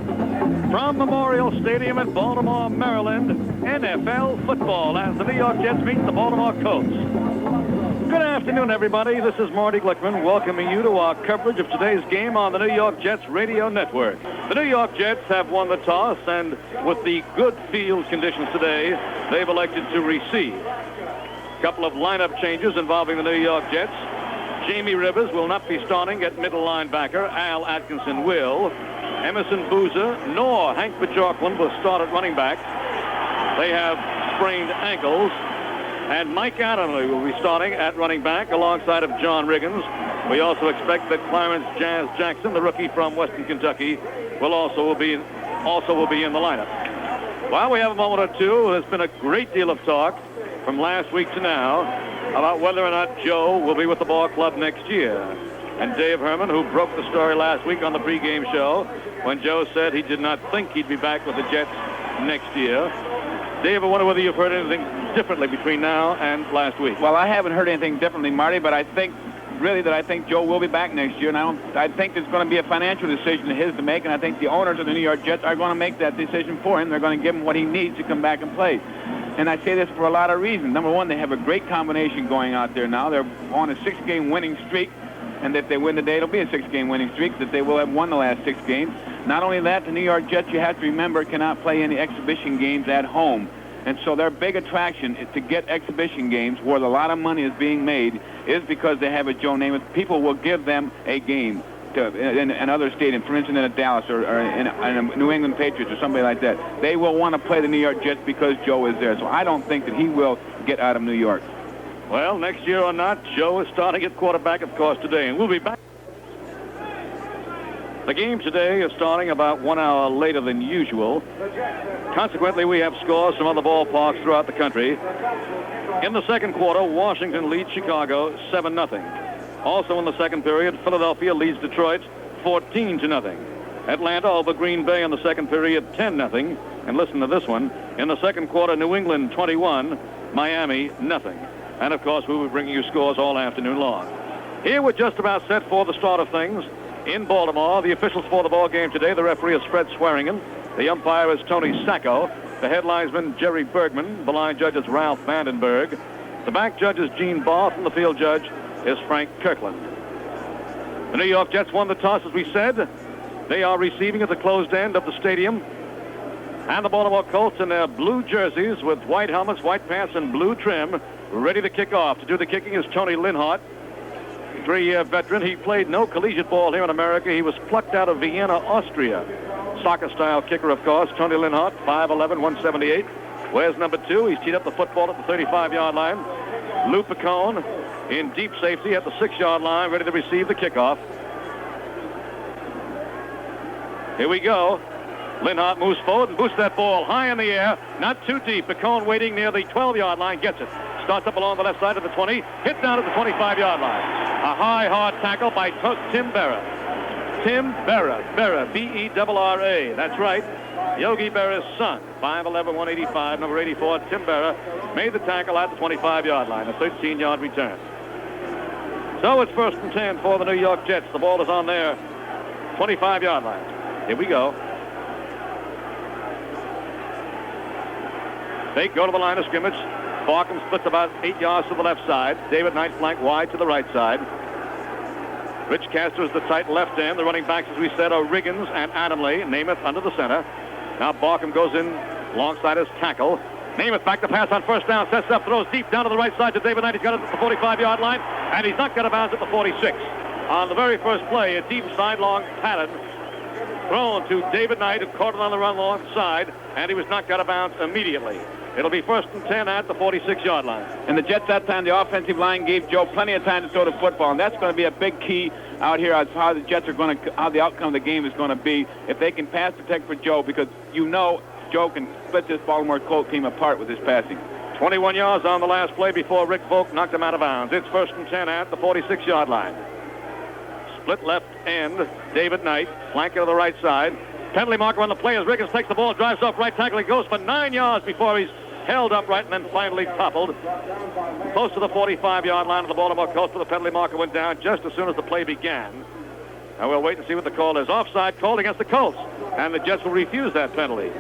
From Memorial Stadium in Baltimore, Maryland, NFL football as the New York Jets meet the Baltimore Colts. Good afternoon, everybody. This is Marty Glickman welcoming you to our coverage of today's game on the New York Jets radio network. The New York Jets have won the toss, and with the good field conditions today, they've elected to receive. A couple of lineup changes involving the New York Jets. Jamie Rivers will not be starting at middle linebacker. Al Atkinson will. Emerson Boozer nor Hank Bajorquin will start at running back. They have sprained ankles. And Mike Adamley will be starting at running back alongside of John Riggins. We also expect that Clarence Jazz Jackson, the rookie from Western Kentucky, will also be in the lineup. While we have a moment or two, there's been a great deal of talk from last week to now about whether or not Joe will be with the ball club next year. And Dave Herman, who broke the story last week on the pregame show, when Joe said he did not think he'd be back with the Jets next year. Dave, I wonder whether you've heard anything differently between now and last week. Well, I haven't heard anything differently, Marty, but I think Joe will be back next year, and I think there's going to be a financial decision his to make, and I think the owners of the New York Jets are going to make that decision for him. They're going to give him what he needs to come back and play. And I say this for a lot of reasons. Number one, they have a great combination going out there now. They're on a 6-game winning streak, and if they win today, it'll be a 6-game winning streak, that they will have won the last 6 games. Not only that, the New York Jets, you have to remember, cannot play any exhibition games at home. And so their big attraction is to get exhibition games where a lot of money is being made is because they have a Joe Namath. People will give them a game in another stadium, for instance, in a Dallas or in a New England Patriots or somebody like that. They will want to play the New York Jets because Joe is there. So I don't think that he will get out of New York. Well, next year or not, Joe is starting at quarterback, of course, today. And we'll be back. The game today is starting about 1 hour later than usual. Consequently, we have scores from other ballparks throughout the country. In the second quarter, Washington leads Chicago 7-0. Also in the second period, Philadelphia leads Detroit 14-0. Atlanta over Green Bay in the second period 10-0. And listen to this one. In the second quarter, New England 21, Miami 0. And of course, we will be bringing you scores all afternoon long. Here we're just about set for the start of things. In Baltimore, the officials for the ball game today, the referee is Fred Swearingen. The umpire is Tony Sacco. The head linesman, Jerry Bergman. The line judge is Ralph Vandenberg. The back judge is Gene Barth, and the field judge is Frank Kirkland. The New York Jets won the toss, as we said. They are receiving at the closed end of the stadium. And the Baltimore Colts in their blue jerseys with white helmets, white pants, and blue trim, ready to kick off. To do the kicking is Tony Linhart. 3-year veteran. He played no collegiate ball here in America. He was plucked out of Vienna, Austria. Soccer-style kicker, of course. Tony Linhart, 5'11", 178. Wears number 2. He's teed up the football at the 35-yard line. Lou Picone in deep safety at the 6-yard line, ready to receive the kickoff. Here we go. Linhart moves forward and boosts that ball high in the air. Not too deep. Picone waiting near the 12-yard line. Gets it. Starts up along the left side of the 20. Hit down at the 25-yard line. A high, hard tackle by Tim Berra. Tim Berra, B-E-R-R-A. That's right. Yogi Berra's son, 5'11", 185, number 84, Tim Berra, made the tackle at the 25-yard line, a 13-yard return. So it's 1st and 10 for the New York Jets. The ball is on their 25-yard line. Here we go. They go to the line of scrimmage. Barkham splits about 8 yards to the left side. David Knight flank wide to the right side. Rich Castor is the tight left end. The running backs, as we said, are Riggins and Adamley. Namath under the center. Now Barkham goes in alongside his tackle. Namath back to pass on first down. Sets up, throws deep down to the right side to David Knight. He's got it at the 45-yard line, and he's not got a bounce at the 46. On the very first play, a deep sidelong pattern thrown to David Knight, who caught it on the run long side, and he was not got a bounce immediately. It'll be 1st and 10 at the 46-yard line. And the Jets that time, the offensive line gave Joe plenty of time to throw the football, and that's going to be a big key out here as how the Jets are going to, how the outcome of the game is going to be if they can pass protect for Joe, because you know Joe can split this Baltimore Colts team apart with his passing. 21 yards on the last play before Rick Volk knocked him out of bounds. It's 1st and 10 at the 46-yard line. Split left end, David Knight, flanking to the right side. Penalty marker on the play as Riggins takes the ball, drives off right tackle. He goes for 9 yards before he's held upright and then finally toppled. Close to the 45-yard line of the Baltimore Colts, but the penalty marker went down just as soon as the play began. And we'll wait and see what the call is. Offside called against the Colts, and the Jets will refuse that penalty.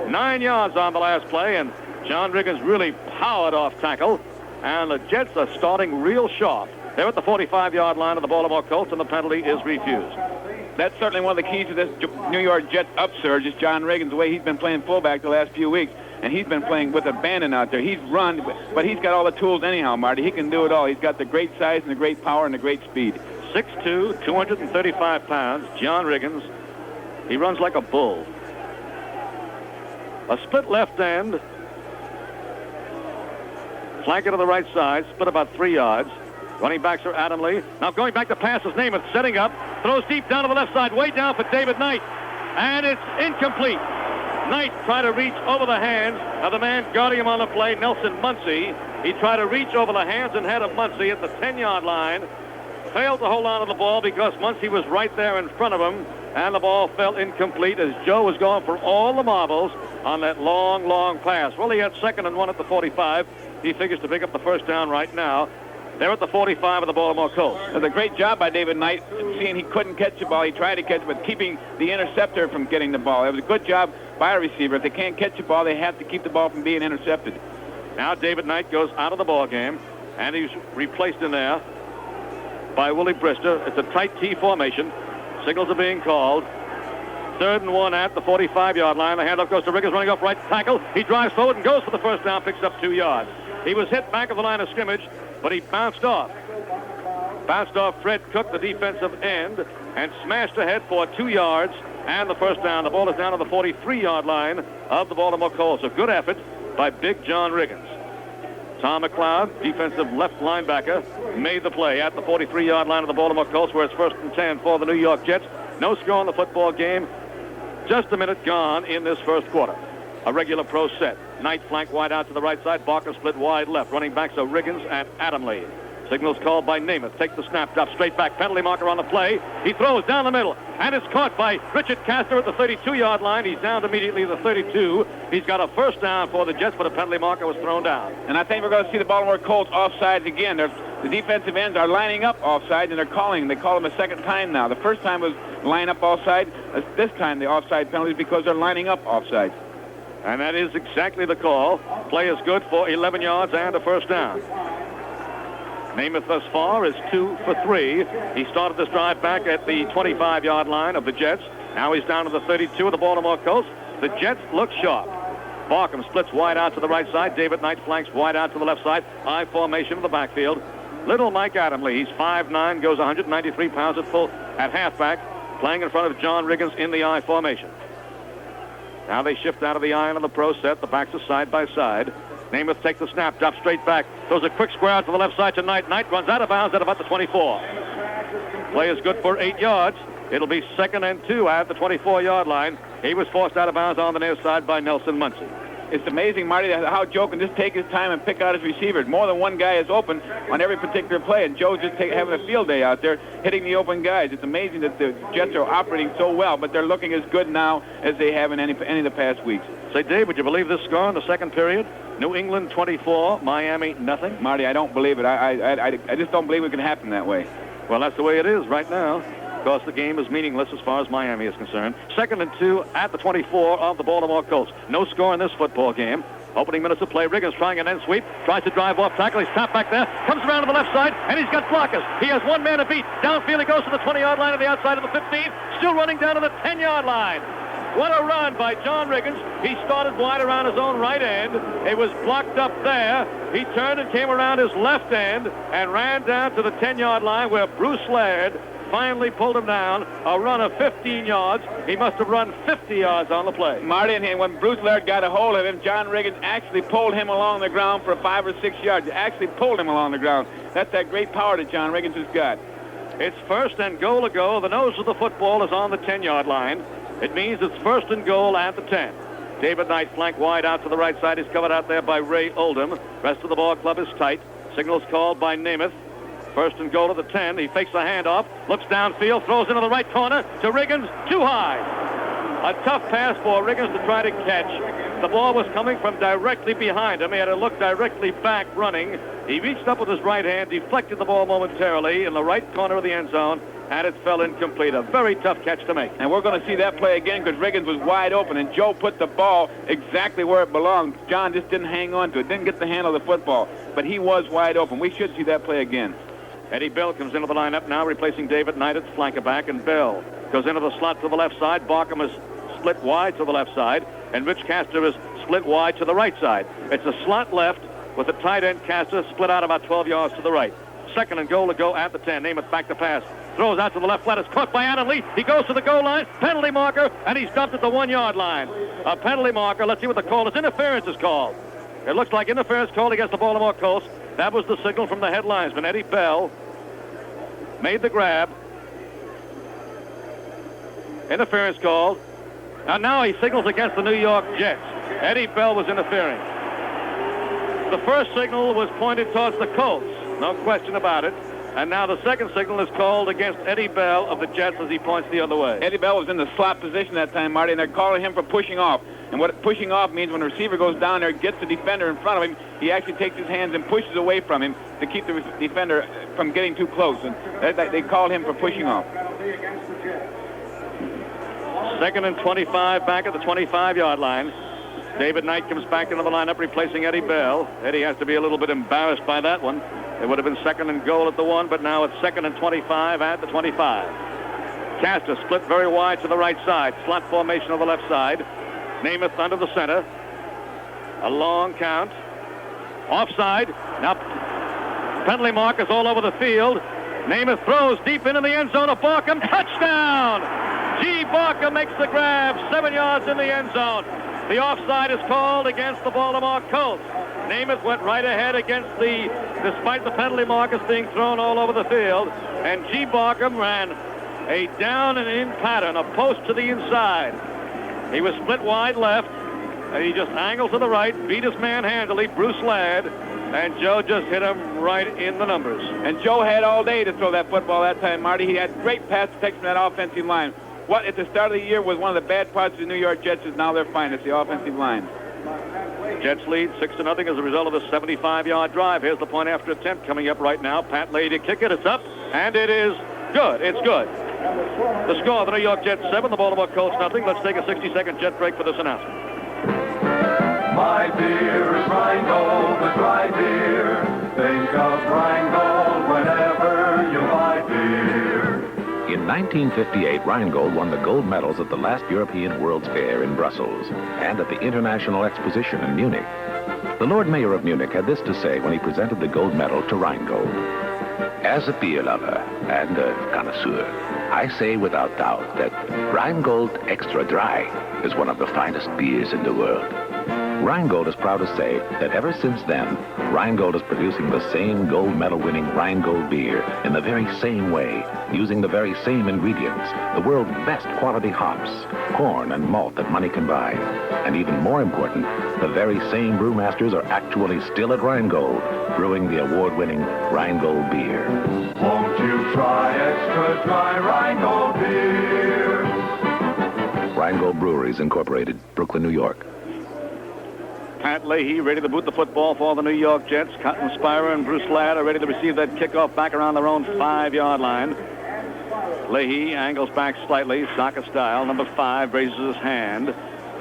9 yards on the last play, and John Riggins really powered off tackle, and the Jets are starting real sharp. They're at the 45-yard line of the Baltimore Colts, and the penalty is refused. That's certainly one of the keys to this New York Jets upsurge is John Riggins, the way he's been playing fullback the last few weeks. And he's been playing with abandon out there. He's run, but he's got all the tools anyhow, Marty. He can do it all. He's got the great size and the great power and the great speed. 6'2", 235 pounds, John Riggins. He runs like a bull. A split left end. Flank it to the right side, split about 3 yards. Running backs are Adam Lee. Now going back to pass his name. It's setting up. Throws deep down to the left side, way down for David Knight. And it's incomplete. Knight tried to reach over the hands of the man guarding him on the play, Nelson Muncy. He tried to reach over the hands and head of Muncy at the 10-yard line. Failed to hold on to the ball because Muncy was right there in front of him, and the ball fell incomplete as Joe was going for all the marbles on that long, long pass. Well, he had 2nd and 1 at the 45. He figures to pick up the first down right now. They're at the 45 of the Baltimore Colts. It was a great job by David Knight, seeing he couldn't catch the ball. He tried to catch it, but keeping the interceptor from getting the ball. It was a good job by a receiver. If they can't catch the ball, they have to keep the ball from being intercepted. Now David Knight goes out of the ball game, and he's replaced in there by Willie Brister. It's a tight T formation. Signals are being called. 3rd and 1 at the 45-yard line. The handoff goes to Riggins, running off right tackle. He drives forward and goes for the first down, picks up 2 yards. He was hit back of the line of scrimmage, but he bounced off. Bounced off Fred Cook, the defensive end, and smashed ahead for 2 yards and the first down. The ball is down to the 43-yard line of the Baltimore Colts. A good effort by Big John Riggins. Tom McLeod, defensive left linebacker, made the play at the 43-yard line of the Baltimore Colts, where it's 1st and 10 for the New York Jets. No score in the football game. Just a minute gone in this first quarter. A regular pro set. Knight flank wide out to the right side. Barker split wide left. Running backs are Riggins and Adam Lee. Signals called by Namath. Take the snap, drop straight back. Penalty marker on the play. He throws down the middle, and it's caught by Richard Castor at the 32-yard line. He's down immediately to the 32. He's got a first down for the Jets, but a penalty marker was thrown down. And I think we're going to see the Baltimore Colts offsides again. The defensive ends are lining up offside, and they're calling. They call them a second time now. The first time was line up offside. This time the offside penalty is because they're lining up offside. And that is exactly the call. Play is good for 11 yards and a first down. Namath thus far is 2 for 3. He started this drive back at the 25-yard line of the Jets. Now he's down to the 32 of the Baltimore Colts. The Jets look sharp. Barkham splits wide out to the right side. David Knight flanks wide out to the left side. I formation of the backfield. Little Mike Adamley. He's 5'9", goes 193 pounds at halfback, playing in front of John Riggins in the I formation. Now they shift out of the I into the pro set. The backs are side by side. Namath takes the snap, drops straight back. Throws a quick square out to the left side to Knight. Knight runs out of bounds at about the 24. Play is good for 8 yards. It'll be 2nd and 2 at the 24-yard line. He was forced out of bounds on the near side by Nelson Muncy. It's amazing, Marty, how Joe can just take his time and pick out his receivers. More than one guy is open on every particular play, and Joe's just having a field day out there hitting the open guys. It's amazing that the Jets are operating so well, but they're looking as good now as they have in any of the past weeks. Say, Dave, would you believe this score in the second period? New England 24, Miami nothing. Marty, I don't believe it. I just don't believe it can happen that way. Well, that's the way it is right now. Of course, the game is meaningless as far as Miami is concerned. 2nd and 2 at the 24 of the Baltimore Colts. No score in this football game. Opening minutes of play. Riggins trying an end sweep. Tries to drive off tackle. He's stopped back there. Comes around to the left side, and he's got blockers. He has one man to beat. Downfield he goes to the 20-yard line on the outside of the 15. Still running down to the 10-yard line. What a run by John Riggins. He started wide around his own right end. It was blocked up there. He turned and came around his left end and ran down to the 10-yard line where Bruce Laird finally pulled him down. A run of 15 yards. He must have run 50 yards on the play. Marty, and when Bruce Laird got a hold of him, John Riggins actually pulled him along the ground for 5 or 6 yards. Actually pulled him along the ground. That's that great power that John Riggins has got. It's 1st and goal to go. The nose of the football is on the 10-yard line. It means it's 1st and goal at the 10. David Knight flank wide out to the right side. He's covered out there by Ray Oldham. Rest of the ball club is tight. Signals called by Namath. 1st and goal to the 10. He fakes the handoff, looks downfield, throws into the right corner to Riggins, too high. A tough pass for Riggins to try to catch. The ball was coming from directly behind him. He had to look directly back running. He reached up with his right hand, deflected the ball momentarily in the right corner of the end zone, and it fell incomplete. A very tough catch to make. And we're going to see that play again because Riggins was wide open, and Joe put the ball exactly where it belonged. John just didn't hang on to it, didn't get the handle of the football, but he was wide open. We should see that play again. Eddie Bell comes into the lineup now, replacing David Knight at flanker back, and Bell goes into the slot to the left side. Barkham is split wide to the left side, and Rich Castor is split wide to the right side. It's a slot left with the tight end Castor split out about 12 yards to the right. Second and goal to go at the 10. Namath back to pass. Throws out to the left flat. It's caught by Adam Lee. He goes to the goal line. Penalty marker, and he's dumped at the 1-yard line. A penalty marker. Let's see what the call is. Interference is called. It looks like interference called against the Baltimore Colts. That was the signal from the head linesman. Eddie Bell made the grab. Interference called. And now he signals against the New York Jets. Eddie Bell was interfering. The first signal was pointed towards the Colts. No question about it. And now the second signal is called against Eddie Bell of the Jets as he points the other way. Eddie Bell was in the slot position that time, Marty, and they're calling him for pushing off. And what pushing off means, when the receiver goes down there, gets the defender in front of him, he actually takes his hands and pushes away from him to keep the defender from getting too close. And they called him for pushing off. Second and 25 back at the 25-yard line. David Knight comes back into the lineup, replacing Eddie Bell. Eddie has to be a little bit embarrassed by that one. It would have been second and goal at the 1, but now it's second and 25 at the 25. Castor split very wide to the right side. Slot formation on the left side. Namath under the center. A long count. Offside. Now penalty markers all over the field. Namath throws deep into the end zone of Barkham. Touchdown! G. Barkham makes the grab. 7 yards in the end zone. The offside is called against the Baltimore Colts. Namath went right ahead despite the penalty markers being thrown all over the field. And G. Barkham ran a down and in pattern, a post to the inside. He was split wide left. And he just angled to the right, beat his man handily, Bruce Ladd, and Joe just hit him right in the numbers. And Joe had all day to throw that football that time, Marty. He had great pass protection from that offensive line. What at the start of the year was one of the bad parts of the New York Jets is now their finest, the offensive line. Jets lead 6-0 as a result of a 75-yard drive. Here's the point after attempt coming up right now. Pat Leahy to kick it. It's up, and it is good. It's good. The score, the New York Jets 7, the Baltimore Colts nothing. Let's take a 60-second jet break for this announcement. My beer is Rheingold, the dry beer. Think of Rheingold whenever you buy beer. In 1958, Rheingold won the gold medals at the last European World's Fair in Brussels and at the International Exposition in Munich. The Lord Mayor of Munich had this to say when he presented the gold medal to Rheingold. As a beer lover and a connoisseur, I say without doubt that Rheingold Extra Dry is one of the finest beers in the world. Rheingold is proud to say that ever since then, Rheingold is producing the same gold medal-winning Rheingold beer in the very same way, using the very same ingredients, the world's best quality hops, corn and malt that money can buy. And even more important, the very same brewmasters are actually still at Rheingold, brewing the award-winning Rheingold beer. Won't you try extra dry Rheingold beer? Rheingold Breweries Incorporated, Brooklyn, New York. Pat Leahy ready to boot the football for the New York Jets. Cotton Spira and Bruce Ladd are ready to receive that kickoff back around their own 5-yard line. Leahy angles back slightly, soccer style. Number 5 raises his hand.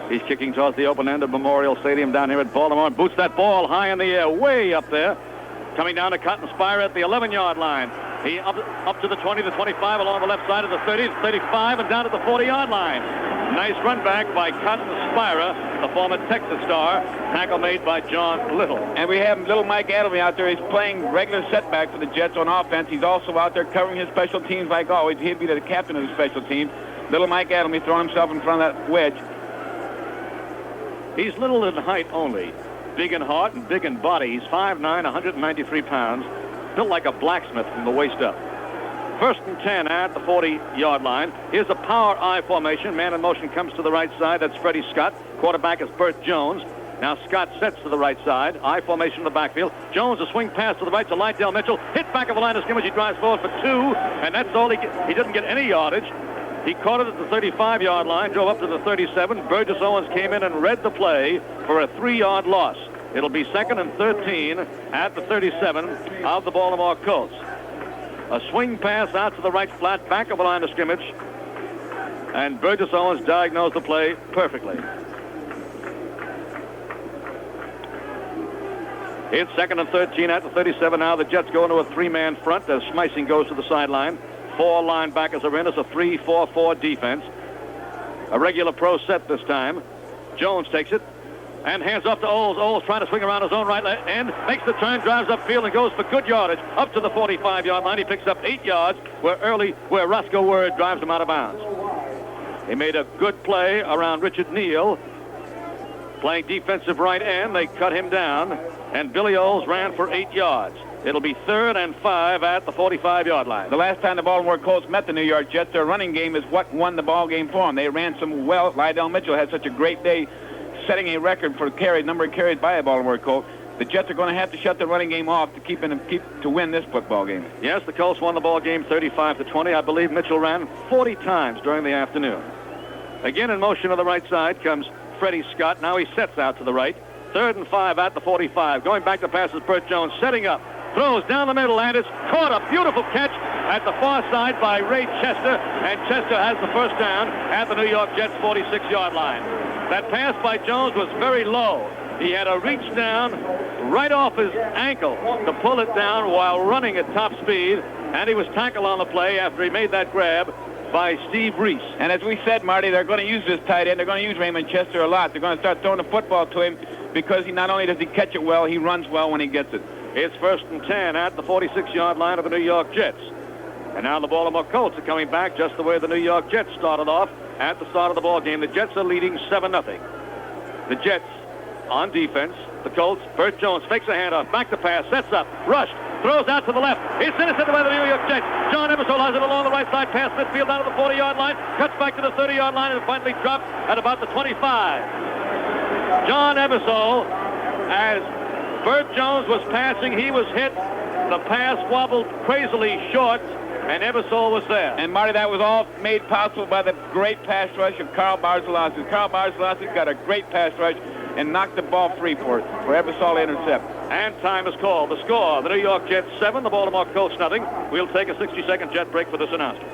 He's kicking towards the open end of Memorial Stadium down here at Baltimore and boots that ball high in the air, way up there. Coming down to Cotton Spira at the 11-yard line. He up to the 20, the 25, along the left side of the 30, the 35, and down to the 40-yard line. Nice run back by Cotton Spira, the former Texas star. Tackle made by John Little. And we have little Mike Adamy out there. He's playing regular setback for the Jets on offense. He's also out there covering his special teams like always. He'd be the captain of the special teams. Little Mike Adamy throwing himself in front of that wedge. He's little in height only. Big in heart and big in body. He's 5'9", 193 pounds. Built like a blacksmith from the waist up. First and 10 at the 40-yard line. Here's a power I formation. Man in motion comes to the right side. That's Freddie Scott. Quarterback is Burt Jones. Now Scott sets to the right side. I formation in the backfield. Jones, a swing pass to the right to Lydell Mitchell. Hit back of the line of scrimmage. He drives forward for 2, and that's all he didn't get any yardage. He caught it at the 35-yard line, drove up to the 37. Burgess Owens came in and read the play for a 3-yard loss. It'll be 2nd and 13 at the 37 of the Baltimore Colts. A swing pass out to the right flat, back of the line of scrimmage. And Burgess Owens diagnosed the play perfectly. It's 2nd and 13 at the 37 now. The Jets go into a three-man front as Smicing goes to the sideline. 4 linebackers are in. It's a 3-4-4 defense. A regular pro set this time. Jones takes it and hands off to Oles. Oles trying to swing around his own right end. Makes the turn, drives upfield, and goes for good yardage up to the 45-yard line. He picks up 8 yards where Roscoe Word drives him out of bounds. He made a good play around Richard Neal. Playing defensive right end, they cut him down, and Billy Oles ran for 8 yards. It'll be 3rd and 5 at the 45-yard line. The last time the Baltimore Colts met the New York Jets, their running game is what won the ball game for them. They ran some well. Lydell Mitchell had such a great day, setting a record for number of carries by a Baltimore Colt. The Jets are going to have to shut the running game off to win this football game. Yes, the Colts won the ball game 35-20. I believe Mitchell ran 40 times during the afternoon. Again in motion to the right side comes Freddie Scott. Now he sets out to the right. 3rd and 5 at the 45. Going back to pass is Burt Jones. Setting up. Throws down the middle, and it's caught. A beautiful catch at the far side by Ray Chester. And Chester has the first down at the New York Jets 46-yard line. That pass by Jones was very low. He had to reach down right off his ankle to pull it down while running at top speed. And he was tackled on the play after he made that grab by Steve Reese. And as we said, Marty, they're going to use this tight end. They're going to use Raymond Chester a lot. They're going to start throwing the football to him because he not only does he catch it well, he runs well when he gets it. It's 1st and 10 at the 46-yard line of the New York Jets. And now the Baltimore Colts are coming back just the way the New York Jets started off at the start of the ball game. The Jets are leading 7-0. The Jets on defense. The Colts, Burt Jones fakes a handoff, back to pass, sets up, rushed, throws out to the left. It's intercepted by the New York Jets. John Ebersole has it along the right side, past midfield down to the 40-yard line, cuts back to the 30-yard line, and finally dropped at about the 25. John Ebersole, as Burt Jones was passing, he was hit. The pass wobbled crazily short, and Ebersole was there. And, Marty, that was all made possible by the great pass rush of Carl Barzilazzi. Carl Barzilazzi's got a great pass rush and knocked the ball free for Ebersole to intercept. And time is called. The score, the New York Jets 7, the Baltimore Colts nothing. We'll take a 60-second jet break for this announcement.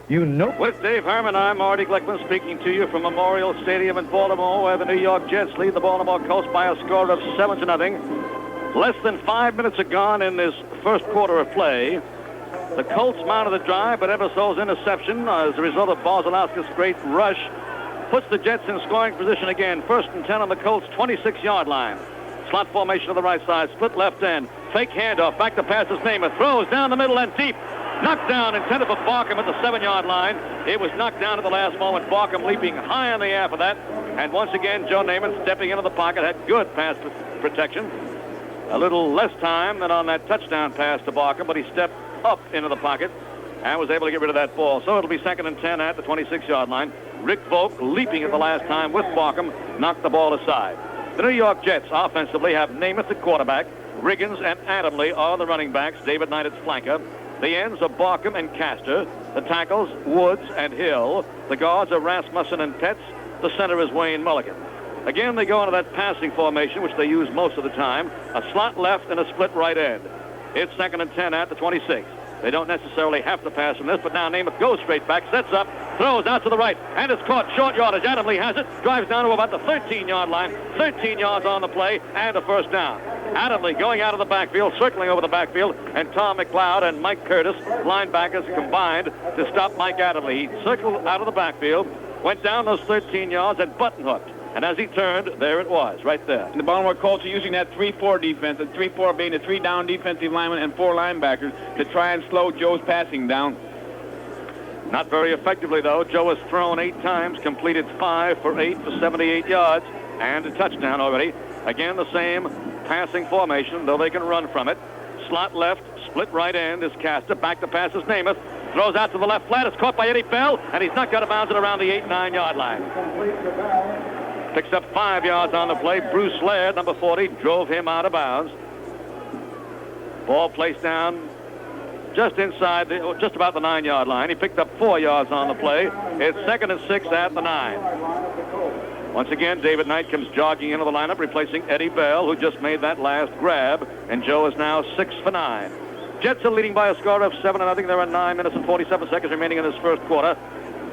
You know. With Dave Herman, I'm Marty Glickman speaking to you from Memorial Stadium in Baltimore, where the New York Jets lead the Baltimore Colts by a score of 7-0. Less than 5 minutes are gone in this first quarter of play. The Colts mounted the drive, but Ebersole's interception, as a result of Barzilazzi's great rush, puts the Jets in scoring position again. 1st and 10 on the Colts' 26-yard line. Slot formation to the right side, split left end, fake handoff, back to pass is Namath, throws down the middle and deep. Knocked down, intended for Barkham at the 7-yard line. It was knocked down at the last moment. Barkham leaping high in the air for that. And once again, Joe Namath stepping into the pocket, had good pass protection. A little less time than on that touchdown pass to Barkham, but he stepped up into the pocket and was able to get rid of that ball. So it'll be 2nd and 10 at the 26-yard line. Rick Volk, leaping at the last time with Barkham, knocked the ball aside. The New York Jets offensively have Namath at quarterback. Riggins and Adamley are the running backs. David Knight at flanker. The ends are Barkham and Castor. The tackles, Woods and Hill. The guards are Rasmussen and Petz. The center is Wayne Mulligan. Again, they go into that passing formation, which they use most of the time. A slot left and a split right end. It's 2nd and 10 at the 26. They don't necessarily have to pass from this, but now Namath goes straight back, sets up, throws out to the right, and it's caught short yardage. Adamley has it, drives down to about the 13-yard line, 13 yards on the play, and a first down. Adamley going out of the backfield, circling over the backfield, and Tom McLeod and Mike Curtis, linebackers, combined to stop Mike Adamley. He circled out of the backfield, went down those 13 yards, and button-hooked. And as he turned, there it was, right there. And the Baltimore Colts are using that 3-4 defense, and 3-4 being the 3-down defensive linemen and 4 linebackers to try and slow Joe's passing down. Not very effectively, though. Joe has thrown 8 times, completed 5 for 8 for 78 yards, and a touchdown already. Again, the same passing formation, though they can run from it. Slot left, split right end is Castor. Back to pass is Namath. Throws out to the left flat. It's caught by Eddie Bell, and he's knocked out of bounds at around the 8-9-yard line. Picks up 5 yards on the play. Bruce Laird, number 40, drove him out of bounds. Ball placed down just inside, just about the 9-yard line. He picked up 4 yards on the play. It's 2nd and 6 at the 9. Once again, David Knight comes jogging into the lineup, replacing Eddie Bell, who just made that last grab. And Joe is now 6 for 9. Jets are leading by a score of 7-0. There are 9 minutes and 47 seconds remaining in this first quarter.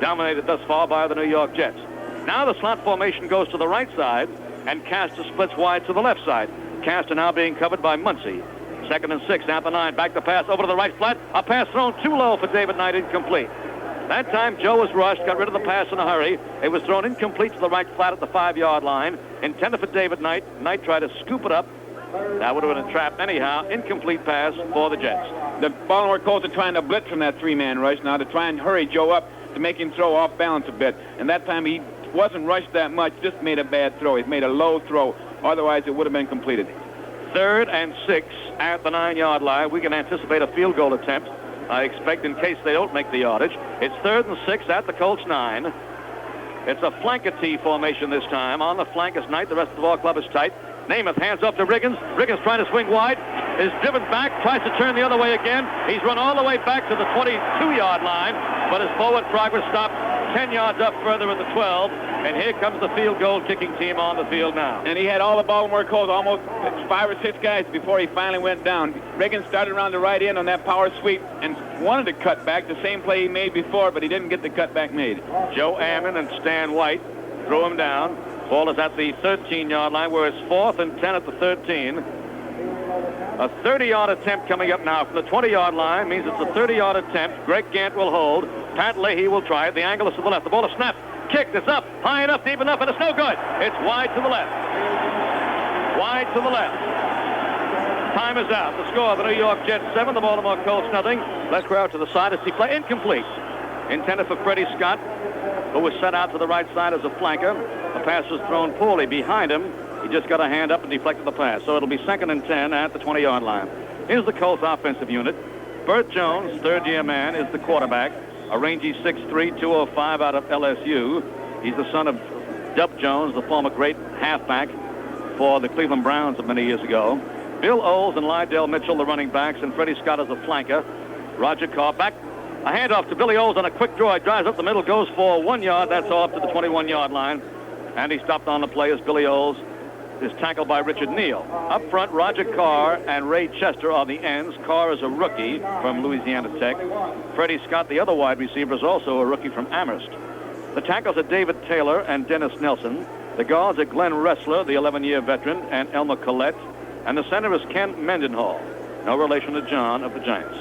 Dominated thus far by the New York Jets. Now the slot formation goes to the right side, and Castor splits wide to the left side. Castor now being covered by Muncie. 2nd and 6 at the 9. Back to pass over to the right flat. A pass thrown too low for David Knight, incomplete. That time Joe was rushed, got rid of the pass in a hurry. It was thrown incomplete to the right flat at the 5-yard line. Intended for David Knight. Knight tried to scoop it up. That would have been a trap anyhow. Incomplete pass for the Jets. The Baltimore Colts are trying to blitz from that 3-man rush now to try and hurry Joe up to make him throw off balance a bit. And that time he wasn't rushed that much, just made a bad throw. He made a low throw. Otherwise, it would have been completed. 3rd and 6 at the 9-yard line. We can anticipate a field goal attempt, I expect, in case they don't make the yardage. It's 3rd and 6 at the Colts 9. It's a flanker T formation this time. On the flank is Knight. The rest of the ball club is tight. Namath hands off to Riggins. Riggins trying to swing wide. Is driven back. Tries to turn the other way again. He's run all the way back to the 22-yard line. But his forward progress stopped 10 yards up further at the 12. And here comes the field goal kicking team on the field now. And he had all the Baltimore Colts, almost 5 or 6 guys before he finally went down. Riggins started around the right end on that power sweep and wanted to cut back, the same play he made before, but he didn't get the cutback made. Joe Ammon and Stan White throw him down. Ball is at the 13-yard line, where it's 4th and 10 at the 13. A 30-yard attempt coming up now from the 20-yard line means it's a 30-yard attempt. Greg Gant will hold. Pat Leahy will try it. The angle is to the left. The ball is snapped. Kicked. It's up. High enough, deep enough, and it's no good. It's wide to the left. Wide to the left. Time is out. The score, the New York Jets 7, the Baltimore Colts nothing. Let's go out to the side as he play. Incomplete. Intended for Freddie Scott, who was set out to the right side as a flanker. The pass was thrown poorly behind him. He just got a hand up and deflected the pass. So it'll be 2nd and 10 at the 20-yard line. Here's the Colts offensive unit. Bert Jones, third-year man, is the quarterback. A rangy 6'3", 205 out of LSU. He's the son of Dub Jones, the former great halfback for the Cleveland Browns of many years ago. Bill Oles and Lydell Mitchell, the running backs, and Freddie Scott as a flanker. Roger Carr back. A handoff to Billy Oles on a quick draw. He drives up the middle, goes for 1 yard. That's off to the 21-yard line. And he stopped on the play as Billy Oles is tackled by Richard Neal. Up front, Roger Carr and Ray Chester are the ends. Carr is a rookie from Louisiana Tech. Freddie Scott, the other wide receiver, is also a rookie from Amherst. The tackles are David Taylor and Dennis Nelson. The guards are Glenn Ressler, the 11-year veteran, and Elmer Collette. And the center is Ken Mendenhall, no relation to John of the Giants.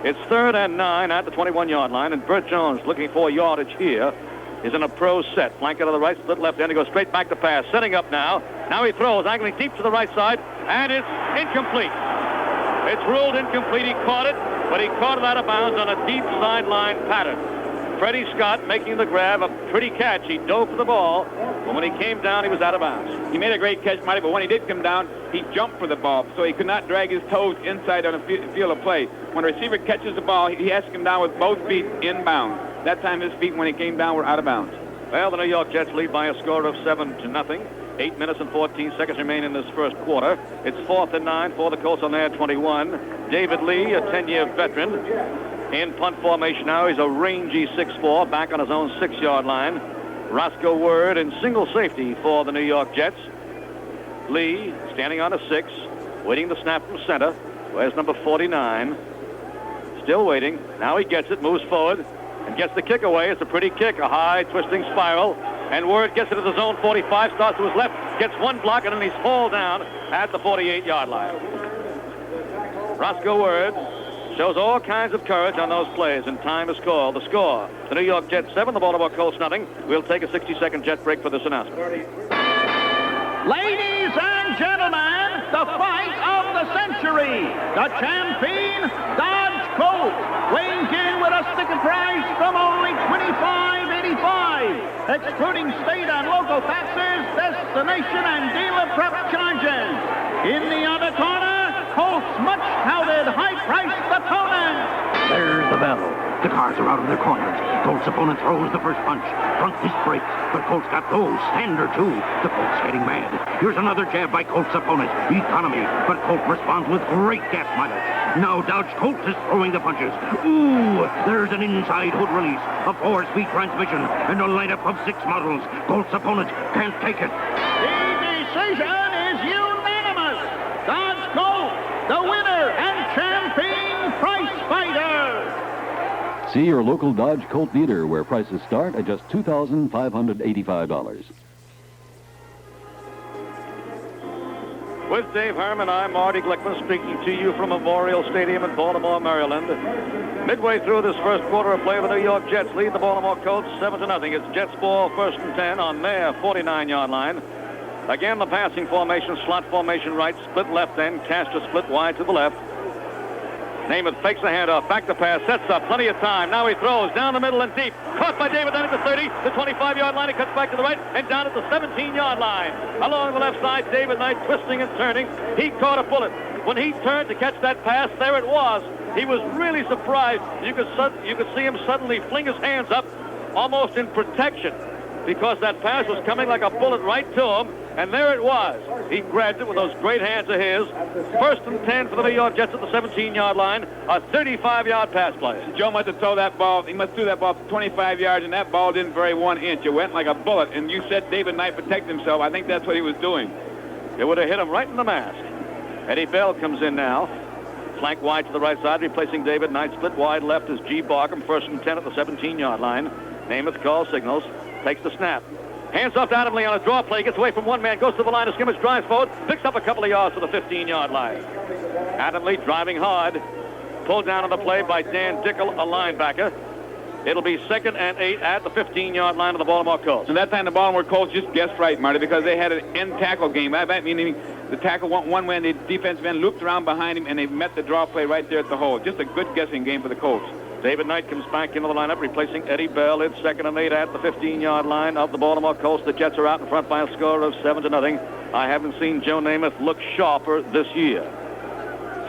It's 3rd and 9 at the 21-yard line, and Bert Jones, looking for yardage here, is in a pro set. Flank out of the right, split left end. He goes straight back to pass. Setting up now. Now he throws, angling deep to the right side, and it's incomplete. It's ruled incomplete. He caught it, but he caught it out of bounds on a deep sideline pattern. Freddie Scott making the grab, a pretty catch. He dove for the ball, but when he came down, he was out of bounds. He made a great catch, Marty, but when he did come down, he jumped for the ball, so he could not drag his toes inside on a field of play. When a receiver catches the ball, he has to come down with both feet inbound. That time his feet, when he came down, were out of bounds. Well, the New York Jets lead by a score of 7-0. 8 minutes and 14 seconds remain in this first quarter. It's 4th and 9 for the Colts on their 21. David Lee, a 10-year veteran, in punt formation now. He's a rangy 6'4", back on his own 6-yard line. Roscoe Word in single safety for the New York Jets. Lee standing on a 6, waiting the snap from center. Where's number 49? Still waiting. Now he gets it, moves forward, and gets the kick away. It's a pretty kick, a high twisting spiral. And Word gets it to the zone 45, starts to his left, gets one block, and then he's hauled down at the 48-yard line. Roscoe Word shows all kinds of courage on those plays, and time is called. The score, the New York Jets 7, the Baltimore Colts nothing. We'll take a 60-second jet break for this announcement. Ladies and gentlemen, the fight of the century. The champion, Dodge Colt, weighing in with a sticker price from only $25.85, excluding state and local taxes, destination and dealer prep charges. In the other corner, Colt's much-touted high-priced opponent. There's the bell. The cars are out of their corners. Colt's opponent throws the first punch. Front fist breaks, but Colt's got those. Stander, too. The Colt's getting mad. Here's another jab by Colt's opponent. Economy, but Colt responds with great gas mileage. Now Dodge Colt is throwing the punches. Ooh, there's an inside hood release, a 4-speed transmission, and a lineup of 6 models. Colt's opponent can't take it. The decision is unanimous. Dodge Colt, the winner and champion. See your local Dodge Colt dealer where prices start at just $2,585. With Dave Herman, I'm Marty Glickman speaking to you from Memorial Stadium in Baltimore, Maryland. Midway through this first quarter of play, the New York Jets lead the Baltimore Colts 7-0. It's Jets ball, 1st and 10 on their 49-yard line. Again, the passing formation, slot formation right, split left end, cast a split wide to the left. Namath fakes the handoff, back to pass, sets up, plenty of time. Now he throws down the middle and deep. Caught by David Knight at the 30, the 25-yard line. He cuts back to the right and down at the 17-yard line. Along the left side, David Knight twisting and turning. He caught a bullet. When he turned to catch that pass, there it was. He was really surprised. You could see him suddenly fling his hands up almost in protection because that pass was coming like a bullet right to him. And there it was. He grabbed it with those great hands of his. 1st and 10 for the New York Jets at the 17-yard line. A 35-yard pass play. Joe must have thrown that ball. He must have threw that ball 25 yards, and that ball didn't vary 1 inch. It went like a bullet. And you said David Knight protect himself. I think that's what he was doing. It would have hit him right in the mask. Eddie Bell comes in now. Flank wide to the right side, replacing David Knight. Split wide left is G. Barkham. 1st and 10 at the 17-yard line. Namath calls signals. Takes the snap. Hands off to Adam Lee on a draw play. Gets away from one man. Goes to the line of scrimmage. Drives forward. Picks up a couple of yards to the 15-yard line. Adam Lee driving hard. Pulled down on the play by Dan Dickel, a linebacker. It'll be 2nd and 8 at the 15-yard line of the Baltimore Colts. And that time the Baltimore Colts just guessed right, Marty, because they had an end tackle game. That meaning the tackle went one way and the defensive end looped around behind him and they met the draw play right there at the hole. Just a good guessing game for the Colts. David Knight comes back into the lineup, replacing Eddie Bell. It's 2nd and 8 at the 15-yard line of the Baltimore Colts. The Jets are out in front by a score of 7-0. I haven't seen Joe Namath look sharper this year.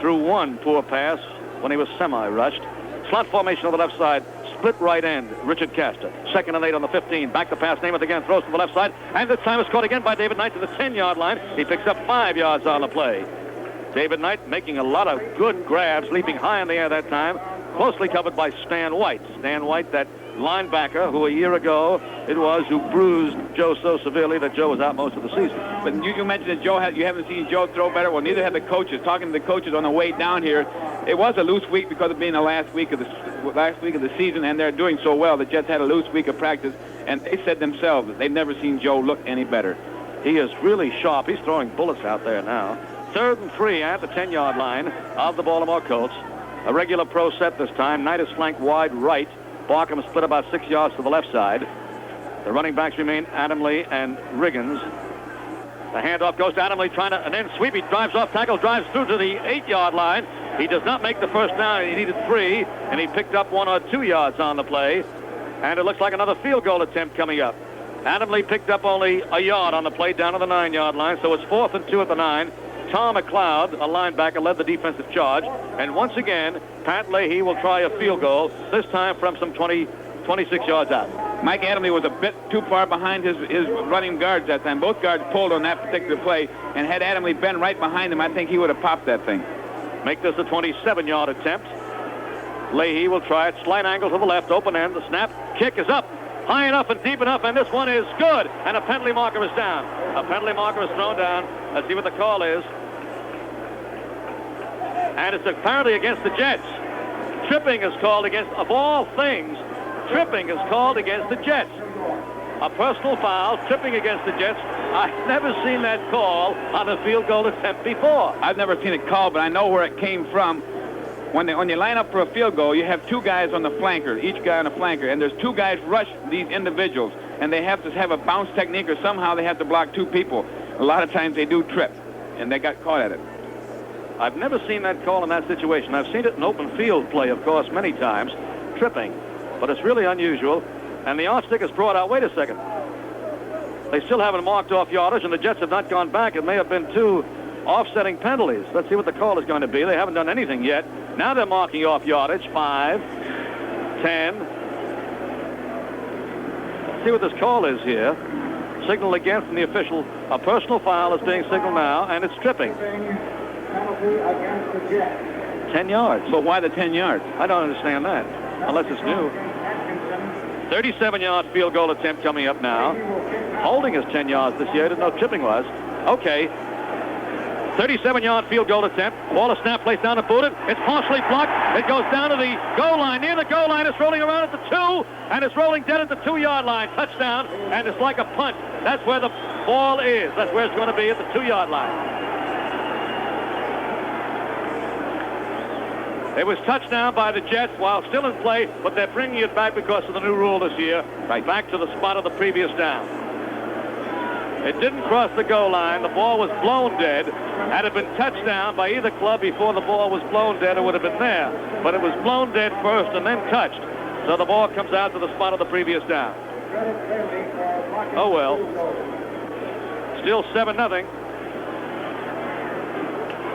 Threw one poor pass when he was semi-rushed. Slot formation on the left side. Split right end, Richard Castor. 2nd and 8 on the 15. Back to pass, Namath again, throws to the left side. And this time is caught again by David Knight to the 10-yard line. He picks up 5 yards on the play. David Knight making a lot of good grabs, leaping high in the air that time. Closely covered by Stan White. Stan White, that linebacker who a year ago it was who bruised Joe so severely that Joe was out most of the season. But you mentioned that Joe you haven't seen Joe throw better. Well, neither have the coaches. Talking to the coaches on the way down here, it was a loose week because of being the last week of the season, and they're doing so well. The Jets had a loose week of practice, and they said themselves that they've never seen Joe look any better. He is really sharp. He's throwing bullets out there now. 3rd and 3 at the 10-yard line of the Baltimore Colts. A regular pro set this time. Knight is flanked wide right. Barkham split about 6 yards to the left side. The running backs remain Adam Lee and Riggins. The handoff goes to Adam Lee trying to an end sweep. He drives off tackle, drives through to the 8-yard line. He does not make the first down. He needed 3, and he picked up 1 or 2 yards on the play. And it looks like another field goal attempt coming up. Adam Lee picked up only a yard on the play down to the 9-yard line, so it's 4th and 2 at the 9. Tom McLeod, a linebacker, led the defensive charge. And once again, Pat Leahy will try a field goal, this time from some 26 yards out. Mike Adamley was a bit too far behind his running guards that time. Both guards pulled on that particular play, and had Adamley been right behind him, I think he would have popped that thing. Make this a 27-yard attempt. Leahy will try it. Slight angle to the left, open end. The snap, kick is up. High enough and deep enough, and this one is good. And a penalty marker is down. A penalty marker is thrown down. Let's see what the call is. And it's apparently against the Jets. Tripping is called against, of all things, tripping is called against the Jets. A personal foul, tripping against the Jets. I've never seen that call on a field goal attempt before. I've never seen it called, but I know where it came from. When you line up for a field goal, you have 2 guys on the flanker, each guy on a flanker, and there's 2 guys rush these individuals, and they have to have a bounce technique, or somehow they have to block 2 people. A lot of times they do trip, and they got caught at it. I've never seen that call in that situation. I've seen it in open field play, of course, many times, tripping, but it's really unusual. And the yardstick is brought out. Wait a second. They still haven't marked off yardage, and the Jets have not gone back. It may have been 2 offsetting penalties. Let's see what the call is going to be. They haven't done anything yet. Now they're marking off yardage. 5, 10. Let's see what this call is here. Signal again from the official. A personal foul is being signaled now, and it's tripping. Penalty against the Jets. 10 yards. But why the 10 yards? I don't understand that, unless it's new. 37-yard field goal attempt coming up now. Holding is 10 yards this year. I didn't know tripping was. Okay. 37-yard field goal attempt. Ball is snap, placed down and booted. It's partially blocked. It goes down to the goal line. Near the goal line, it's rolling around at the 2, and it's rolling dead at the 2-yard line. Touchdown, and it's like a punt. That's where the ball is. That's where it's going to be, at the 2-yard line. It was touchdown by the Jets while still in play, but they're bringing it back because of the new rule this year, back to the spot of the previous down. It didn't cross the goal line. The ball was blown dead. Had it been touched down by either club before the ball was blown dead, it would have been there. But it was blown dead first and then touched. So the ball comes out to the spot of the previous down. Oh, well. Still 7-0.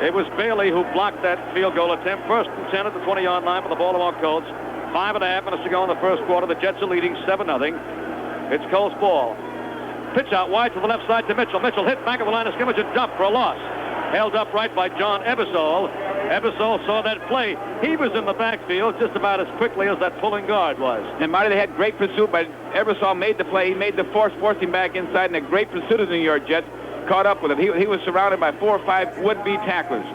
It was Bailey who blocked that field goal attempt. 1st and 10 at the 20-yard line for the Baltimore Colts. 5.5 minutes to go in the first quarter. The Jets are leading 7-0. It's Colts ball. Pitch out wide to the left side to Mitchell. Mitchell hit back of the line of scrimmage and dumped for a loss. Held up right by John Ebersol. Ebersol saw that play. He was in the backfield just about as quickly as that pulling guard was. And Marty, they had great pursuit, but Ebersol made the play. He made the forced him back inside, and a great pursuit of the New York Jets caught up with him. He was surrounded by 4 or 5 would-be tacklers.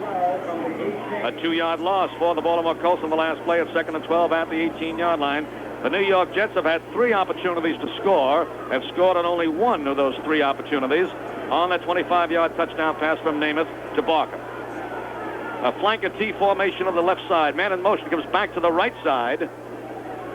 A 2-yard loss for the Baltimore Colts in the last play of 2nd and 12 at the 18-yard line. The New York Jets have had 3 opportunities to score, have scored on only 1 of those 3 opportunities on that 25-yard touchdown pass from Namath to Barker. A flanker T formation on the left side. Man in motion comes back to the right side.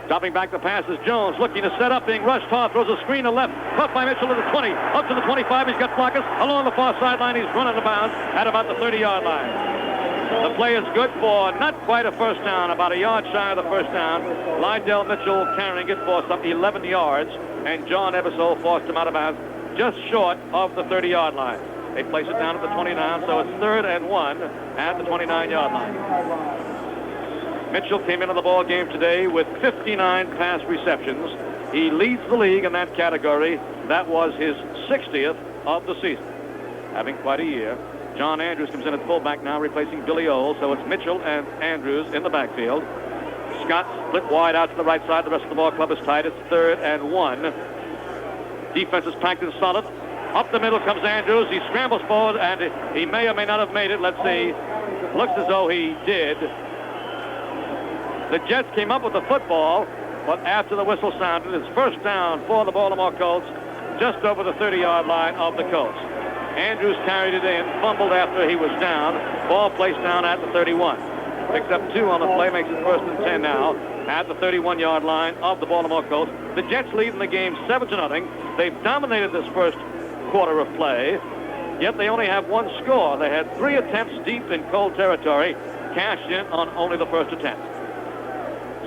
Dropping back the pass is Jones, looking to set up, being rushed hard, throws a screen to left, caught by Mitchell to the 20, up to the 25, he's got blockers, along the far sideline, he's running out of bounds at about the 30-yard line. The play is good for not quite a first down, about a yard shy of the first down. Lydell Mitchell carrying it for some 11 yards, and John Ebersol forced him out of bounds just short of the 30-yard line. They place it down at the 29, so it's 3rd and 1 at the 29-yard line. Mitchell came into the ball game today with 59 pass receptions. He leads the league in that category. That was his 60th of the season, having quite a year. John Andrews comes in at fullback now, replacing Billy Oles. So it's Mitchell and Andrews in the backfield. Scott split wide out to the right side. The rest of the ball club is tied. It's 3rd and 1. Defense is packed and solid. Up the middle comes Andrews. He scrambles forward, and he may or may not have made it. Let's see. Looks as though he did. The Jets came up with the football, but after the whistle sounded, it's first down for the Baltimore Colts, just over the 30-yard line of the Colts. Andrews carried it in, fumbled after he was down. Ball placed down at the 31. Picks up 2 on the play, makes it 1st and 10 now at the 31-yard line of the Baltimore Colts. The Jets lead in the game 7-0. They've dominated this first quarter of play, yet they only have 1 score. They had 3 attempts deep in Colt territory, cashed in on only the first attempt.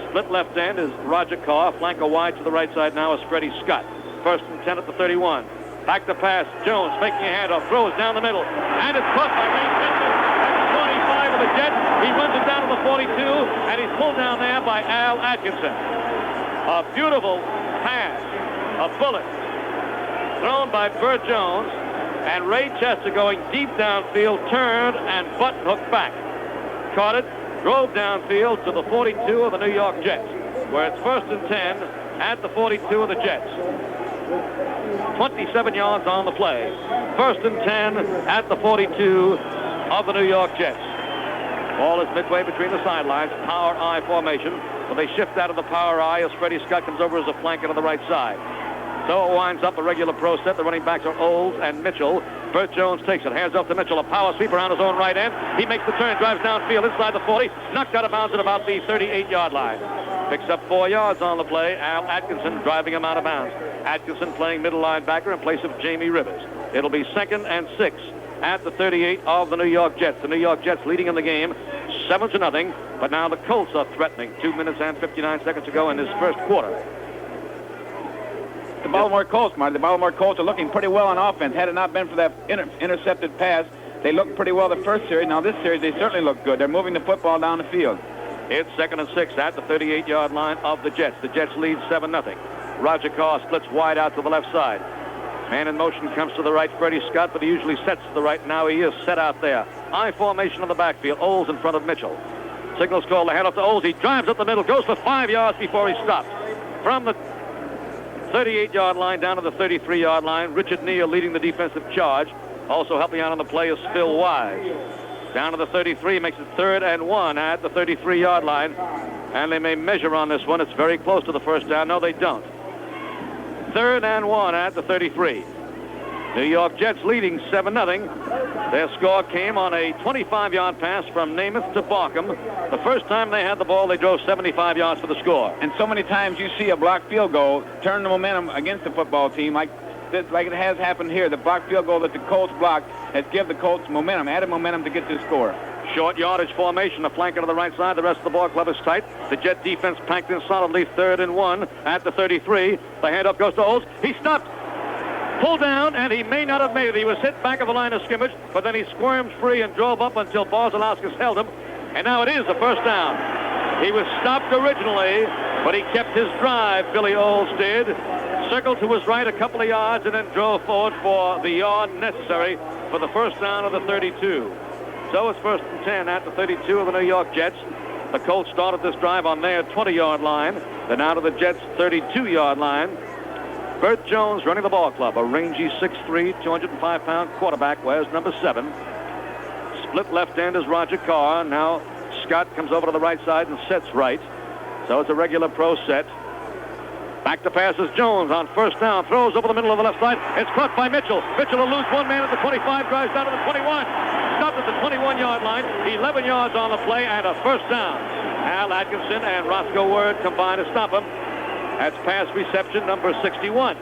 Split left end is Roger Carr. Flanker wide to the right side now is Freddie Scott. 1st and 10 at the 31. Back to pass. Jones making a handoff. Throws down the middle. And it's caught by Ray Spencer at the 25 of the Jets. He runs it down to the 42, and he's pulled down there by Al Atkinson. A beautiful pass. A bullet thrown by Burt Jones. And Ray Chester going deep downfield, turned and button hooked back. Caught it, drove downfield to the 42 of the New York Jets, where it's 1st and 10 at the 42 of the Jets. 27 yards on the play. 1st and 10 at the 42 of the New York Jets. Ball is midway between the sidelines. Power I formation. So they shift out of the power I as Freddie Scott comes over as a flanker to the right side. So it winds up a regular pro set. The running backs are Oles and Mitchell. Burt Jones takes it. Hands off to Mitchell. A power sweep around his own right end. He makes the turn, drives downfield inside the 40. Knocked out of bounds at about the 38-yard line. Picks up 4 yards on the play. Al Atkinson driving him out of bounds. Atkinson playing middle linebacker in place of Jamie Rivers. It'll be 2nd and 6 at the 38 of the New York Jets. The New York Jets leading in the game 7-0. But now the Colts are threatening. 2 minutes and 59 seconds to go in this first quarter. The Baltimore Colts, Marty. The Baltimore Colts are looking pretty well on offense. Had it not been for that intercepted pass, they looked pretty well the first series. Now this series, they certainly look good. They're moving the football down the field. It's 2nd and 6 at the 38-yard line of the Jets. The Jets lead 7-0. Roger Carr splits wide out to the left side. Man in motion comes to the right, Freddie Scott, but he usually sets to the right. Now he is set out there. I formation on the backfield. Oles in front of Mitchell. Signals called. The handoff to Oles. He drives up the middle, goes for 5 yards before he stops. From the 38-yard line down to the 33-yard line. Richard Neal leading the defensive charge. Also helping out on the play is Phil Wise. Down to the 33, makes it 3rd and 1 at the 33-yard line. And they may measure on this one. It's very close to the first down. No, they don't. 3rd and 1 at the 33. New York Jets leading 7-0. Their score came on a 25-yard pass from Namath to Barkham. The first time they had the ball, they drove 75 yards for the score. And so many times you see a blocked field goal turn the momentum against the football team like it has happened here. The blocked field goal that the Colts blocked has given the Colts momentum, added momentum to get this score. Short yardage formation, a flanker to the right side. The rest of the ball club is tight. The Jet defense packed in solidly. 3rd and 1 at the 33. The handoff goes to Olds. He stopped. Pulled down, and he may not have made it. He was hit back of the line of scrimmage, but then he squirmed free and drove up until Barzalauskas held him. And now it is the first down. He was stopped originally, but he kept his drive, Billy Olds did. Circled to his right a couple of yards and then drove forward for the yard necessary for the first down of the 32. So it's 1st and 10 at the 32 of the New York Jets. The Colts started this drive on their 20-yard line. Then out of the Jets' 32-yard line. Bert Jones running the ball club, a rangy 6'3", 205-pound quarterback, wears number 7. Split left end is Roger Carr. Now Scott comes over to the right side and sets right. So it's a regular pro set. Back to pass is Jones on first down. Throws over the middle of the left side. It's caught by Mitchell. Mitchell will lose one man at the 25, drives down to the 21. Stopped at the 21-yard line. 11 yards on the play and a first down. Al Atkinson and Roscoe Word combine to stop him. That's pass reception number 61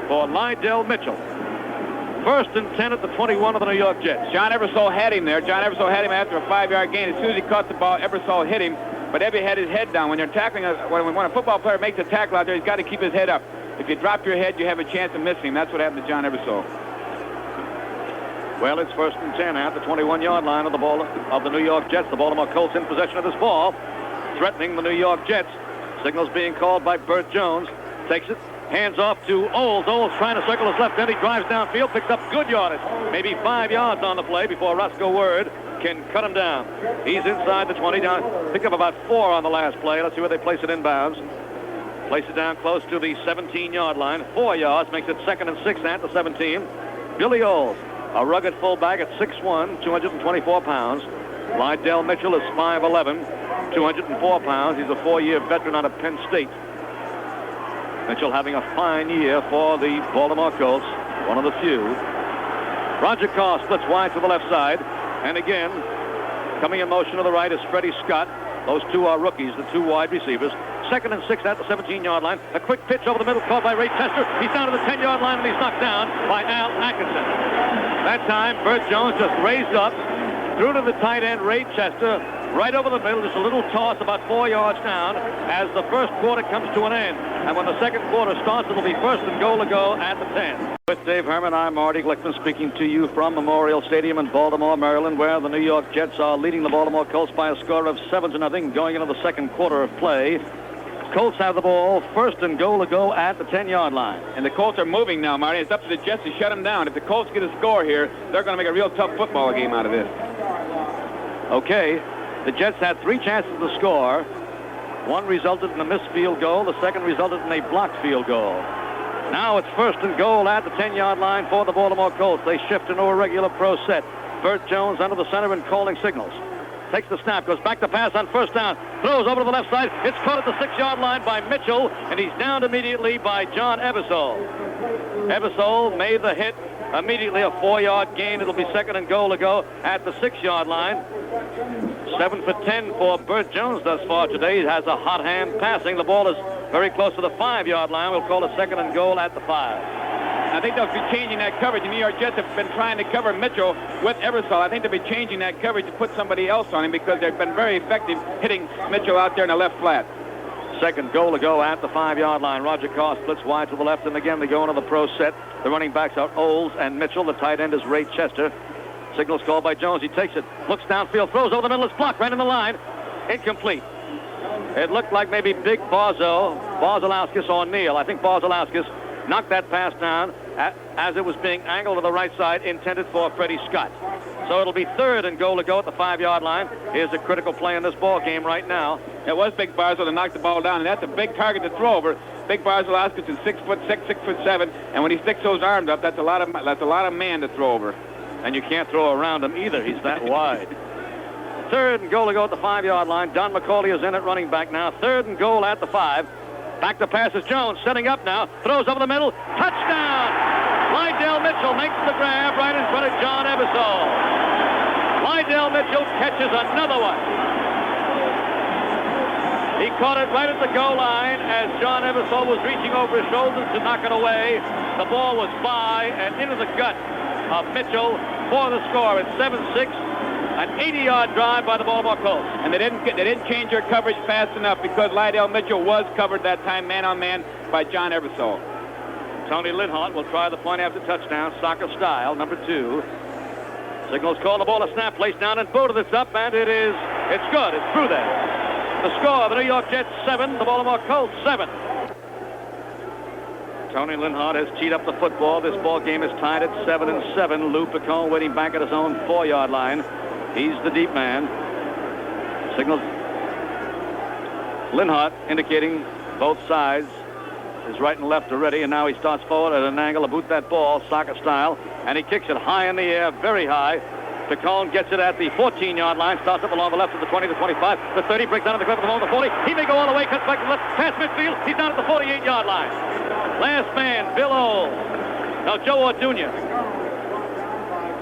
for Lydell Mitchell. 1st and 10 at the 21 of the New York Jets. John Ebersol had him there. John Ebersol had him after a 5-yard gain. As soon as he caught the ball, Ebersol hit him, but Ebby had his head down. When they're tackling, when a football player makes a tackle out there, he's got to keep his head up. If you drop your head, you have a chance of missing him. That's what happened to John Ebersol. Well, it's 1st and 10 at the 21-yard line of the ball of the New York Jets. The Baltimore Colts in possession of this ball, threatening the New York Jets. Signals being called by Bert Jones. Takes it, hands off to Olds. Olds trying to circle his left end. He drives downfield, picks up good yardage. Maybe 5 yards on the play before Roscoe Word can cut him down. He's inside the 20 down. Picked up about 4 on the last play. Let's see where they place it inbounds. Place it down close to the 17-yard line. 4 yards makes it 2nd and 6 at the 17. Billy Olds, a rugged fullback at 6'1", 224 pounds. Lydell Mitchell is 5'11", 204 pounds. He's a 4-year veteran out of Penn State. Mitchell having a fine year for the Baltimore Colts, one of the few. Roger Carr splits wide to the left side. And again, coming in motion to the right is Freddie Scott. Those two are rookies, the 2 wide receivers. 2nd and 6 at the 17-yard line. A quick pitch over the middle caught by Ray Chester. He's down to the 10-yard line and he's knocked down by Al Atkinson. That time, Bert Jones just raised up, threw to the tight end, Ray Chester, right over the middle, just a little toss about 4 yards down as the first quarter comes to an end. And when the second quarter starts, it'll be 1st and goal to go at the 10. With Dave Herman, I'm Marty Glickman speaking to you from Memorial Stadium in Baltimore, Maryland, where the New York Jets are leading the Baltimore Colts by a score of 7-0 going into the second quarter of play. Colts have the ball, 1st and goal to go at the 10-yard line. And the Colts are moving now, Marty. It's up to the Jets to shut them down. If the Colts get a score here, they're going to make a real tough football game out of this. Okay, the Jets had 3 chances to score. One resulted in a missed field goal. The second resulted in a blocked field goal. Now it's 1st and goal at the 10-yard line for the Baltimore Colts. They shift into a regular pro set. Bert Jones under the center and calling signals. Takes the snap, goes back to pass on first down. Throws over to the left side. It's caught at the 6-yard line by Mitchell, and he's downed immediately by John Ebersol. Ebersol made the hit. Immediately a 4-yard gain. It'll be 2nd and goal to go at the 6-yard line. 7 for 10 for Bert Jones thus far today. He has a hot hand passing. The ball is very close to the 5-yard line. We'll call it 2nd and goal at the 5. I think they'll be changing that coverage. The New York Jets have been trying to cover Mitchell with Ebersol. I think they'll be changing that coverage to put somebody else on him because they've been very effective hitting Mitchell out there in the left flat. 2nd goal to go at the 5-yard line. Roger Carr splits wide to the left, and again they go into the pro set. The running backs are Olds and Mitchell. The tight end is Ray Chester. Signals called by Jones. He takes it, looks downfield, throws over the middle. It's blocked right in the line. Incomplete. It looked like maybe Big Barzalauskas or Neal. I think Barzalauskas knocked that pass down as it was being angled to the right side, intended for Freddie Scott. So it'll be 3rd and goal to go at the 5-yard line. Here's a critical play in this ball game right now. It was Big Barzo that knocked the ball down, and that's a big target to throw over. Big Barzalauskas is 6'6", 6'7", and when he sticks those arms up, that's a lot of man to throw over. And you can't throw around him either. He's that wide. 3rd and goal to go at the 5-yard line. Don McCauley is in at running back now. 3rd and goal at the 5. Back to pass is Jones, setting up now. Throws over the middle. Touchdown! Lydell Mitchell makes the grab right in front of John Ebersol. Lydell Mitchell catches another one. He caught it right at the goal line as John Ebersol was reaching over his shoulders to knock it away. The ball was by and into the gut of Mitchell for the score. It's 7-6, an 80-yard drive by the Baltimore Colts. And they didn't change their coverage fast enough because Lydell Mitchell was covered that time man-on-man by John Ebersol. Tony Linhart will try the point after touchdown, soccer style, number 2. Signals call, the ball a snap, placed down and booted. It's up, and it's good. It's through there. The score, the New York Jets 7, the Baltimore Colts 7. Tony Linhart has teed up the football. This ball game is tied at 7-7. Lou Picone waiting back at his own 4-yard line. He's the deep man. Signals Linhart indicating both sides. His right and left are ready, and now he starts forward at an angle to boot that ball, soccer style, and he kicks it high in the air, very high. Picone gets it at the 14-yard line, starts up along the left of the 20, the 25, the 30, breaks down to the cliff of the 40. He may go all the way, cuts back to the left, past midfield. He's down at the 48-yard line. Last man, Bill Old. Now Joe Orduña.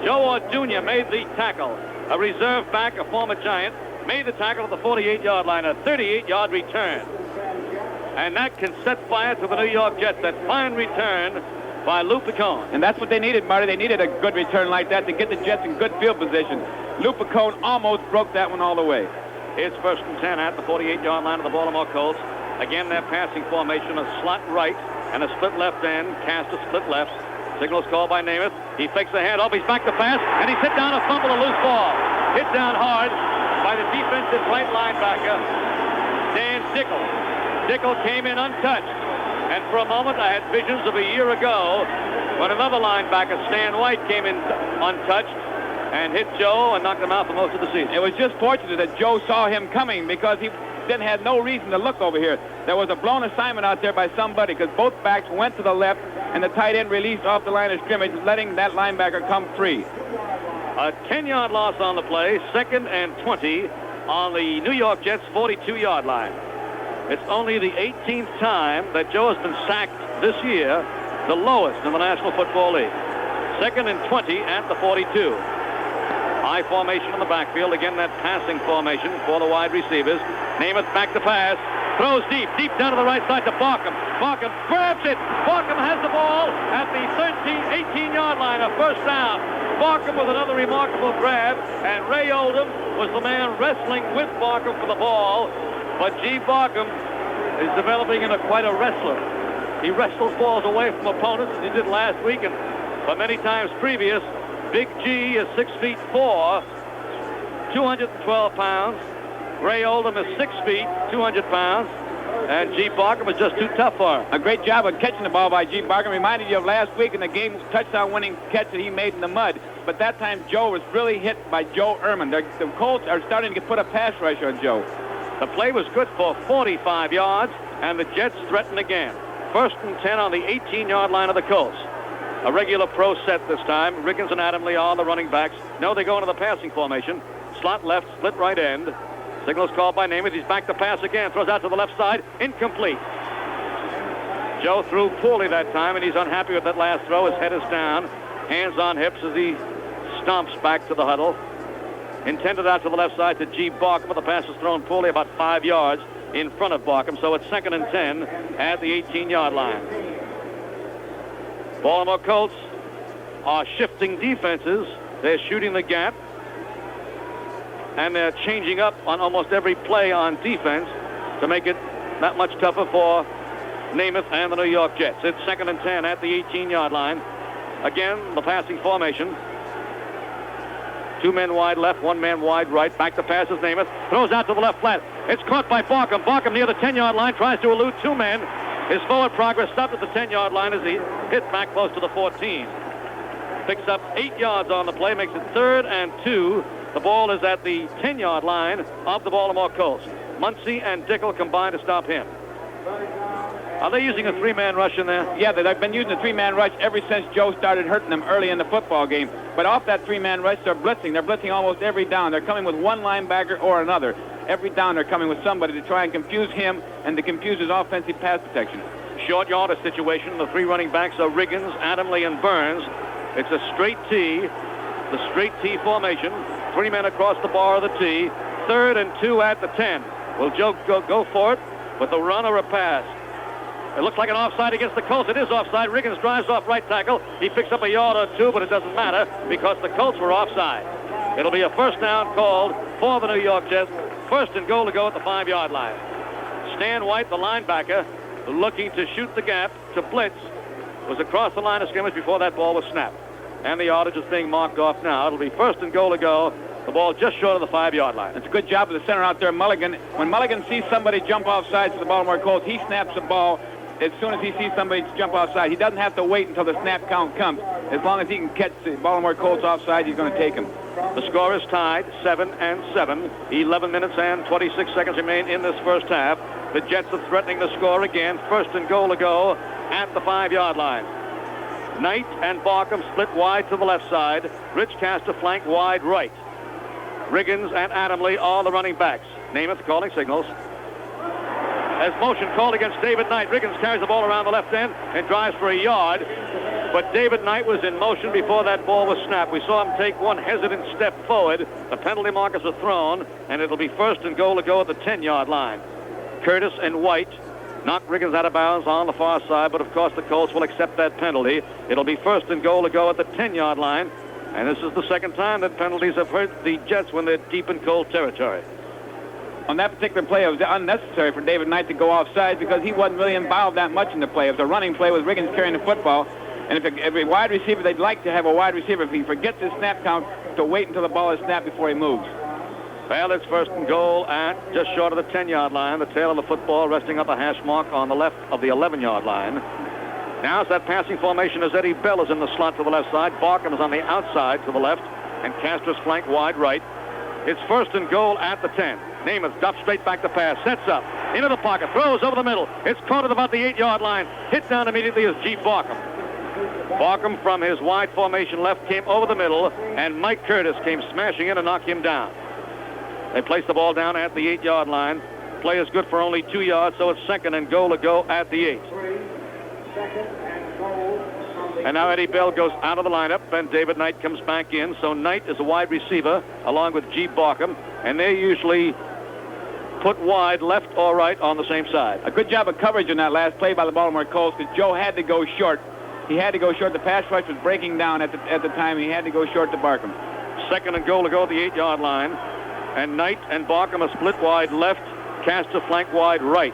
Joe Orduña made the tackle. A reserve back, a former Giant, made the tackle at the 48-yard line, a 38-yard return. And that can set fire to the New York Jets. That fine return by Lou Picone. And that's what they needed, Marty. They needed a good return like that to get the Jets in good field position. Lou Picone almost broke that one all the way. It's 1st and 10 at the 48-yard line of the Baltimore Colts. Again, their passing formation, a slot right and a split left end, cast a split left. Signals called by Namath. He fakes the handoff. He's back to pass, and he's hit down a fumble, a loose ball. Hit down hard by the defensive right linebacker, Dan Dickel. Dickel came in untouched. And for a moment, I had visions of a year ago when another linebacker, Stan White, came in untouched and hit Joe and knocked him out for most of the season. It was just fortunate that Joe saw him coming because he didn't have no reason to look over here. There was a blown assignment out there by somebody because both backs went to the left and the tight end released off the line of scrimmage, letting that linebacker come free. A 10-yard loss on the play, 2nd and 20 on the New York Jets 42-yard line. It's only the 18th time that Joe has been sacked this year, the lowest in the National Football League. 2nd and 20 at the 42. High formation in the backfield. Again, that passing formation for the wide receivers. Namath back to pass. Throws deep down to the right side to Barkham. Barkham grabs it. Barkham has the ball at the 18-yard line, a first down. Barkham with another remarkable grab, and Ray Oldham was the man wrestling with Barkham for the ball. But G. Barkham is developing into quite a wrestler. He wrestles balls away from opponents as he did last week, and for many times previous. Big G is 6'4", 212 pounds. Ray Oldham is 6 feet, 200 pounds. And G. Barkham is just too tough for him. A great job of catching the ball by G. Barkham. Reminded you of last week in the game touchdown-winning catch that he made in the mud. But that time Joe was really hit by Joe Herman. The Colts are starting to put a pass rush on Joe. The play was good for 45 yards, and the Jets threaten again. 1st and 10 on the 18-yard line of the Colts. A regular pro set this time. Riggins and Adamley are the running backs. No, they go into the passing formation. Slot left, split right end. Signals called by Namath. He's back to pass again. Throws out to the left side. Incomplete. Joe threw poorly that time, and he's unhappy with that last throw. His head is down. Hands on hips as he stomps back to the huddle. Intended out to the left side to G. Barkham, but the pass is thrown poorly about 5 yards in front of Barkham. So it's 2nd and 10 at the 18-yard line. Baltimore Colts are shifting defenses. They're shooting the gap. And they're changing up on almost every play on defense to make it that much tougher for Namath and the New York Jets. It's 2nd and 10 at the 18-yard line. Again, the passing formation. 2 men wide left, 1 man wide right. Back to pass is Namath. Throws out to the left flat. It's caught by Barkham. Barkham near the 10-yard line tries to elude 2 men. His forward progress stopped at the 10-yard line as he hit back close to the 14. Picks up 8 yards on the play, makes it 3rd and 2. The ball is at the 10-yard line of the Baltimore Colts. Muncie and Dickel combined to stop him. Are they using a three-man rush in there? Yeah, they've been using a three-man rush ever since Joe started hurting them early in the football game. But off that three-man rush, they're blitzing. They're blitzing almost every down. They're coming with one linebacker or another. Every down they're coming with somebody to try and confuse him and to confuse his offensive pass protection. Short yardage situation. The three running backs are Riggins, Adamley, and Burns. It's a straight T, the straight T formation. 3 men across the bar of the T. 3rd and 2 at the 10. Will Joe go for it with a run or a pass? It looks like an offside against the Colts. It is offside. Riggins drives off right tackle. He picks up a yard or 2, but it doesn't matter because the Colts were offside. It'll be a first down called for the New York Jets. 1st and goal to go at the 5-yard line. Stan White, the linebacker, looking to shoot the gap to blitz, was across the line of scrimmage before that ball was snapped. And the yardage is being marked off now. It'll be 1st and goal to go. The ball just short of the 5-yard line. It's a good job of the center out there, Mulligan. When Mulligan sees somebody jump offside to the Baltimore Colts, he snaps the ball as soon as he sees somebody jump offside. He doesn't have to wait until the snap count comes. As long as he can catch the Baltimore Colts offside, he's going to take him. The score is tied, 7-7. 11 minutes and 26 seconds remain in this first half. The Jets are threatening the score again. 1st and goal to go at the 5-yard line. Knight and Barkham split wide to the left side. Rich Castor flank wide right. Riggins and Adamley are the running backs. Namath calling signals. As motion called against David Knight. Riggins carries the ball around the left end and drives for a yard. But David Knight was in motion before that ball was snapped. We saw him take one hesitant step forward. The penalty markers are thrown, and it'll be 1st and goal to go at the 10-yard line. Curtis and White knocked Riggins out of bounds on the far side, but of course the Colts will accept that penalty. It'll be 1st and goal to go at the 10-yard line, and this is the second time that penalties have hurt the Jets when they're deep in Colt territory. On that particular play, it was unnecessary for David Knight to go offside because he wasn't really involved that much in the play. It was a running play with Riggins carrying the football. And if a wide receiver, they'd like to have a wide receiver, if he forgets his snap count, to wait until the ball is snapped before he moves. Well, it's 1st and goal at just short of the 10-yard line. The tail of the football resting up a hash mark on the left of the 11-yard line. Now it's that passing formation as Eddie Bell is in the slot to the left side. Barkham is on the outside to the left, and Castor's flank wide right. It's 1st and goal at the 10. Namath drops straight back to pass, sets up, into the pocket, throws over the middle. It's caught at about the 8-yard line. Hit down immediately is G. Barkham. Barkham from his wide formation left came over the middle, and Mike Curtis came smashing in and knocked him down. They placed the ball down at the 8-yard line. Play is good for only 2 yards, so it's 2nd and goal to go at the 8. And now Eddie Bell goes out of the lineup, and David Knight comes back in. So Knight is a wide receiver along with G. Barkham, and they usually put wide left or right on the same side. A good job of coverage in that last play by the Baltimore Colts because Joe had to go short. He had to go short. The pass rush was breaking down at the time. He had to go short to Barkham. 2nd and goal to go at the 8-yard line. And Knight and Barkham are split wide left, Castor flank wide right.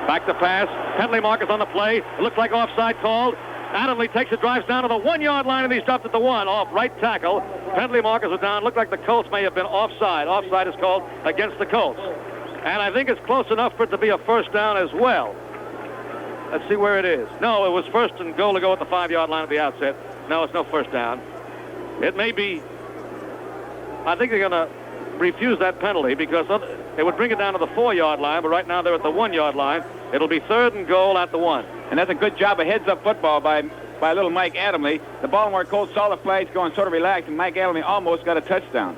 Back to pass. Penalty markers on the play. It looks like offside called. Adamley takes it, drives down to the 1-yard line, and he's dropped at the 1 off right tackle. Penalty markers are down. Looked like the Colts may have been offside. Offside is called against the Colts. And I think it's close enough for it to be a first down as well. Let's see where it is. No, it was 1st and goal to go at the 5-yard line at the outset. No, it's no first down. It may be. I think they're going to refuse that penalty because it would bring it down to the 4-yard line, but right now they're at the 1-yard line. It'll be 3rd and goal at the 1. And that's a good job of heads-up football by little Mike Adamley. The Baltimore Colts saw the flags going sort of relaxed, and Mike Adamley almost got a touchdown.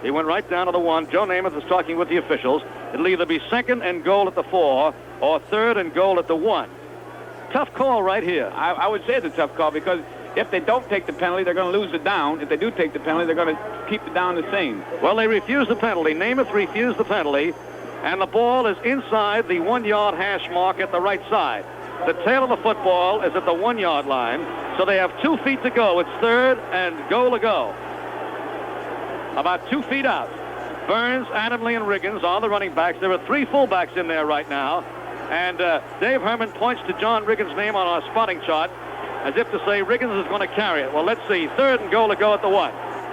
He went right down to the 1. Joe Namath is talking with the officials. It'll either be 2nd and goal at the 4 or 3rd and goal at the 1. Tough call right here. I would say it's a tough call because if they don't take the penalty, they're going to lose the down. If they do take the penalty, they're going to keep the down the same. Well, they refused the penalty. Namath refused the penalty, and the ball is inside the 1-yard hash mark at the right side. The tail of the football is at the 1-yard line, so they have 2 feet to go. It's 3rd and goal to go. About 2 feet out. Burns, Adamley, and Riggins are the running backs. There are 3 fullbacks in there right now, and Dave Herman points to John Riggins' name on our spotting chart as if to say Riggins is going to carry it. Well, let's see. 3rd and goal to go at the 1.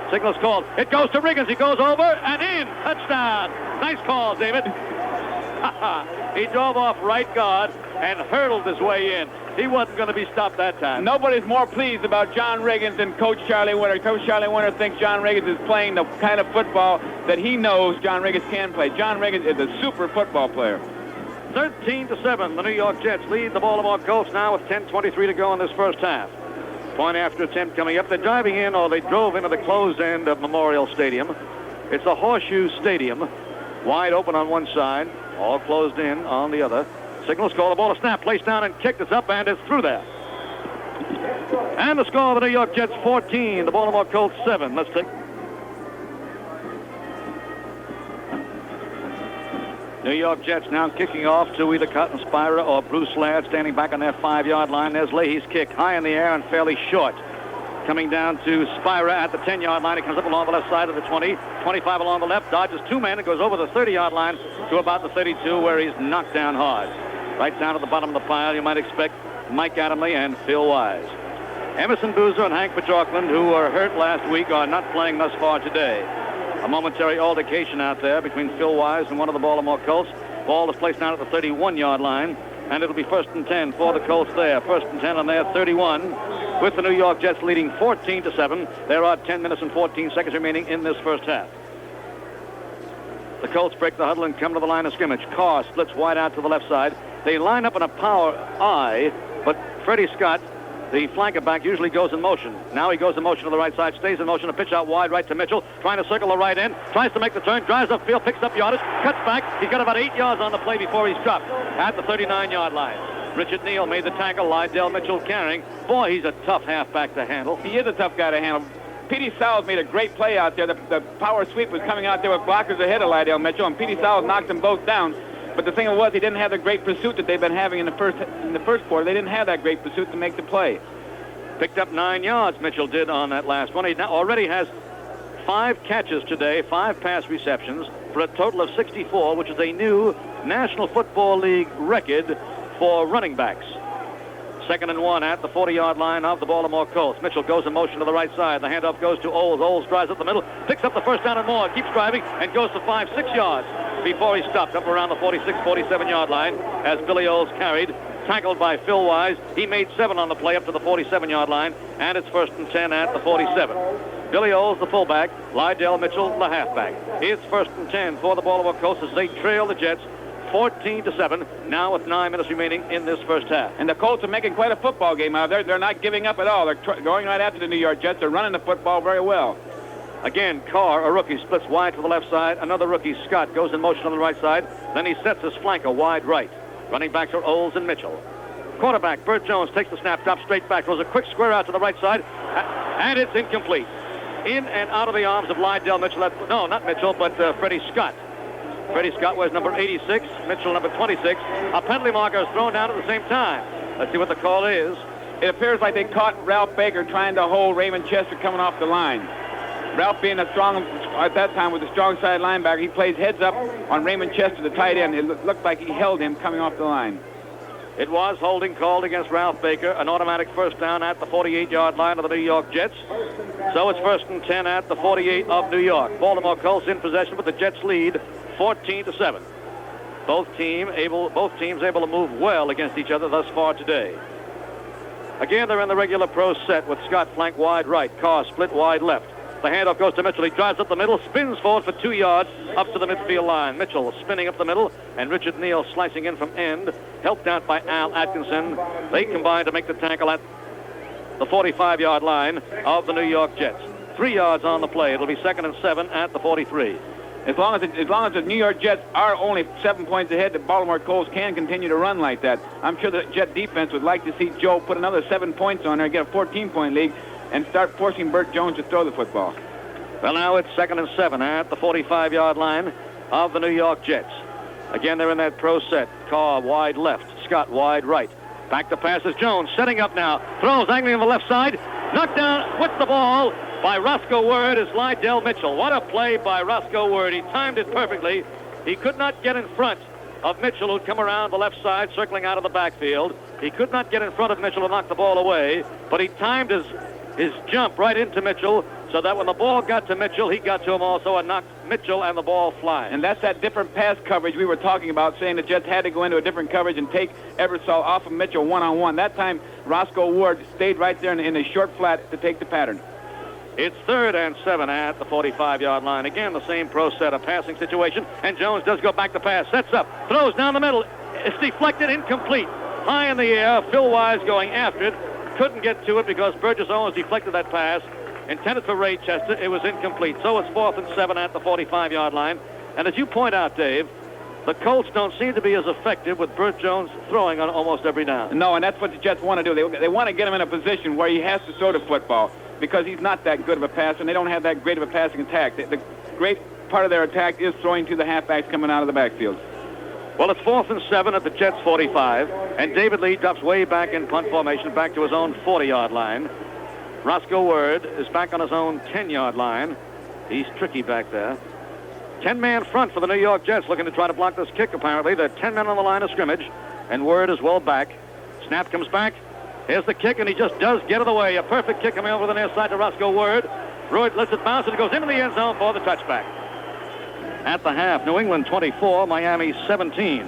Signal's called. It goes to Riggins. He goes over and in. Touchdown. Nice call, David. He drove off right guard and hurdled his way in. He wasn't going to be stopped that time. Nobody's more pleased about John Riggins than Coach Charlie Winter. Coach Charlie Winter thinks John Riggins is playing the kind of football that he knows John Riggins can play. John Riggins is a super football player. 13-7, the New York Jets lead the Baltimore Colts now with 10:23 to go in this first half. Point after attempt coming up. They're driving in, or they drove into the closed end of Memorial Stadium. It's a horseshoe stadium, wide open on one side, all closed in on the other. Signals call, the ball a snap, placed down and kicked. It's up and it's through there. And the score of the New York Jets 14, the Baltimore Colts 7. Let's take New York Jets now kicking off to either Cotton Spira or Bruce Ladd, standing back on their 5-yard line. There's Leahy's kick, high in the air and fairly short. Coming down to Spira at the 10-yard line. It comes up along the left side of the 20, 25 along the left, dodges 2 men and goes over the 30-yard line to about the 32, where he's knocked down hard. Right down to the bottom of the pile, you might expect Mike Adamle and Phil Wise. Emerson Boozer and Hank Bajorkland, who were hurt last week, are not playing thus far today. A momentary altercation out there between Phil Wise and one of the Baltimore Colts. Ball is placed down at the 31-yard line, and it'll be 1st and 10 for the Colts there. 1st and 10 on their 31, with the New York Jets leading 14-7. There are 10 minutes and 14 seconds remaining in this first half. The Colts break the huddle and come to the line of scrimmage. Carr splits wide out to the left side. They line up in a power I, but Freddie Scott, the flanker back, usually goes in motion. Now he goes in motion to the right side, stays in motion, a pitch out wide right to Mitchell, trying to circle the right end, tries to make the turn, drives upfield, picks up yardage, cuts back. He's got about 8 yards on the play before he's dropped at the 39-yard line. Richard Neal made the tackle, Lydell Mitchell carrying. Boy, he's a tough halfback to handle. He is a tough guy to handle. Petey Sowles made a great play out there. The power sweep was coming out there with blockers ahead of Lydell Mitchell, and Petey Sowles knocked them both down. But the thing was, he didn't have the great pursuit that they've been having in the first quarter. They didn't have that great pursuit to make the play. Picked up 9 yards, Mitchell did on that last one. He now already has 5 catches today, 5 pass receptions, for a total of 64, which is a new National Football League record for running backs. 2nd and 1 at the 40-yard line of the Baltimore Colts. Mitchell goes in motion to the right side. The handoff goes to Oles. Oles drives up the middle, picks up the first down and more, keeps driving, and goes to 5-6 yards before he stopped up around the 46, 47-yard line as Billy Oles carried. Tackled by Phil Wise. He made 7 on the play up to the 47-yard line, and it's 1st and 10 at the 47. Billy Oles, the fullback, Lydell Mitchell, the halfback. It's 1st and 10 for the Baltimore Colts as they trail the Jets 14-7, now with 9 minutes remaining in this first half. And the Colts are making quite a football game out there. They're not giving up at all. They're going right after the New York Jets. They're running the football very well. Again, Carr, a rookie, splits wide to the left side. Another rookie, Scott, goes in motion on the right side. Then he sets his flanker wide right. Running backs are Oles and Mitchell. Quarterback, Burt Jones, takes the snap, drops straight back, throws a quick square out to the right side, and it's incomplete. In and out of the arms of Lydell Mitchell. No, not Mitchell, but Freddie Scott. Freddie Scott wears number 86, Mitchell number 26. A penalty marker is thrown down at the same time. Let's see what the call is. It appears like they caught Ralph Baker trying to hold Raymond Chester coming off the line. Ralph, being a strong, at that time, was a strong side linebacker, he plays heads up on Raymond Chester, the tight end. It looked like he held him coming off the line. It was holding called against Ralph Baker, an automatic first down at the 48-yard line of the New York Jets. So it's 1st and 10 at the 48 of New York. Baltimore Colts in possession, but the Jets lead 14-7. Both teams able to move well against each other thus far today. Again, they're in the regular pro set with Scott flank wide right, Carr split wide left. The handoff goes to Mitchell. He drives up the middle, spins forward for 2 yards up to the midfield line. Mitchell spinning up the middle, and Richard Neal slicing in from end, helped out by Al Atkinson. They combine to make the tackle at the 45-yard line of the New York Jets. 3 yards on the play. It'll be 2nd and 7 at the 43. As long as the New York Jets are only 7 points ahead, the Baltimore Colts can continue to run like that. I'm sure the Jet defense would like to see Joe put another 7 points on there and get a 14-point lead and start forcing Burt Jones to throw the football. Well, now it's 2nd and 7 at the 45-yard line of the New York Jets. Again, they're in that pro set. Carr wide left, Scott wide right. Back to pass is Jones, setting up now. Throws angling on the left side. Knocked down with the ball by Roscoe Word is Lydell Mitchell. What a play by Roscoe Word. He timed it perfectly. He could not get in front of Mitchell, who'd come around the left side, circling out of the backfield. He could not get in front of Mitchell to knock the ball away, but he timed his jump right into Mitchell, so that when the ball got to Mitchell, he got to him also and knocked Mitchell and the ball flying. And that's that different pass coverage we were talking about, saying the Jets had to go into a different coverage and take Ebersol off of Mitchell one-on-one. That time, Roscoe Ward stayed right there in a short flat to take the pattern. It's 3rd and 7 at the 45-yard line. Again, the same pro set, a passing situation, and Jones does go back to pass. Sets up, throws down the middle. It's deflected, incomplete. High in the air, Phil Wise going after it. Couldn't get to it because Burgess Owens deflected that pass. Intended for Ray Chester. It was incomplete. So it's 4th and 7 at the 45-yard line. And as you point out, Dave, the Colts don't seem to be as effective with Burt Jones throwing on almost every down. No, and that's what the Jets want to do. They want to get him in a position where he has to throw the football because he's not that good of a passer, and they don't have that great of a passing attack. The great part of their attack is throwing to the halfbacks coming out of the backfield. Well, it's 4th and 7 at the Jets' 45, and David Lee drops way back in punt formation, back to his own 40-yard line. Roscoe Word is back on his own 10-yard line. He's tricky back there. 10-man front for the New York Jets, looking to try to block this kick, apparently. They're 10 men on the line of scrimmage, and Word is well back. Snap comes back. Here's the kick, and he just does get it away. A perfect kick coming over the near side to Roscoe Word. Royd lets it bounce, and it goes into the end zone for the touchback. At the half, New England 24, Miami 17.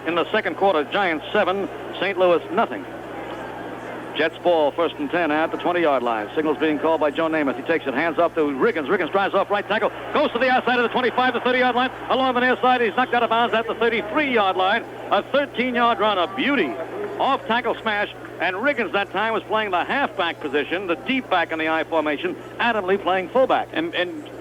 In the second quarter, Giants 7, St. Louis nothing. Jets ball, 1st and 10 at the 20-yard line. Signals being called by Joe Namath. He takes it, hands off to Riggins. Riggins drives off right tackle, goes to the outside of the 25 to 30-yard line. Along the near side, he's knocked out of bounds at the 33-yard line. A 13-yard run, a beauty. Off tackle smash, and Riggins that time was playing the halfback position, the deep back in the I formation, Adam Lee playing fullback. And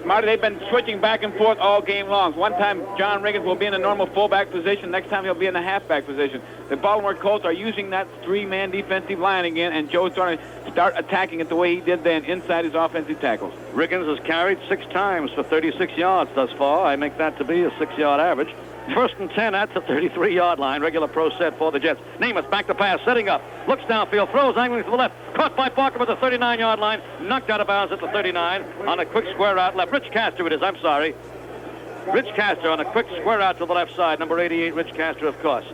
Marty, they've been switching back and forth all game long. One time, John Riggins will be in a normal fullback position. Next time, he'll be in the halfback position. The Baltimore Colts are using that 3-man defensive line again, and Joe's going to start attacking it the way he did then inside his offensive tackles. Riggins has carried 6 times for 36 yards thus far. I make that to be a 6-yard average. 1st and 10 at the 33-yard line. Regular pro set for the Jets. Namath back to pass, setting up. Looks downfield, throws angling to the left. Caught by Barker at the 39-yard line. Knocked out of bounds at the 39 on a quick square out left. Rich Castor it is, I'm sorry. Rich Castor on a quick square out to the left side. Number 88, Rich Castor, of course.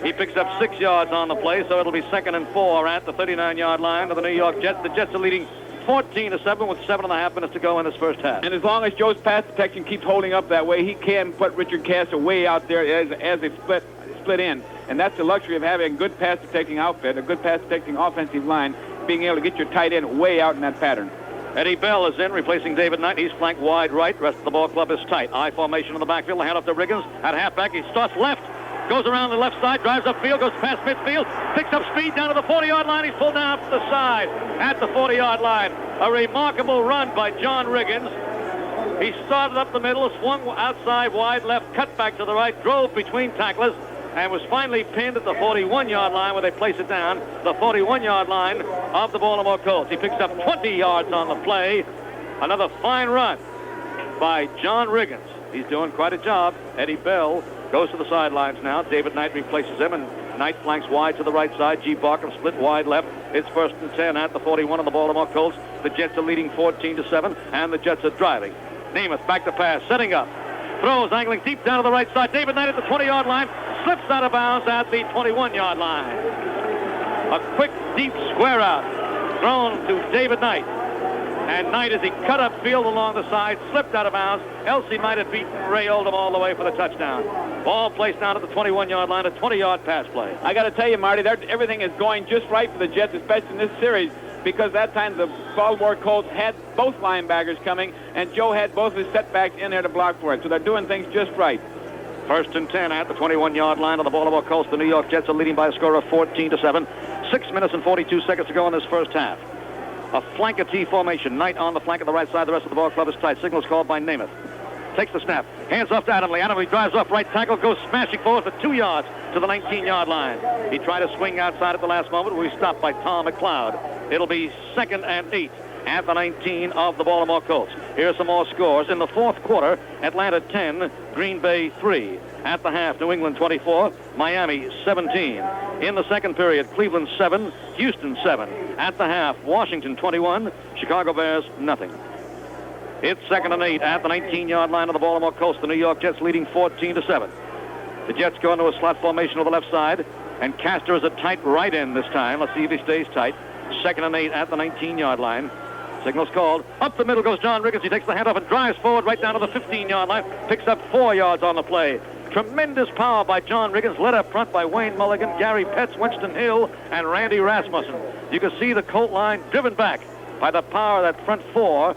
He picks up 6 yards on the play, so it'll be 2nd and 4 at the 39-yard line of the New York Jets. The Jets are leading 14-7 with 7.5 minutes to go in this first half. And as long as Joe's pass protection keeps holding up that way, he can put Richard Castor way out there as a split in. And that's the luxury of having a good pass protecting outfit, a good pass protecting offensive line, being able to get your tight end way out in that pattern. Eddie Bell is in, replacing David Knight. He's flanked wide right. Rest of the ball club is tight. I formation in the backfield. The hand off to Riggins. At halfback, he starts left. Goes around the left side, drives upfield, goes past midfield, picks up speed down to the 40-yard line. He's pulled down to the side at the 40-yard line. A remarkable run by John Riggins. He started up the middle, swung outside wide left, cut back to the right, drove between tacklers, and was finally pinned at the 41-yard line where they place it down, the 41-yard line of the Baltimore Colts. He picks up 20 yards on the play. Another fine run by John Riggins. He's doing quite a job. Eddie Bell goes to the sidelines now. David Knight replaces him, and Knight flanks wide to the right side. G. Barkham split wide left. It's 1st and 10 at the 41 of the Baltimore Colts. The Jets are leading 14-7, and the Jets are driving. Namath back to pass, setting up. Throws, angling deep down to the right side. David Knight at the 20-yard line. Slips out of bounds at the 21-yard line. A quick, deep square out thrown to David Knight. And Knight, as he cut up field along the side, slipped out of bounds, else he might have beaten Ray Oldham all the way for the touchdown. Ball placed down at the 21-yard line, a 20-yard pass play. I got to tell you, Marty, everything is going just right for the Jets, especially in this series, because that time the Baltimore Colts had both linebackers coming, and Joe had both his setbacks in there to block for it. So they're doing things just right. 1st and 10 at the 21-yard line of the Baltimore Colts. The New York Jets are leading by a score of 14-7. 6 minutes and 42 seconds to go in this first half. A flanker T formation. Knight on the flank of the right side. The rest of the ball club is tight. Signals called by Namath. Takes the snap. Hands off to Adam Lee. Adam Lee drives off right tackle. Goes smashing forward for 2 yards to the 19-yard line. He tried to swing outside at the last moment. We stopped by Tom McLeod. It'll be 2nd and 8 at the 19 of the Baltimore Colts. Here are some more scores. In the fourth quarter, Atlanta 10, Green Bay 3. At the half, New England 24, Miami 17. In the second period, Cleveland 7, Houston 7. At the half, Washington 21, Chicago Bears nothing. It's 2nd and 8 at the 19-yard line of the Baltimore Colts. The New York Jets leading 14-7. The Jets go into a slot formation on the left side, and Castor is a tight right end this time. Let's see if he stays tight. 2nd and 8 at the 19-yard line. Signals called. Up the middle goes John Riggins. He takes the handoff and drives forward right down to the 15-yard line. Picks up 4 yards on the play. Tremendous power by John Riggins, led up front by Wayne Mulligan, Gary Petts, Winston Hill, and Randy Rasmussen. You can see the Colt line driven back by the power of that front 4,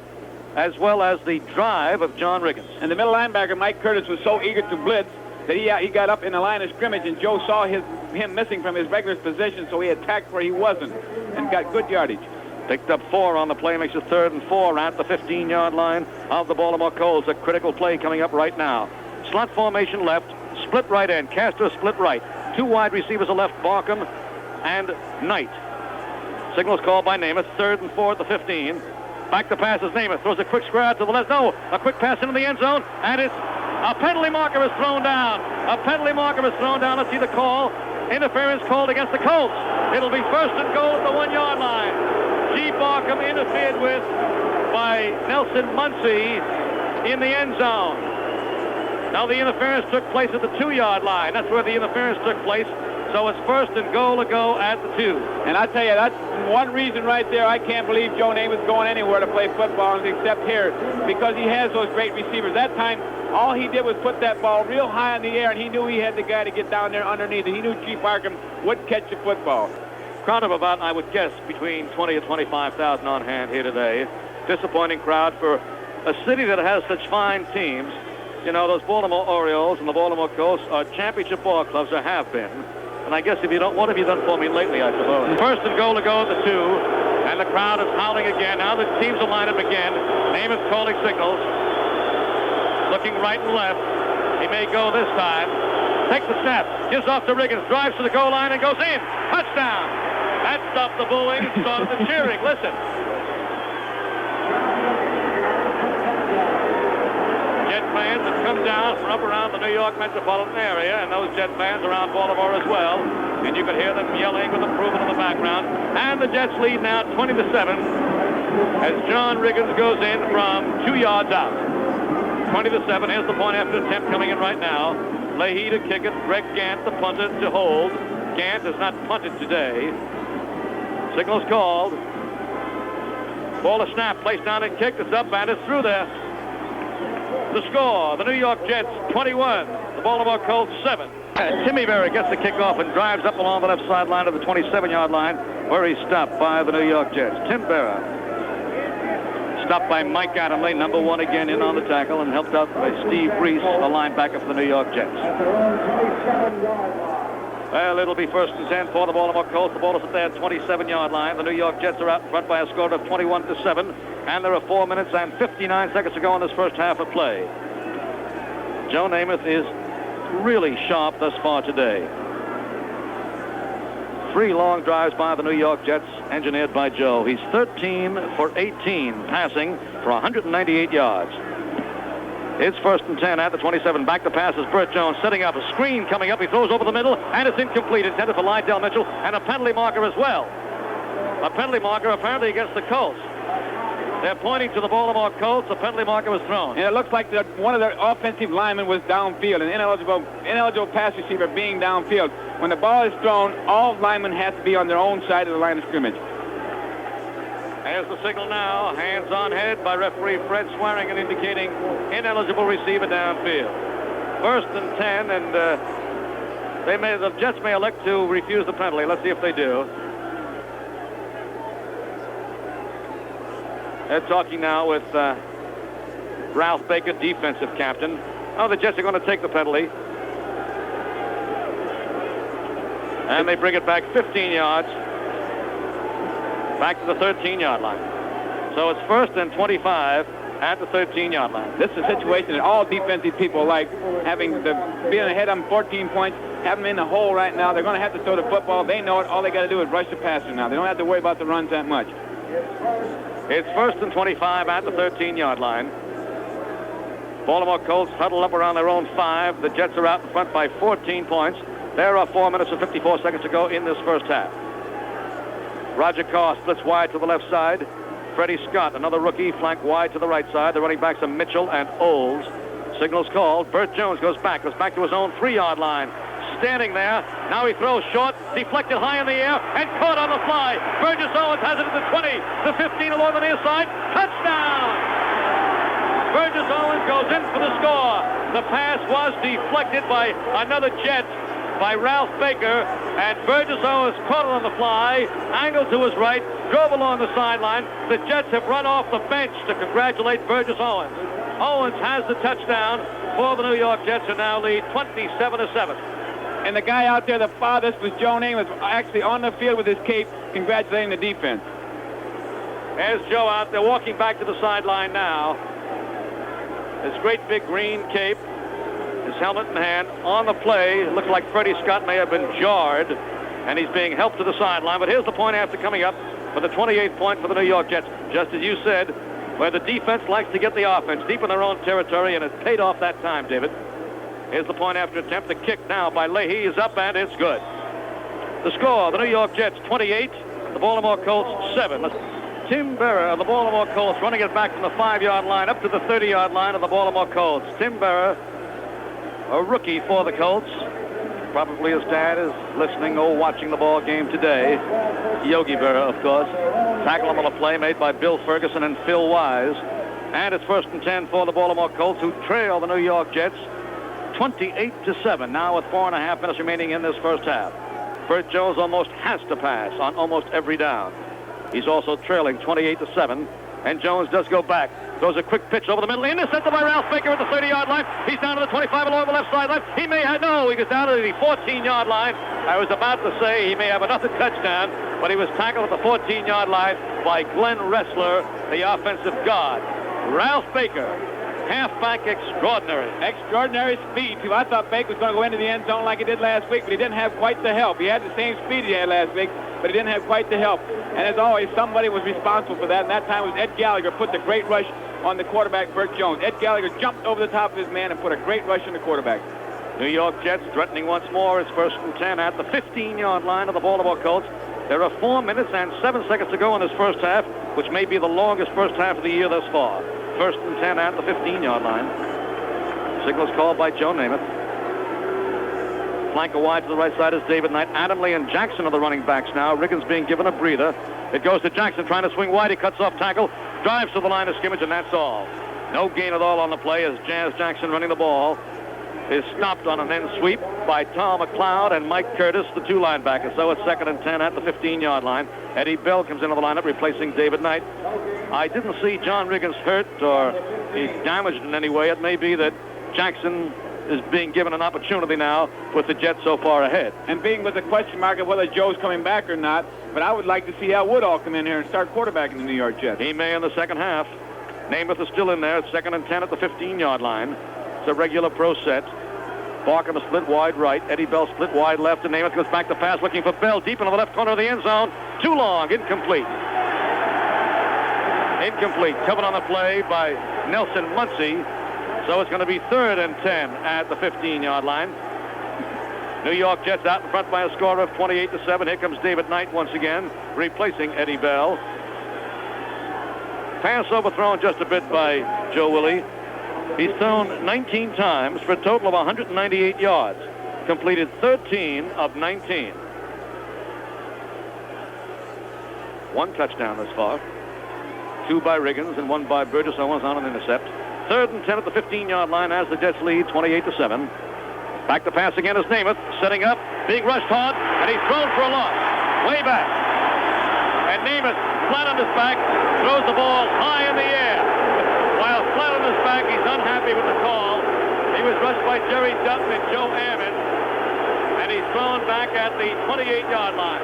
as well as the drive of John Riggins. And the middle linebacker, Mike Curtis, was so eager to blitz that he got up in the line of scrimmage, and Joe saw him missing from his regular position, so he attacked where he wasn't and got good yardage. Picked up 4 on the play, makes it 3rd and 4 at the 15-yard line of the Baltimore Colts. A critical play coming up right now. Slot formation left, split right end. Castro split right. 2 wide receivers are left, Barkham and Knight. Signals called by Namath, 3rd and 4 at the 15. Back to pass is Namath. Throws a quick square out to the left. No, a quick pass into the end zone, and it's a penalty marker is thrown down. A penalty marker is thrown down. Let's see the call. Interference called against the Colts. It'll be 1st and goal at the 1-yard line. G. Barkham interfered with by Nelson Muncie in the end zone. Now the interference took place at the 2-yard line. That's where the interference took place. So it's 1st and goal to go at the 2. And I tell you, that's one reason right there I can't believe Joe Namath going anywhere to play football except here, because he has those great receivers. That time, all he did was put that ball real high in the air, and he knew he had the guy to get down there underneath it. He knew Chief Barkham wouldn't catch the football. Crowd of about, I would guess, between 20 and 25,000 on hand here today. Disappointing crowd for a city that has such fine teams. You know, those Baltimore Orioles and the Baltimore Colts are championship ball clubs, or have been. And I guess if you don't, what have you done for me lately, I suppose? 1st and goal to go at the 2, and the crowd is howling again. Now the teams will line up again. Namath calling signals. Looking right and left. He may go this time. Takes the snap. Gives off to Riggins. Drives to the goal line and goes in. Touchdown. That stopped the booing. Started the cheering. Listen. Jet fans have come down from up around the New York metropolitan area, and those Jet fans around Baltimore as well. And you can hear them yelling with approval in the background. And the Jets lead now 20-7 as John Riggins goes in from 2 yards out. 20-7. Here's the point after attempt coming in right now. Leahy to kick it. Greg Gant, the punter, to hold. Gant has not punted today. Signals called. Ball to snap. Placed down and kicked. It's up and it's through there. The score, the New York Jets 21, the Baltimore Colts 7. Timmy Vera gets the kickoff and drives up along the left sideline of the 27-yard line, where he's stopped by the New York Jets. Tim Vera stopped by Mike Adamley, number 1 again in on the tackle, and helped out by Steve Reese, the linebacker for the New York Jets. Well, it'll be 1st and 10 for the Baltimore Colts. The ball is at their 27-yard line. The New York Jets are out in front by a score of 21-7, and there are 4 minutes and 59 seconds to go in this first half of play. Joe Namath is really sharp thus far today. 3 long drives by the New York Jets, engineered by Joe. He's 13 for 18, passing for 198 yards. It's 1st and 10 at the 27. Back to pass is Burt Jones, setting up a screen coming up. He throws over the middle, and it's incomplete. Intended for Lydell Mitchell, and a penalty marker as well. A penalty marker apparently against the Colts. They're pointing to the Baltimore Colts. A penalty marker was thrown. And it looks like one of their offensive linemen was downfield, an ineligible pass receiver being downfield. When the ball is thrown, all linemen have to be on their own side of the line of scrimmage. There's the signal now. Hands on head by referee Fred Swearingen, indicating ineligible receiver downfield. 1st and 10, and the Jets may elect to refuse the penalty. Let's see if they do. They're talking now with Ralph Baker, defensive captain. Oh, the Jets are going to take the penalty. And they bring it back 15 yards. Back to the 13-yard line. So it's 1st and 25 at the 13-yard line. This is a situation that all defensive people like, being ahead of them 14 points, have them in the hole right now. They're going to have to throw the football. They know it. All they got to do is rush the passer now. They don't have to worry about the runs that much. It's 1st and 25 at the 13-yard line. Baltimore Colts huddle up around their own 5. The Jets are out in front by 14 points. There are 4 minutes and 54 seconds to go in this first half. Roger Carr splits wide to the left side. Freddie Scott, another rookie, flanked wide to the right side. The running backs are Mitchell and Olds. Signals called. Burt Jones goes back to his own 3-yard line. Standing there. Now he throws short, deflected high in the air, and caught on the fly. Burgess Owens has it at the 20, the 15 along the near side. Touchdown! Burgess Owens goes in for the score. The pass was deflected by another Jet, by Ralph Baker, and Burgess Owens caught it on the fly, angled to his right, drove along the sideline. The Jets have run off the bench to congratulate Burgess Owens. Owens has the touchdown for the New York Jets, who now lead 27-7. And the guy out there, the farthest, was Joe Namath, actually on the field with his cape, congratulating the defense. There's Joe out there walking back to the sideline now. His great big green cape, his helmet in hand. On the play, it looks like Freddie Scott may have been jarred, and he's being helped to the sideline. But here's the point after coming up for the 28th point for the New York Jets. Just as you said, where the defense likes to get the offense deep in their own territory, and it paid off that time, David. Here's the point after attempt. The kick now by Leahy is up, and it's good. The score, the New York Jets 28, the Baltimore Colts 7. Tim Berra of the Baltimore Colts running it back from the 5-yard line up to the 30-yard line of the Baltimore Colts. Tim Berra, a rookie for the Colts. Probably his dad is listening or watching the ball game today. Yogi Berra, of course. Tackle him on a play made by Bill Ferguson and Phil Wise. And it's 1st and 10 for the Baltimore Colts, who trail the New York Jets 28-7, now with 4.5 minutes remaining in this first half. Burt Jones almost has to pass on almost every down. He's also trailing 28-7, and Jones does go back. Throws a quick pitch over the middle, intercepted by Ralph Baker at the 30-yard line. He's down to the 25 along the left sideline. He may have, no, he gets down to the 14-yard line. I was about to say he may have another touchdown, but he was tackled at the 14-yard line by Glenn Ressler, the offensive guard. Ralph Baker, halfback extraordinary. Extraordinary speed, too. I thought Baker was going to go into the end zone like he did last week, but he didn't have quite the help. He had the same speed he had last week, but he didn't have quite the help. And as always, somebody was responsible for that, and that time was Ed Gallagher, put the great rush on the quarterback, Burt Jones. Ed Gallagher jumped over the top of his man and put a great rush on the quarterback. New York Jets threatening once more. It's 1st and 10 at the 15-yard line of the Baltimore Colts. There are 4 minutes and 7 seconds to go in this first half, which may be the longest first half of the year thus far. 1st and 10 at the 15-yard line. Signals called by Joe Namath. Flanker wide to the right side is David Knight. Adamley and Jackson are the running backs now. Riggins being given a breather. It goes to Jackson trying to swing wide. He cuts off tackle, drives to the line of scrimmage, and that's all. No gain at all on the play as Jazz Jackson running the ball is stopped on an end sweep by Tom McLeod and Mike Curtis, the 2 linebackers. So it's 2nd and 10 at the 15-yard line. Eddie Bell comes into the lineup replacing David Knight. I didn't see John Riggins hurt or he's damaged in any way. It may be that Jackson is being given an opportunity now with the Jets so far ahead. And being with the question mark of whether Joe's coming back or not, but I would like to see Al Woodall come in here and start quarterbacking the New York Jets. He may in the second half. Namath is still in there. It's 2nd and 10 at the 15-yard line. It's a regular pro set. Barkham a split wide right. Eddie Bell split wide left, and Namath goes back to pass looking for Bell deep into the left corner of the end zone. Too long. Incomplete. Incomplete. Covered on the play by Nelson Muncie. So it's going to be 3rd and 10 at the 15-yard line. New York Jets out in front by a score of 28-7. Here comes David Knight once again, replacing Eddie Bell. Pass overthrown just a bit by Joe Willie. He's thrown 19 times for a total of 198 yards. Completed 13 of 19. 1 touchdown thus far. 2 by Riggins and 1 by Burgess Owens on an intercept. 3rd and 10 at the 15-yard line as the Jets lead 28-7. Back to pass again is Namath, setting up, being rushed hard, and he's thrown for a loss. Way back. And Namath, flat on his back, throws the ball high in the air. While flat on his back, he's unhappy with the call. He was rushed by Jerry Dutton and Joe Ammon, and he's thrown back at the 28-yard line.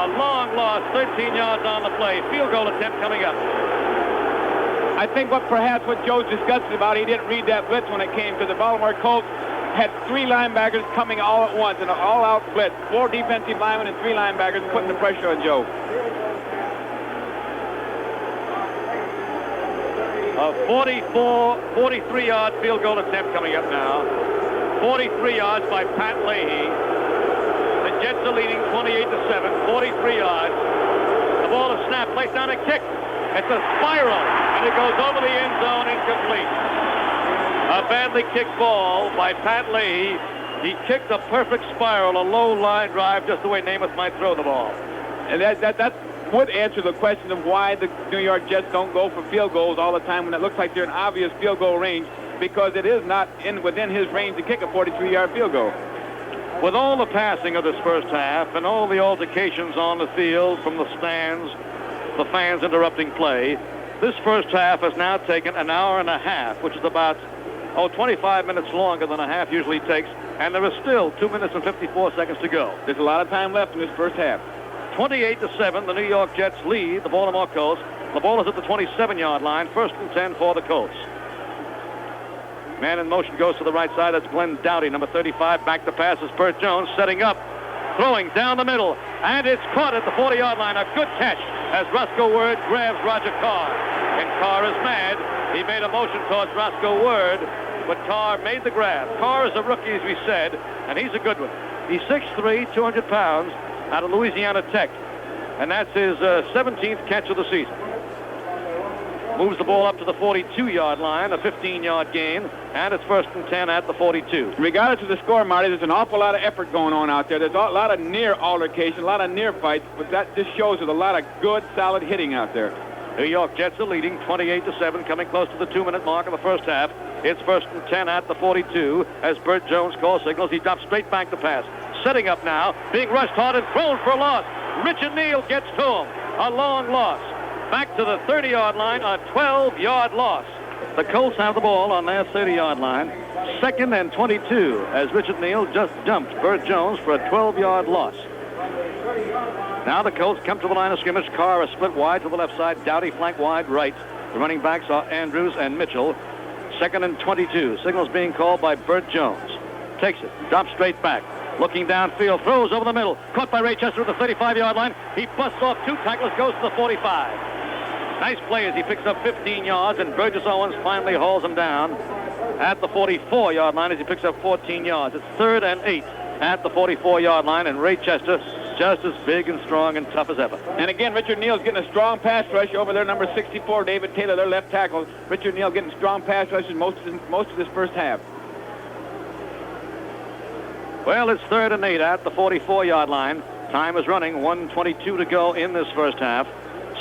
A long loss, 13 yards on the play. Field goal attempt coming up. I think what Joe's disgusted about, he didn't read that blitz when it came, because the Baltimore Colts had 3 linebackers coming all at once in an all-out blitz. 4 defensive linemen and 3 linebackers putting the pressure on Joe. A 43-yard field goal attempt coming up now. 43 yards by Pat Leahy. The Jets are leading 28-7, 43 yards. The ball is snapped, placed down and kicked. It's a spiral, and it goes over the end zone, incomplete. A badly kicked ball by Pat Leahy. He kicked a perfect spiral, a low line drive, just the way Namath might throw the ball. And that would answer the question of why the New York Jets don't go for field goals all the time when it looks like they're in obvious field goal range, because it is not within his range to kick a 43-yard field goal. With all the passing of this first half and all the altercations on the field from the stands, the fans interrupting play, This first half has now taken an hour and a half, which is about 25 minutes longer than a half usually takes, and there is still 2 minutes and 54 seconds to go. There's a lot of time left in this first half. 28-7, the New York Jets lead the Baltimore Colts. The ball is at the 27-yard line, 1st and 10 for the Colts. Man in motion goes to the right side. That's Glenn Doughty, number 35. Back to pass is Burt Jones, setting up, throwing down the middle, and it's caught at the 40-yard line. A good catch as Roscoe Word grabs Roger Carr. And Carr is mad. He made a motion towards Roscoe Word, but Carr made the grab. Carr is a rookie, as we said, and he's a good one. He's 6'3", 200 pounds, out of Louisiana Tech, and that's his 17th catch of the season. Moves the ball up to the 42-yard line, a 15-yard gain, and it's 1st and 10 at the 42. Regardless of the score, Marty, there's an awful lot of effort going on out there. There's a lot of near altercation, a lot of near fights, but that just shows there's a lot of good, solid hitting out there. New York Jets are leading 28-7, coming close to the 2-minute mark of the first half. It's 1st and 10 at the 42 as Burt Jones calls signals. He drops straight back to pass. Setting up now, being rushed hard and thrown for a loss. Richard Neal gets to him. A long loss. Back to the 30-yard line, a 12-yard loss. The Colts have the ball on their 30-yard line. 2nd and 22 as Richard Neal just dumped Burt Jones for a 12-yard loss. Now the Colts come to the line of scrimmage. Carr is split wide to the left side. Doughty flank wide right. The running backs are Andrews and Mitchell. 2nd and 22. Signals being called by Burt Jones. Takes it. Drops straight back. Looking downfield. Throws over the middle. Caught by Ray Chester at the 35-yard line. He busts off 2 tacklers. Goes to the 45. Nice play as he picks up 15 yards, and Burgess Owens finally hauls him down at the 44-yard line as he picks up 14 yards. It's 3rd and 8 at the 44-yard line, and Ray Chester just as big and strong and tough as ever. And again, Richard Neal's getting a strong pass rush over there, number 64, David Taylor, their left tackle. Richard Neal getting strong pass rushes most of this first half. Well, it's 3rd and 8 at the 44-yard line. Time is running, 1:22 to go in this first half.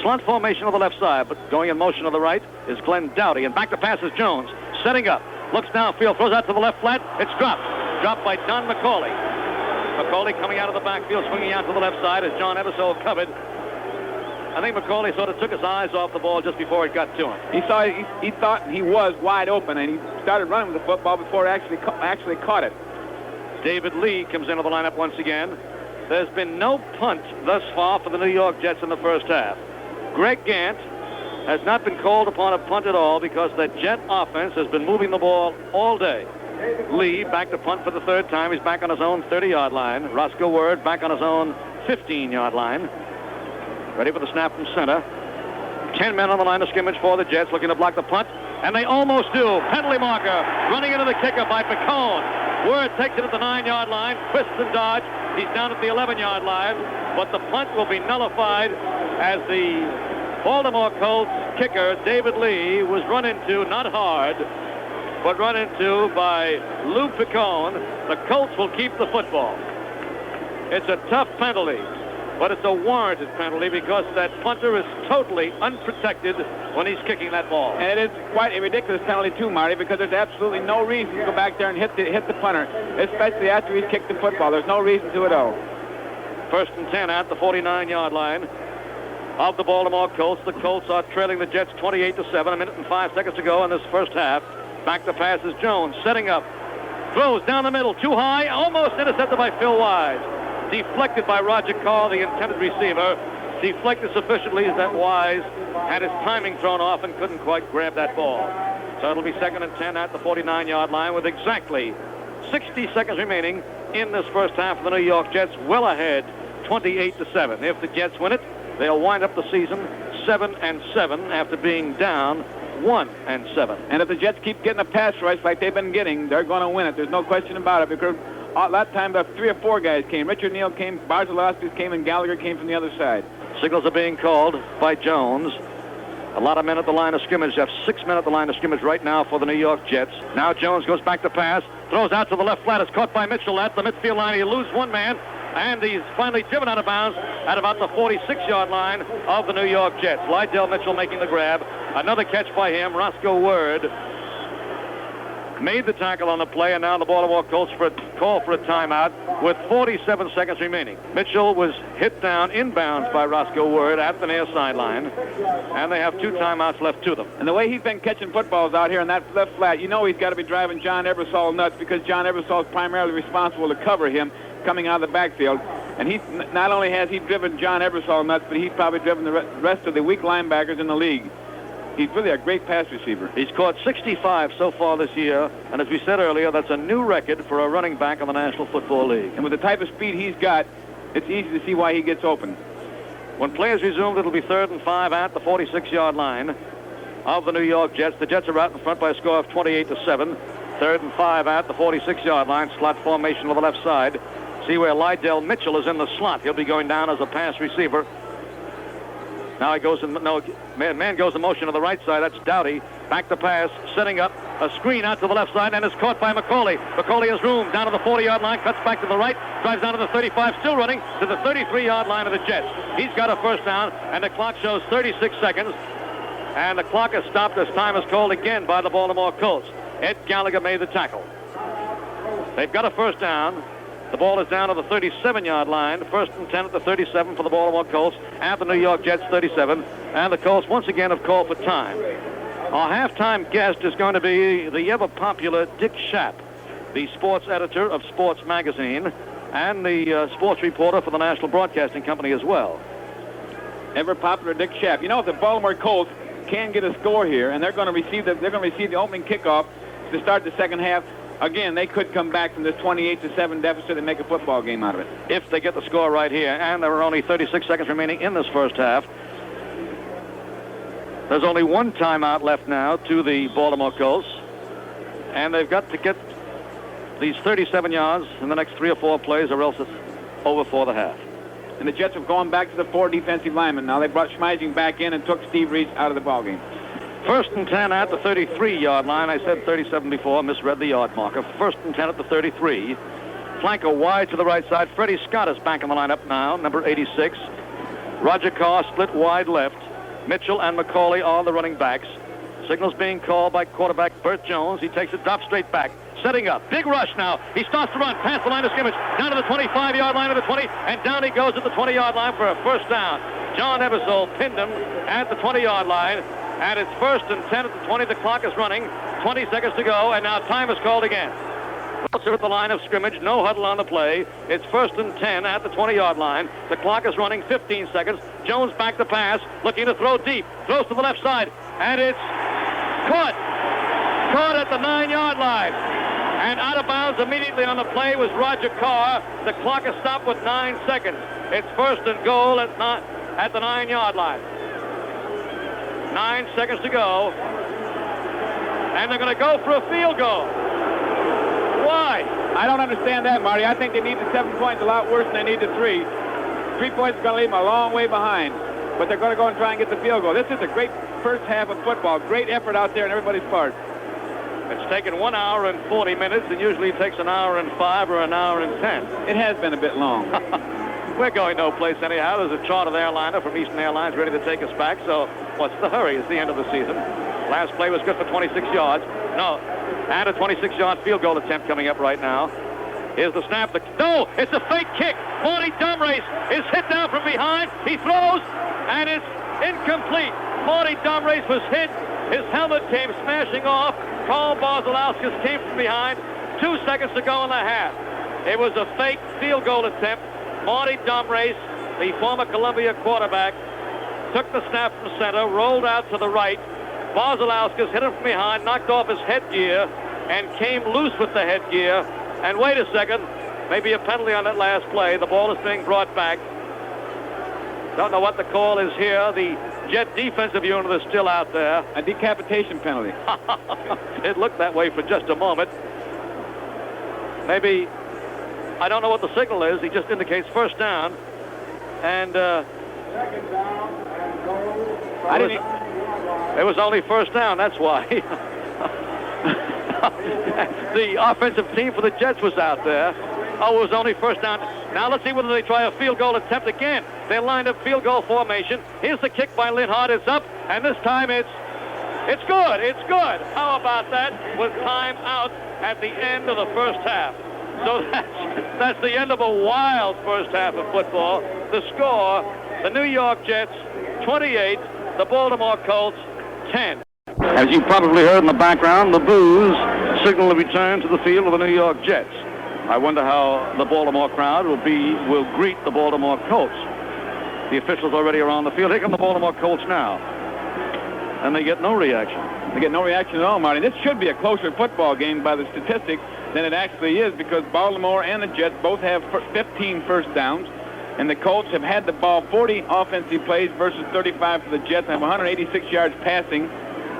Slant formation on the left side, but going in motion on the right is Glenn Doughty. And back to pass is Jones. Setting up. Looks downfield. Throws out to the left flat. It's dropped. Dropped by Don McCauley. McCauley coming out of the backfield, swinging out to the left side as John Ebersole covered. I think McCauley sort of took his eyes off the ball just before it got to him. He thought he was wide open, and he started running with the football before actually caught it. David Lee comes into the lineup once again. There's been no punt thus far for the New York Jets in the first half. Greg Gant has not been called upon a punt at all because the Jet offense has been moving the ball all day. Lee back to punt for the 3rd time. He's back on his own 30-yard line. Roscoe Word back on his own 15-yard line. Ready for the snap from center. 10 men on the line of scrimmage for the Jets looking to block the punt, and they almost do. Penalty marker running into the kicker by Picone. Word takes it at the 9-yard line, twists and dodge. He's down at the 11-yard line, but the punt will be nullified as the Baltimore Colts kicker, David Lee, was run into, not hard, but run into by Lou Picone. The Colts will keep the football. It's a tough penalty, but it's a warranted penalty because that punter is totally unprotected when he's kicking that ball. And it is quite a ridiculous penalty too, Marty, because there's absolutely no reason to go back there and hit the punter, especially after he's kicked the football. There's no reason to at all. 1st and 10 at the 49-yard line of the Baltimore Colts. The Colts are trailing the Jets 28-7. A minute and 5 seconds to go in this first half. Back to pass is Jones, setting up. Throws down the middle, too high, almost intercepted by Phil Wise. Deflected by Roger Carr, the intended receiver. Deflected sufficiently that Wise had his timing thrown off and couldn't quite grab that ball. So it'll be 2nd and 10 at the 49-yard line with exactly 60 seconds remaining in this first half of the New York Jets, well ahead, 28-7. If the Jets win it, they'll wind up the season 7-7 after being down 1-7. And if the Jets keep getting a pass rush like they've been getting, they're going to win it. There's no question about it, because a lot of times 3 or 4 guys came. Richard Neal came, Barzalowski came, and Gallagher came from the other side. Signals are being called by Jones. A lot of men at the line of scrimmage. They have 6 men at the line of scrimmage right now for the New York Jets. Now Jones goes back to pass, throws out to the left flat. It's caught by Mitchell at the midfield line. He loses one man, and he's finally driven out of bounds at about the 46-yard line of the New York Jets. Lydell Mitchell making the grab. Another catch by him. Roscoe Word made the tackle on the play, and now the Baltimore Colts call for a timeout with 47 seconds remaining. Mitchell was hit down inbounds by Roscoe Word at the near sideline, and they have 2 timeouts left to them. And the way he's been catching footballs out here in that left flat, you know he's got to be driving John Ebersol nuts, because John Ebersol is primarily responsible to cover him coming out of the backfield. And he not only has he driven John Ebersol nuts, but he's probably driven the rest of the weak linebackers in the league. He's really a great pass receiver. He's caught 65 so far this year, and as we said earlier, that's a new record for a running back in the National Football League. And with the type of speed he's got, it's easy to see why he gets open. When play is resumed, it'll be 3rd and 5 at the 46-yard line of the New York Jets. The Jets are out in front by a score of 28-7. 3rd and 5 at the 46-yard line. Slot formation on the left side. See where Lydell Mitchell is in the slot. He'll be going down as a pass receiver. Now he goes in, man goes in motion to the right side. That's Dowdy. Back to pass, setting up a screen out to the left side, and is caught by McCauley. McCauley has room down to the 40-yard line, cuts back to the right, drives down to the 35, still running to the 33-yard line of the Jets. He's got a first down, and the clock shows 36 seconds. And the clock is stopped as time is called again by the Baltimore Colts. Ed Gallagher made the tackle. They've got a first down. The ball is down to the 37-yard line. 1st and 10 at the 37 for the Baltimore Colts at the New York Jets 37. And the Colts once again have called for time. Our halftime guest is going to be the ever-popular Dick Schaap, the sports editor of Sports Magazine and the sports reporter for the National Broadcasting Company as well. Ever-popular Dick Schaap. You know, if the Baltimore Colts can get a score here, and they're going to receive the opening kickoff to start the second half, again, they could come back from this 28-7 deficit and make a football game out of it. If they get the score right here, and there are only 36 seconds remaining in this first half. There's only 1 timeout left now to the Baltimore Colts, and they've got to get these 37 yards in the next 3 or 4 plays, or else it's over for the half. And the Jets have gone back to the 4 defensive linemen. Now they brought Schmeising back in and took Steve Reese out of the ballgame. 1st and 10 at the 33-yard line. I said 37 before, misread the yard marker. 1st and 10 at the 33. Flanker wide to the right side. Freddie Scott is back in the lineup now, number 86. Roger Carr split wide left. Mitchell and McCauley are the running backs. Signals being called by quarterback Burt Jones. He takes it drop straight back. Setting up. Big rush now. He starts to run past the line of scrimmage, down to the 25-yard line of the 20, and down he goes at the 20-yard line for a first down. John Ebersol pinned him at the 20-yard line. And it's 1st and 10 at the 20. The clock is running. 20 seconds to go, and now time is called again. Colts are at the line of scrimmage. No huddle on the play. It's 1st and 10 at the 20-yard line. The clock is running. 15 seconds. Jones back to pass, looking to throw deep. Throws to the left side, and it's caught. Caught at the 9-yard line. And out of bounds immediately on the play was Roger Carr. The clock is stopped with 9 seconds. It's 1st and goal at the 9-yard line. 9 seconds to go, and they're going to go for a field goal. Why? I don't understand that, Marty. I think they need the 7 points a lot worse than they need the 3. 3 points is going to leave them a long way behind, but they're going to go and try and get the field goal. This is a great first half of football. Great effort out there on everybody's part. It's taken 1 hour and 40 minutes, and usually it takes an hour and 5 or an hour and 10. It has been a bit long. We're going no place anyhow. There's a chartered airliner from Eastern Airlines ready to take us back, so what's the hurry? It's the end of the season. Last play was good for 26 yards. No, and a 26-yard field goal attempt coming up right now. Here's the snap. No, it's a fake kick. Marty Dumrace is hit down from behind. He throws, and it's incomplete. Marty Dumrace was hit. His helmet came smashing off. Carl Barzalauskas came from behind. 2 seconds to go in the half. It was a fake field goal attempt. Marty Dumrace, the former Columbia quarterback, took the snap from center, rolled out to the right. Barzalauskas hit him from behind, knocked off his headgear, and came loose with the headgear. And wait a second, maybe a penalty on that last play. The ball is being brought back. Don't know what the call is here. The Jet defensive unit is still out there. A decapitation penalty. It looked that way for just a moment. Maybe, I don't know what the signal is. He just indicates first down. And Second down and goal. It was only first down, that's why. The offensive team for the Jets was out there. Oh, it was only first down. Now let's see whether they try a field goal attempt again. They lined up field goal formation. Here's the kick by Linhart. It's up, and this time it's It's good. It's good. How about that? With time out at the end of the first half. So that's the end of a wild first half of football. The score, the New York Jets 28, the Baltimore Colts 10. As you probably heard in the background, the boos signal the return to the field of the New York Jets. I wonder how the Baltimore crowd will greet the Baltimore Colts. The officials already are on the field. Here come the Baltimore Colts now. And they get no reaction. They get no reaction at all, Marty. This should be a closer football game by the statistics than it actually is, because Baltimore and the Jets both have 15 first downs, and the Colts have had the ball 40 offensive plays versus 35 for the Jets, and have 186 yards passing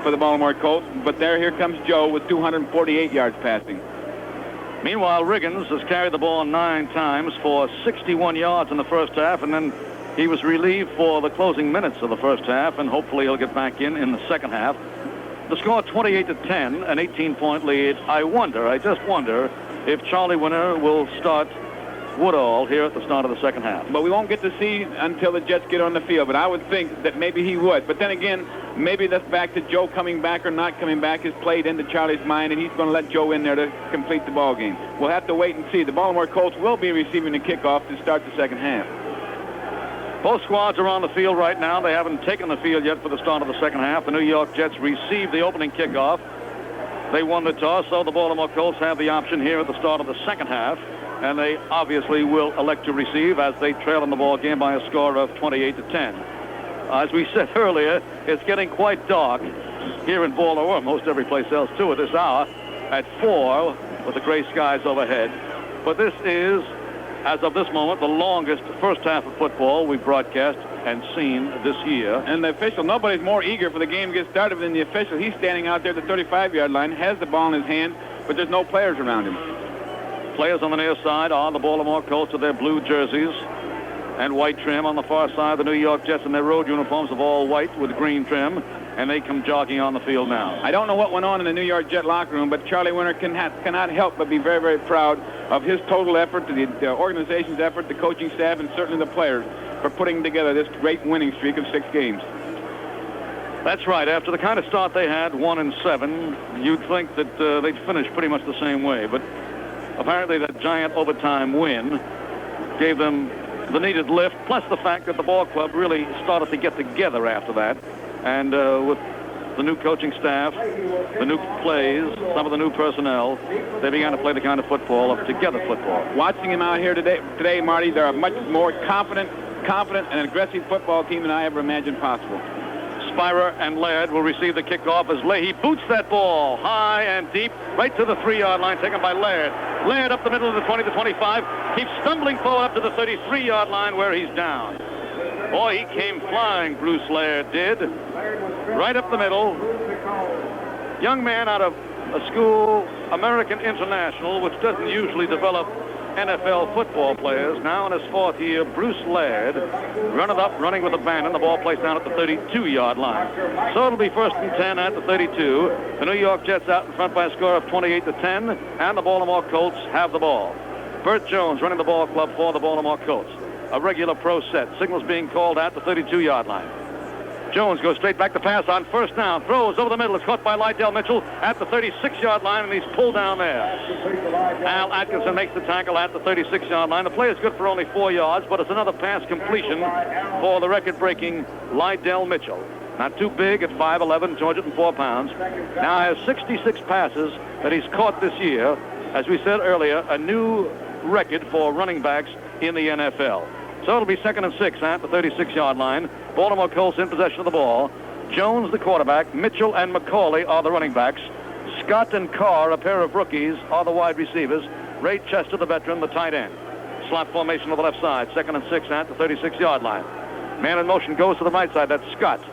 for the Baltimore Colts. But here comes Joe with 248 yards passing. Meanwhile, Riggins has carried the ball 9 times for 61 yards in the first half, and then he was relieved for the closing minutes of the first half, and hopefully he'll get back in the second half. The score 28-10, an 18-point lead. I just wonder if Charlie Winner will start Woodall here at the start of the second half. But we won't get to see until the Jets get on the field, but I would think that maybe he would. But then again, maybe that's back to Joe coming back or not coming back is played into Charlie's mind, and he's going to let Joe in there to complete the ball game. We'll have to wait and see. The Baltimore Colts will be receiving the kickoff to start the second half. Both squads are on the field right now. They haven't taken the field yet for the start of the second half. The New York Jets received the opening kickoff. They won the toss, so the Baltimore Colts have the option here at the start of the second half, and they obviously will elect to receive as they trail in the ball game by a score of 28-10. As we said earlier, it's getting quite dark here in Baltimore, most every place else too at this hour, at 4 with the gray skies overhead. But this is, as of this moment, the longest first half of football we've broadcast and seen this year. And the official, nobody's more eager for the game to get started than the official. He's standing out there at the 35-yard line, has the ball in his hand, but there's no players around him. Players on the near side are the Baltimore Colts with their blue jerseys and white trim. On the far side, the New York Jets in their road uniforms of all white with green trim, and they come jogging on the field now. I don't know what went on in the New York Jet locker room, but Charlie Winner cannot help but be very, very proud of his total effort, the organization's effort, the coaching staff, and certainly the players for putting together this great winning streak of 6 games. That's right. After the kind of start they had, 1-7, you'd think that they'd finish pretty much the same way. But apparently that giant overtime win gave them the needed lift, plus the fact that the ball club really started to get together after that. And with the new coaching staff, the new plays, some of the new personnel, they began to play the kind of football of together football. Watching him out here today, Marty, they're a much more confident and aggressive football team than I ever imagined possible. Spira and Laird will receive the kickoff as Leahy boots that ball high and deep right to the 3-yard line, taken by Laird. Laird up the middle of the 20 to 25, keeps stumbling forward up to the 33-yard line where he's down. Boy, he came flying, Bruce Laird did. Right up the middle. Young man out of a school, American International, which doesn't usually develop NFL football players. Now in his 4th year, Bruce Laird running with abandon. The ball placed down at the 32-yard line. So it'll be 1st and 10 at the 32. The New York Jets out in front by a score of 28-10, and the Baltimore Colts have the ball. Bert Jones running the ball club for the Baltimore Colts. A regular pro set. Signals being called at the 32-yard line. Jones goes straight back to pass on 1st down. Throws over the middle. It's caught by Lydell Mitchell at the 36-yard line, and he's pulled down there. Al Atkinson makes the tackle at the 36-yard line. The play is good for only 4 yards, but it's another pass completion for the record-breaking Lydell Mitchell. Not too big at 5'11", 204 pounds. Now has 66 passes that he's caught this year. As we said earlier, a new record for running backs in the NFL. So it'll be 2nd and 6 at the 36-yard line. Baltimore Colts in possession of the ball. Jones, the quarterback. Mitchell and McCauley are the running backs. Scott and Carr, a pair of rookies, are the wide receivers. Ray Chester, the veteran, the tight end. Slot formation on the left side. 2nd and 6 at the 36-yard line. Man in motion goes to the right side. That's Scott.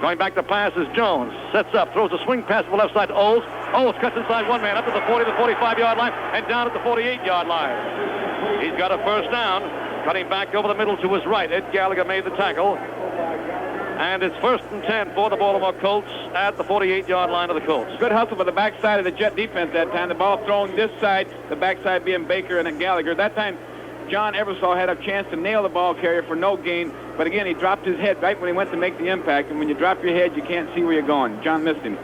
Going back to pass is Jones. Sets up, throws a swing pass to the left side to Oles. Oles cuts inside one man up to the 40 to 45-yard line and down at the 48-yard line. He's got a 1st down. Cutting back over the middle to his right. Ed Gallagher made the tackle. And it's 1st and 10 for the Baltimore Colts at the 48-yard line of the Colts. Good hustle by the backside of the Jet defense that time. The ball thrown this side, the backside being Baker and Gallagher. That time, John Ebersol had a chance to nail the ball carrier for no gain, but again, he dropped his head right when he went to make the impact, and when you drop your head, you can't see where you're going. John missed him.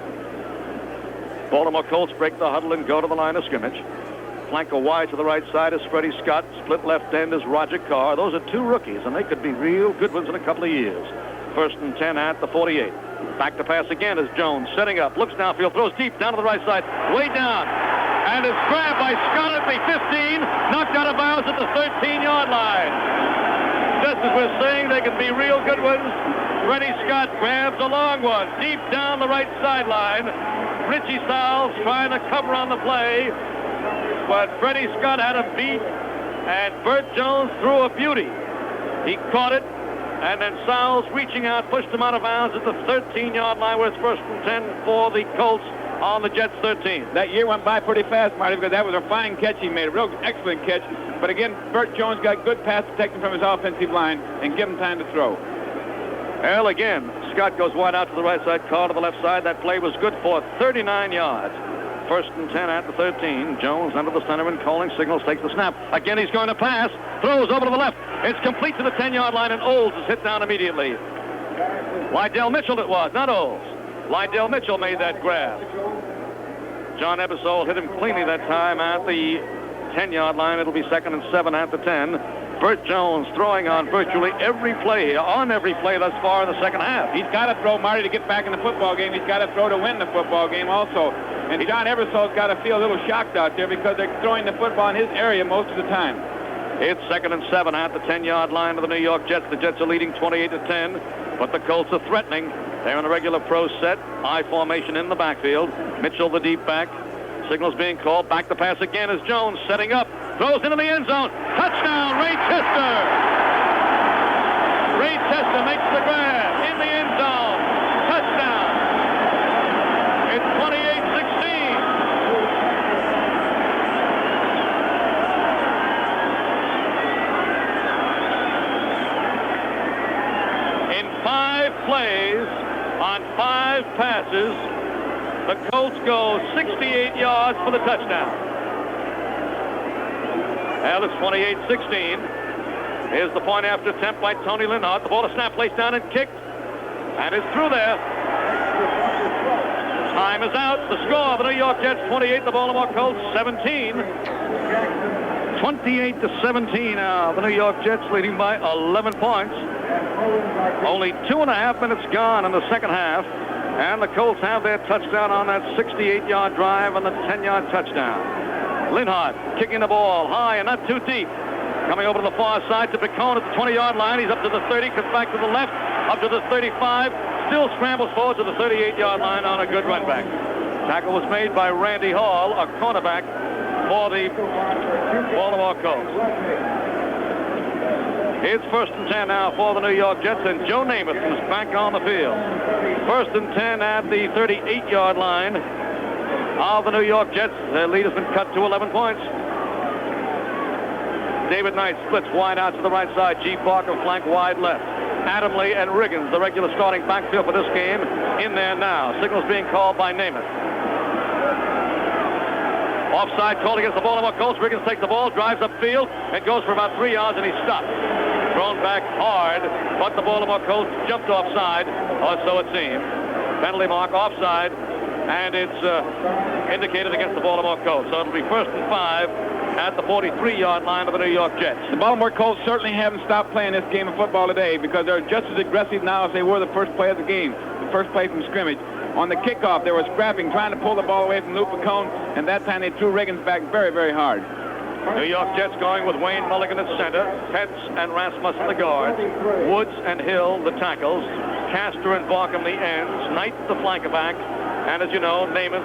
Baltimore Colts break the huddle and go to the line of scrimmage. Flanker wide to the right side is Freddie Scott. Split left end is Roger Carr. Those are two rookies, and they could be real good ones in a couple of years. 1st and 10 at the 48. Back to pass again is Jones, setting up, looks downfield, throws deep down to the right side, way down, and is grabbed by Scott at the 15, knocked out of bounds at the 13-yard line. Just as we're saying they can be real good ones, Freddie Scott grabs a long one, deep down the right sideline. Richie Sowles trying to cover on the play, but Freddie Scott had a beat, and Burt Jones threw a beauty. He caught it, and then Sowles reaching out pushed him out of bounds at the 13-yard line where it's 1st and 10 for the Colts on the Jets 13. That year went by pretty fast, Marty, because that was a fine catch he made, a real excellent catch. But again, Burt Jones got good pass protection from his offensive line and give him time to throw. Well, again, Scott goes wide out to the right side, Carr to the left side. That play was good for 39 yards. 1st and 10 at the 13. Jones under the center and calling signals, takes the snap. Again, he's going to pass. Throws over to the left. It's complete to the 10-yard line, and Olds is hit down immediately. Lydell Mitchell it was, not Olds. Lydell Mitchell made that grab. John Ebersol hit him cleanly that time at the 10-yard line. It'll be 2nd and 7 at the 10. Burt Jones throwing on virtually every play, thus far in the second half. He's got to throw, Marty, to get back in the football game. He's got to throw to win the football game also. And John Ebersol's got to feel a little shocked out there because they're throwing the football in his area most of the time. It's 2nd and 7 at the 10-yard line of the New York Jets. The Jets are leading 28-10, but the Colts are threatening. They're in a regular pro set, I formation in the backfield. Mitchell, the deep back. Signals being called. Back to pass again is Jones setting up. Throws into the end zone. Touchdown, Ray Chester. Ray Chester makes the grab in the end zone. Touchdown. It's 28-16. In 5 plays on 5 passes, the Colts go 68 yards for the touchdown. Well, it's 28-16. Here's the point after attempt by Tony Linhart. The ball is snapped, placed down, and kicked. And it's through there. Time is out. The score, the New York Jets 28, the Baltimore Colts 17. 28-17 now. The New York Jets leading by 11 points. Only 2.5 minutes gone in the second half. And the Colts have their touchdown on that 68-yard drive and the 10-yard touchdown. Linhart kicking the ball high and not too deep. Coming over to the far side to Picone at the 20-yard line. He's up to the 30, comes back to the left, up to the 35. Still scrambles forward to the 38-yard line on a good run back. Tackle was made by Randy Hall, a cornerback for the Baltimore Colts. It's 1st and 10 now for the New York Jets, and Joe Namath is back on the field. 1st and 10 at the 38-yard line of the New York Jets. Their lead has been cut to 11 points. David Knight splits wide out to the right side. G. Barker flank wide left. Adamley and Riggins, the regular starting backfield for this game, in there now. Signals being called by Namath. Offside called against the Baltimore Colts. Riggins takes the ball, drives upfield, and goes for about 3 yards, and he's stopped. Thrown back hard, but the Baltimore Colts jumped offside, or so it seemed. Penalty mark offside, and it's indicated against the Baltimore Colts. So it'll be 1st and 5 at the 43-yard line of the New York Jets. The Baltimore Colts certainly haven't stopped playing this game of football today because they're just as aggressive now as they were the first play of the game, the first play from scrimmage. On the kickoff, they were scrapping, trying to pull the ball away from Lou Picone, and that time they threw Riggins back very, very hard. New York Jets going with Wayne Mulligan at center, Petz and Rasmussen the guards, Woods and Hill the tackles, Castor and Barkham the ends, Knight the flanker back, and as you know, Namath,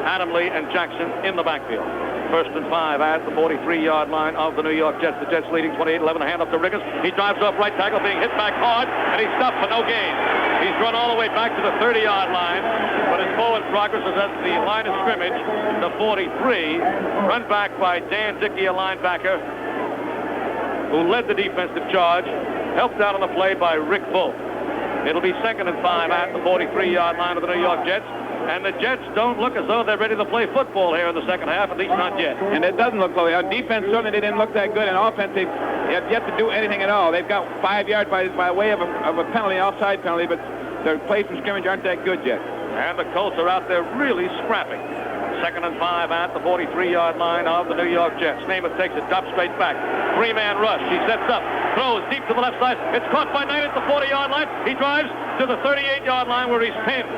Adamley, and Jackson in the backfield. 1st and 5 at the 43-yard line of the New York Jets. The Jets leading 28-11. A hand up to Riggins. He drives off right tackle, being hit back hard, and he's stopped for no gain. He's run all the way back to the 30-yard line, but his forward progress is at the line of scrimmage, the 43. Run back by Dan Dickey, a linebacker, who led the defensive charge. Helped out on the play by Rick Volk. It'll be 2nd and 5 at the 43-yard line of the New York Jets. And the Jets don't look as though they're ready to play football here in the second half, at least not yet. And it doesn't look like on defense. Certainly, they didn't look that good. And offense, they have yet to do anything at all. They've got 5 yards by way of a penalty, offside penalty, but their plays from scrimmage aren't that good yet. And the Colts are out there really scrapping. 2nd and 5 at the 43-yard line of the New York Jets. Namath takes it, drops straight back. 3-man rush. He sets up, throws deep to the left side. It's caught by Knight at the 40-yard line. He drives to the 38-yard line where he's pinned.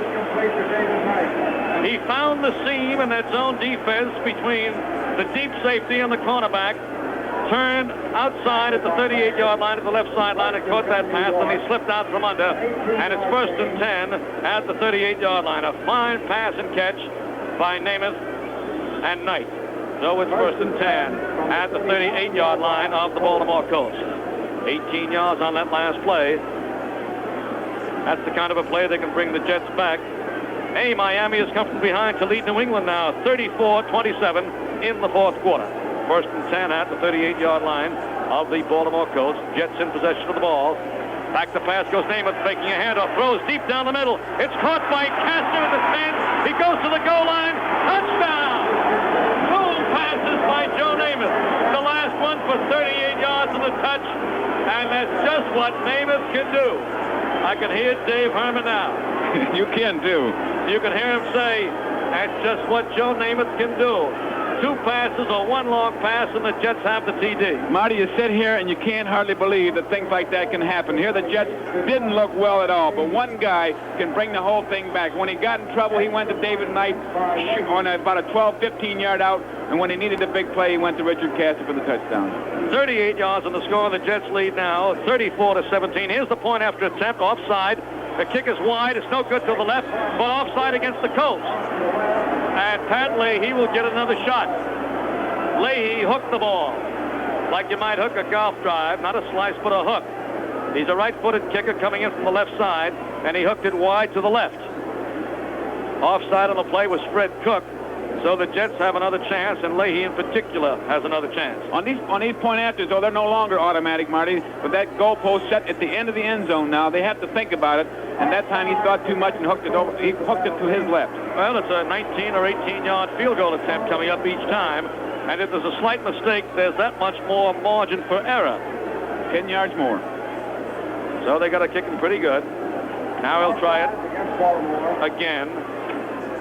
He found the seam in that zone defense between the deep safety and the cornerback. Turned outside at the 38-yard line at the left sideline and caught that pass, and he slipped out from under. And it's 1st and 10 at the 38-yard line. A fine pass and catch by Namath and Knight. So it's 1st and 10 at the 38-yard line of the Baltimore Colts. 18 yards on that last play. That's the kind of a play that can bring the Jets back. Hey, Miami has come from behind to lead New England now, 34-27 in the 4th quarter. 1st and 10 at the 38-yard line of the Baltimore Colts. Jets in possession of the ball. Back to pass goes Namath, making a handoff, throws deep down the middle. It's caught by Castor at the 10. He goes to the goal line. Touchdown! 2 passes by Joe Namath. The last one for 38 yards on the touch. And that's just what Namath can do. I can hear Dave Herman now. You can, too. You can hear him say, that's just what Joe Namath can do. 2 passes or 1 long pass, and the Jets have the TD. Marty, you sit here and you can't hardly believe that things like that can happen. Here the Jets didn't look well at all, but one guy can bring the whole thing back. When he got in trouble, he went to David Knight on about a 12, 15-yard out, and when he needed a big play, he went to Richard Castor for the touchdown. 38 yards on the score. The Jets lead now, 34-17. Here's the point after attempt, offside. The kick is wide. It's no good to the left, but offside against the Colts. And Pat Leahy will get another shot. Leahy hooked the ball like you might hook a golf drive, not a slice, but a hook. He's a right-footed kicker coming in from the left side, and he hooked it wide to the left. Offside on the play was Fred Cook. So the Jets have another chance, and Leahy in particular has another chance. On these point afters, though, they're no longer automatic, Marty. But that goalpost set at the end of the end zone now, they have to think about it. And that time he thought too much and hooked it over. He hooked it to his left. Well, it's a 19 or 18-yard field goal attempt coming up each time. And if there's a slight mistake, there's that much more margin for error. 10 yards more. So they got to kick him pretty good. Now he'll try it again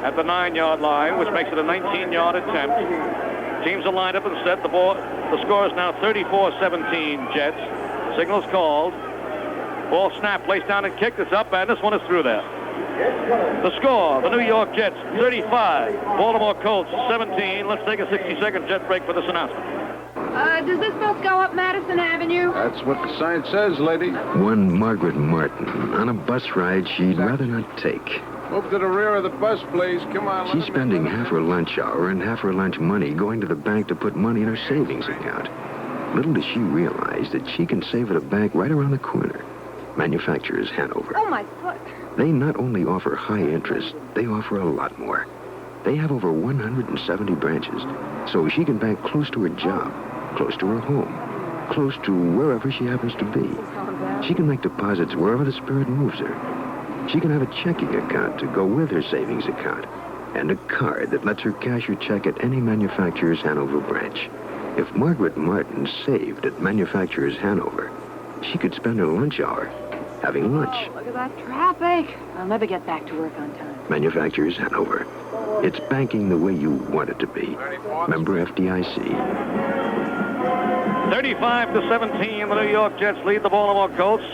at the 9-yard line, which makes it a 19-yard attempt. Teams are lined up and set. The score is now 34-17 Jets. Signals called. Ball snap, placed down and kicked. It's up, and this one is through there. The score, the New York Jets 35, Baltimore Colts 17. Let's take a 60-second jet break for this announcement. Does this bus go up Madison Avenue? That's what the sign says, lady. One Margaret Martin on a bus ride she'd rather not take. Move to the rear of the bus, please. Come on. She's spending half her lunch hour and half her lunch money going to the bank to put money in her savings account. Little does she realize that she can save at a bank right around the corner. Manufacturers Hanover. Oh, my foot. They not only offer high interest, they offer a lot more. They have over 170 branches, so she can bank close to her job, close to her home, close to wherever she happens to be. She can make deposits wherever the spirit moves her. She can have a checking account to go with her savings account, and a card that lets her cash her check at any Manufacturers Hanover branch. If Margaret Martin saved at Manufacturers Hanover, she could spend her lunch hour having lunch. Oh, look at that traffic. I'll never get back to work on time. Manufacturers Hanover. It's banking the way you want it to be. Member FDIC. 35-17, the New York Jets lead the Baltimore Colts.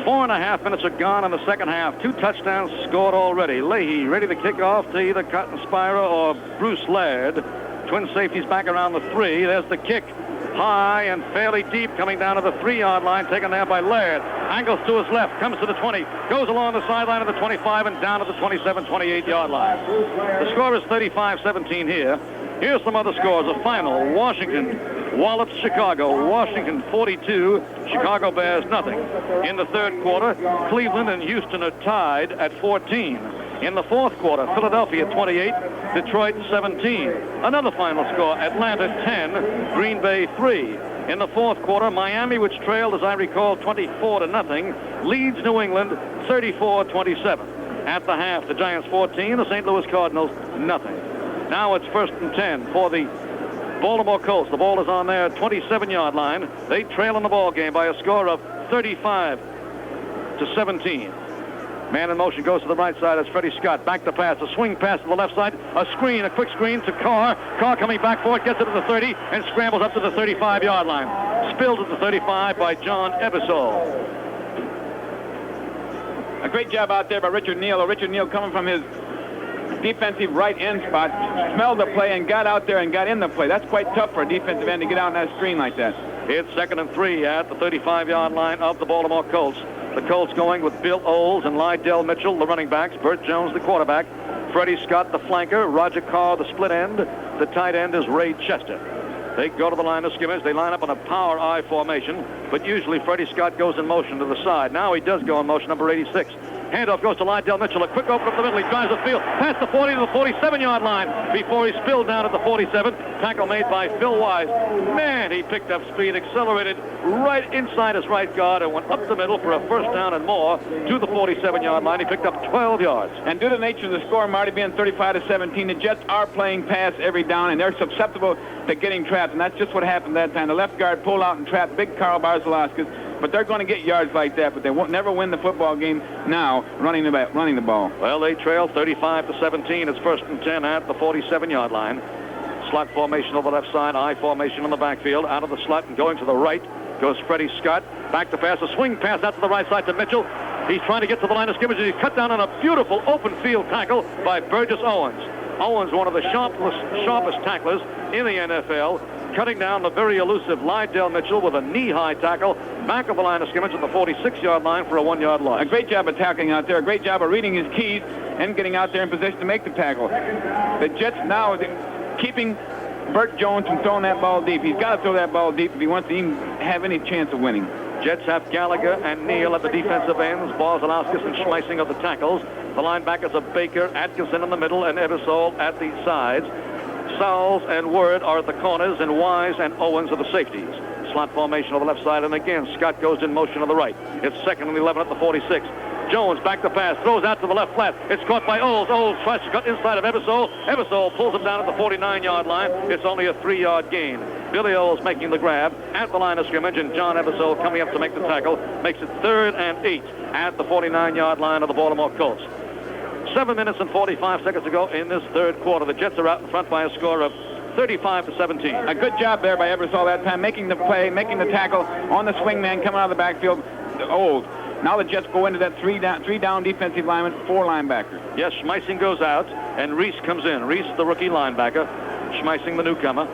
4.5 minutes are gone in the second half. 2 touchdowns scored already. Leahy ready to kick off to either Cotton Spira or Bruce Laird. Twin safeties back around the 3. There's the kick. High and fairly deep, coming down to the 3-yard line, taken there by Laird. Angles to his left, comes to the 20, goes along the sideline of the 25 and down to the 27, 28-yard line. The score is 35-17 here. Here's some other scores. A final, Washington wallops Chicago. Washington 42, Chicago Bears nothing. In the third quarter, Cleveland and Houston are tied at 14. In the fourth quarter, Philadelphia 28, Detroit 17. Another final score, Atlanta 10, Green Bay 3. In the fourth quarter, Miami, which trailed, as I recall, 24-0, leads New England 34-27. At the half, the Giants 14, the St. Louis Cardinals nothing. Now it's 1st and 10 for the Baltimore Colts. The ball is on their 27-yard line. They trail in the ball game by a score of 35-17. Man in motion goes to the right side. It's Freddie Scott. Back to pass. A swing pass to the left side. A screen, a quick screen to Carr. Carr coming back for it, gets it to the 30, and scrambles up to the 35-yard line. Spilled at the 35 by John Ebersol. A great job out there by Richard Neal. Richard Neal coming from his defensive right end spot, smelled the play and got out there and got in the play. That's quite tough for a defensive end to get out on that screen like that. It's 2nd and 3 at the 35-yard line of the Baltimore Colts. The Colts going with Bill Oles and Lydell Mitchell, the running backs. Burt Jones, the quarterback. Freddie Scott, the flanker. Roger Carr, the split end. The tight end is Ray Chester. They go to the line of scrimmage. They line up on a power I formation, but usually Freddie Scott goes in motion to the side. Now he does go in motion, number 86. Handoff goes to Lydell Mitchell. A quick open up the middle. He drives the field past the 40 to the 47-yard line before he spilled down at the 47. Tackle made by Phil Wise. Man, he picked up speed, accelerated right inside his right guard and went up the middle for a first down and more to the 47-yard line. He picked up 12 yards. And due to the nature of the score, Marty, being 35-17, the Jets are playing pass every down, and they're susceptible to getting trapped, and that's just what happened that time. The left guard pulled out and trapped big Carl Barzalauskas, but they're going to get yards like that, but they won't never win the football game now running the ball. Well, they trail 35-17. It's 1st and 10 at the 47-yard line. Slot formation on the left side, I formation on the backfield. Out of the slot and going to the right goes Freddie Scott. Back to pass, a swing pass out to the right side to Mitchell. He's trying to get to the line of scrimmage, and he's cut down on a beautiful open field tackle by Burgess Owens. Owens, one of the sharpest tacklers in the NFL, cutting down the very elusive Lydell Mitchell with a knee-high tackle back of the line of scrimmage at the 46-yard line for a 1-yard loss. A great job of tackling out there, a great job of reading his keys and getting out there in position to make the tackle. The Jets now are keeping Burt Jones from throwing that ball deep. He's got to throw that ball deep if he wants to even have any chance of winning. Jets have Gallagher and Neal at the defensive ends. Barzalauskas and Schmeissing of the tackles. The linebackers are Baker, Atkinson in the middle, and Ebersol at the sides. Sowles and Word are at the corners, and Wise and Owens are the safeties. Slot formation on the left side, and again, Scott goes in motion on the right. It's 2nd and 11 at the 46. Jones back to pass, throws out to the left flat. It's caught by Oles. Oles tries to cut inside of Ebersol. Ebersol pulls him down at the 49-yard line. It's only a 3-yard gain. Billy Oles making the grab at the line of scrimmage, and John Ebersol coming up to make the tackle. Makes it 3rd and 8 at the 49-yard line of the Baltimore Colts. 7 minutes and 45 seconds to go in this third quarter. The Jets are out in front by a score of 35-17. A good job there by Ebersol that time, making the play, making the tackle on the swing man coming out of the backfield. Old. Now the Jets go into that three down defensive lineman, 4 linebackers. Yes, Schmeissing goes out, and Reese comes in. Reese, the rookie linebacker. Schmeissing, the newcomer.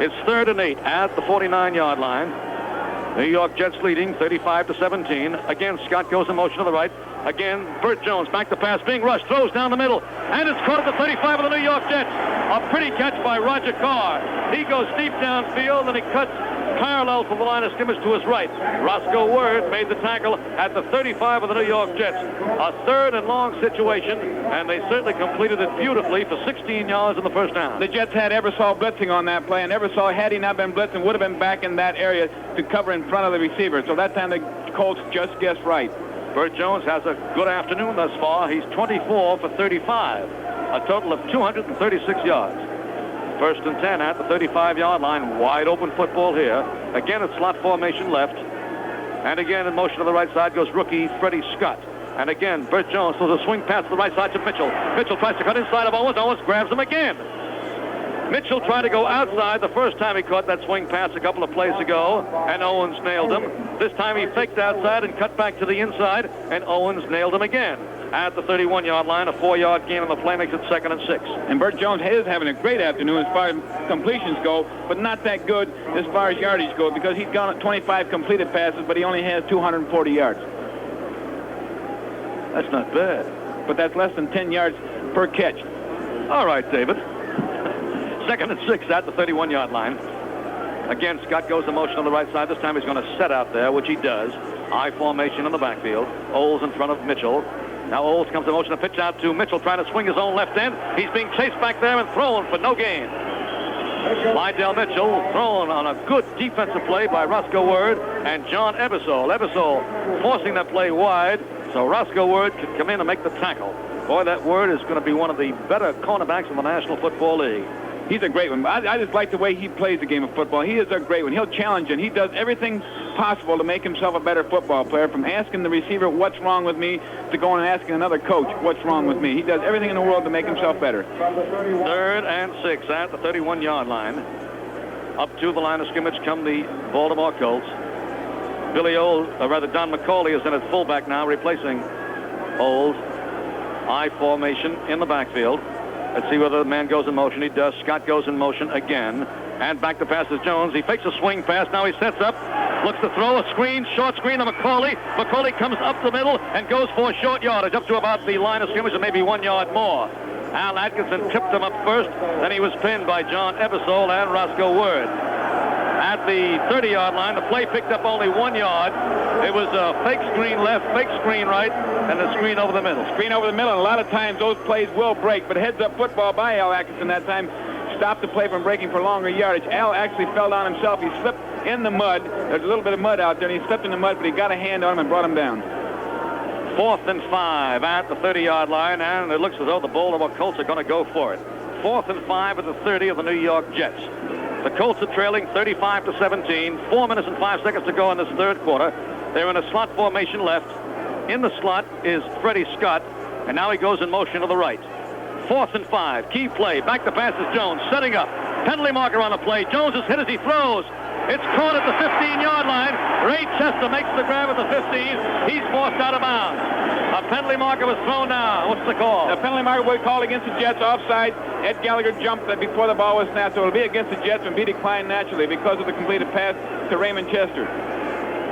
It's 3rd and 8 at the 49-yard line. New York Jets leading 35-17. Again, Scott goes in motion to the right. Again, Burt Jones back to pass, being rushed, throws down the middle, and it's caught at the 35 of the New York Jets. A pretty catch by Roger Carr. He goes deep downfield, and he cuts parallel from the line of scrimmage to his right. Roscoe Word made the tackle at the 35 of the New York Jets. A 3rd and long situation, and they certainly completed it beautifully for 16 yards in the first down. The Jets had Ebersol blitzing on that play, and Ebersol, had he not been blitzing, would have been back in that area to cover in front of the receiver. So that time the Colts just guessed right. Burt Jones has a good afternoon thus far. He's 24 for 35, a total of 236 yards. 1st and 10 at the 35-yard line. Wide open football here. Again, it's slot formation left. And again, in motion to the right side goes rookie Freddie Scott. And again, Burt Jones throws a swing pass to the right side to Mitchell. Mitchell tries to cut inside of Owens. Owens grabs him again. Mitchell tried to go outside the first time he caught that swing pass a couple of plays ago, and Owens nailed him. This time he faked outside and cut back to the inside, and Owens nailed him again. At the 31-yard line, a 4-yard gain on the play makes it 2nd and 6. And Burt Jones is having a great afternoon as far as completions go, but not that good as far as yardage go, because he's gone at 25 completed passes, but he only has 240 yards. That's not bad. But that's less than 10 yards per catch. All right, David. 2nd and 6 at the 31-yard line. Again, Scott goes in motion on the right side. This time he's going to set out there, which he does. I formation in the backfield. Oles in front of Mitchell. Now Olds comes in motion, a pitch out to Mitchell, trying to swing his own left end. He's being chased back there and thrown for no gain. Lydell Mitchell thrown on a good defensive play by Roscoe Word and John Ebersole. Ebersole forcing that play wide so Roscoe Word could come in and make the tackle. Boy, that Word is going to be one of the better cornerbacks in the National Football League. He's a great one. I just like the way he plays the game of football. He is a great one. He'll challenge, and he does everything possible to make himself a better football player, from asking the receiver, what's wrong with me, to going and asking another coach, what's wrong with me. He does everything in the world to make himself better. 3rd and 6 at the 31-yard line. Up to the line of scrimmage come the Baltimore Colts. Don McCauley is in at fullback now, replacing Olds. I formation in the backfield. Let's see whether the man goes in motion. He does. Scott goes in motion again. And back to pass is Jones. He fakes a swing pass. Now he sets up. Looks to throw a screen. Short screen to McCauley. McCauley comes up the middle and goes for short yardage up to about the line of scrimmage and maybe 1 yard more. Al Atkinson tipped him up first. Then he was pinned by John Ebersole and Roscoe Word. At the 30-yard line, the play picked up only 1 yard. It was a fake screen left, fake screen right, and a screen over the middle. Screen over the middle, and a lot of times those plays will break, but heads-up football by Al Atkinson that time stopped the play from breaking for longer yardage. Al actually fell down himself. He slipped in the mud. There's a little bit of mud out there, and he slipped in the mud, but he got a hand on him and brought him down. 4th and 5 at the 30-yard line, and it looks as though the Baltimore Colts are going to go for it. 4th and 5 at the 30 of the New York Jets. The Colts are trailing 35-17. 4 minutes and 5 seconds to go in this third quarter. They're in a slot formation left. In the slot is Freddie Scott, and now he goes in motion to the right. 4th and 5. Key play. Back to pass is Jones. Setting up. Penalty marker on the play. Jones is hit as he throws. It's caught at the 15-yard line. Ray Chester makes the grab at the 15. He's forced out of bounds. A penalty marker was thrown down. What's the call? The penalty marker was called against the Jets offside. Ed Gallagher jumped before the ball was snapped, so it'll be against the Jets and be declined naturally because of the completed pass to Raymond Chester.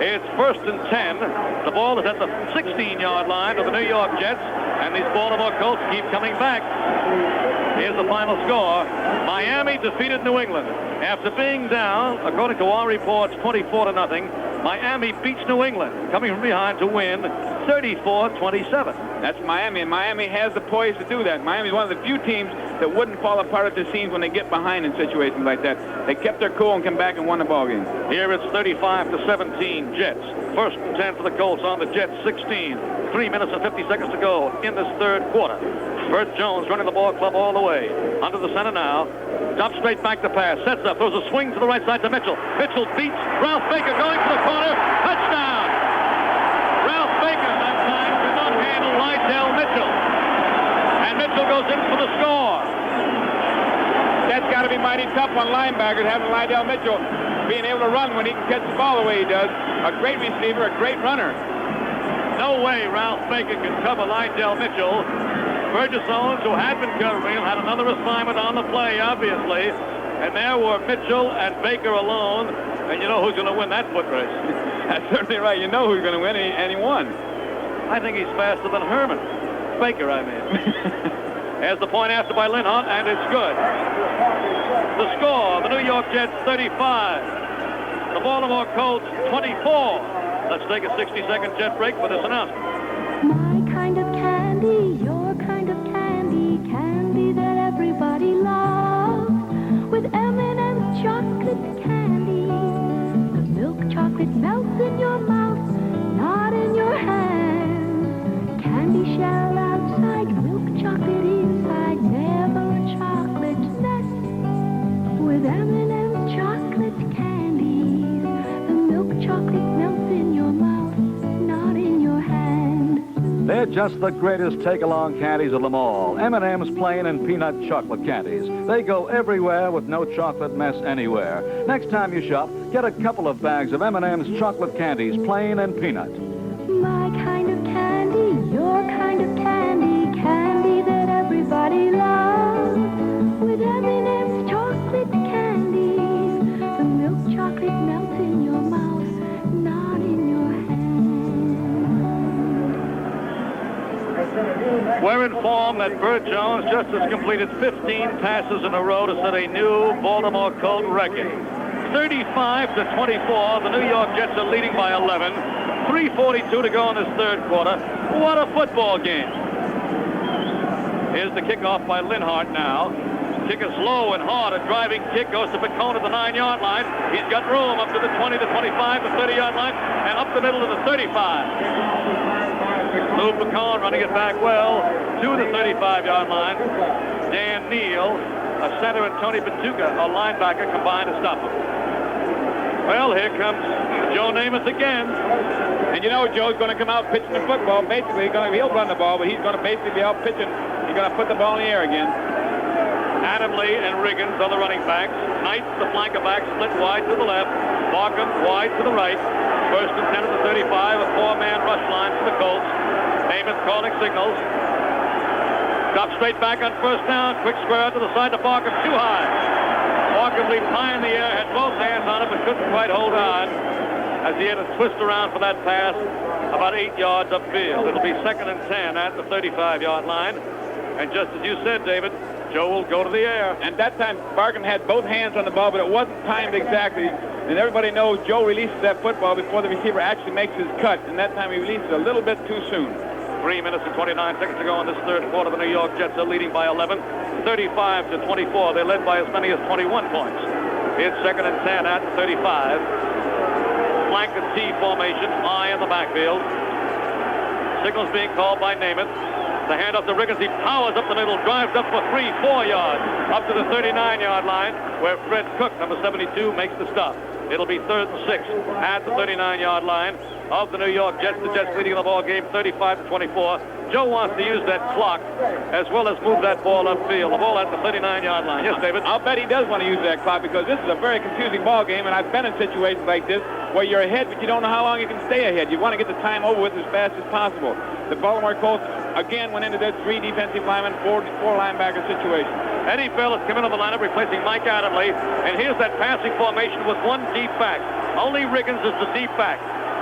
It's 1st and 10. The ball is at the 16-yard line of the New York Jets, and these Baltimore Colts keep coming back. Here's the final score. Miami defeated New England. After being down, according to our reports, 24-0, Miami beats New England, coming from behind to win 34-27. That's Miami, and Miami has the poise to do that. Miami is one of the few teams that wouldn't fall apart at the seams when they get behind in situations like that. They kept their cool and come back and won the ball game. Here it's 35-17 Jets. 1st and 10 for the Colts on the Jets 16. 3 minutes and 50 seconds to go in this third quarter. Bert Jones running the ball club all the way. Under the center now. Drops straight back to pass. Sets up. Throws a swing to the right side to Mitchell. Mitchell beats Ralph Baker going to the corner. Touchdown! Ralph Baker that time could not handle Lydell Mitchell. And Mitchell goes in for the score. That's got to be mighty tough on linebackers, having Lydell Mitchell being able to run when he can catch the ball the way he does. A great receiver, a great runner. No way Ralph Baker can cover Lydell Mitchell. Burgess Owens, who had been covering him, had another assignment on the play, obviously. And there were Mitchell and Baker alone. And you know who's going to win that foot race. That's certainly right. You know who's going to win, and he won. I think he's faster than Herman. Baker, I mean. As the point after by Linhart, and it's good. The score, the New York Jets 35. The Baltimore Colts 24. Let's take a 60-second jet break for this announcement. My kind of candy, your kind of candy, candy that everybody loves. With M&M's chocolate candy, the milk chocolate melts in your mouth, not in your hand. Candy shell outside, milk chocolate inside, never a chocolate less. With M&M's chocolate candies, the milk chocolate melts in your mouth, not in your hand. They're just the greatest take-along candies of them all. M&M's plain and peanut chocolate candies. They go everywhere with no chocolate mess anywhere. Next time you shop, get a couple of bags of M&M's chocolate candies, plain and peanut. My kind of candy, your kind of candy, candy that everybody loves. With M&M's chocolate candies, the milk chocolate melts in your mouth, not in your hand. We're informed that Bert Jones just has completed 15 passes in a row to set a new Baltimore Colt record. 35-24, the New York Jets are leading by 11. 3:42 to go in this third quarter. What a football game. Here's the kickoff by Linhart now. Kick is low and hard. A driving kick goes to Picone at the 9-yard line. He's got room up to the 20, the 25, the 30-yard line, and up the middle to the 35. Lou Picone running it back well to the 35-yard line. Dan Neal, a center, and Tony Batuga, a linebacker, combined to stop him. Well, here comes Joe Namath again. And you know Joe's going to come out pitching the football. Basically, he'll run the ball, but he's going to basically be out pitching. He's going to put the ball in the air again. Adam Lee and Riggins are the running backs. Knight, the flanker back, split wide to the left. Barkham wide to the right. First and 10 at the 35, a 4-man rush line for the Colts. Namath calling signals. Drop straight back on first down. Quick square out to the side to Barkham, too high. Barkham leaped high in the air, had both hands on it, but couldn't quite hold on as he had to twist around for that pass about 8 yards upfield. It'll be 2nd and 10 at the 35-yard line. And just as you said, David, Joe will go to the air. And that time, Barkham had both hands on the ball, but it wasn't timed exactly. And everybody knows Joe releases that football before the receiver actually makes his cut. And that time he released it a little bit too soon. 3 minutes and 29 seconds to go in this third quarter. The New York Jets are leading by 11, 35-24. They led by as many as 21 points. It's 2nd and 10 at the 35. Flank and T formation, I in the backfield. Signals being called by Namath. The handoff to Riggins. He powers up the middle, drives up for 3-4 yards, up to the 39-yard line, where Fred Cook, number 72, makes the stop. It'll be 3rd and 6 at the 39-yard line of the New York Jets. The Jets leading the ball game 35-24. Joe wants to use that clock as well as move that ball upfield. The ball at the 39-yard line. Yes, David? I'll bet he does want to use that clock because this is a very confusing ball game, and I've been in situations like this where you're ahead, but you don't know how long you can stay ahead. You want to get the time over with as fast as possible. The Baltimore Colts again went into that 3 defensive linemen, 4 linebacker situation. Eddie Bell has come into the lineup replacing Mike Adamley, and here's that passing formation with 1 deep back. Only Riggins is the deep back.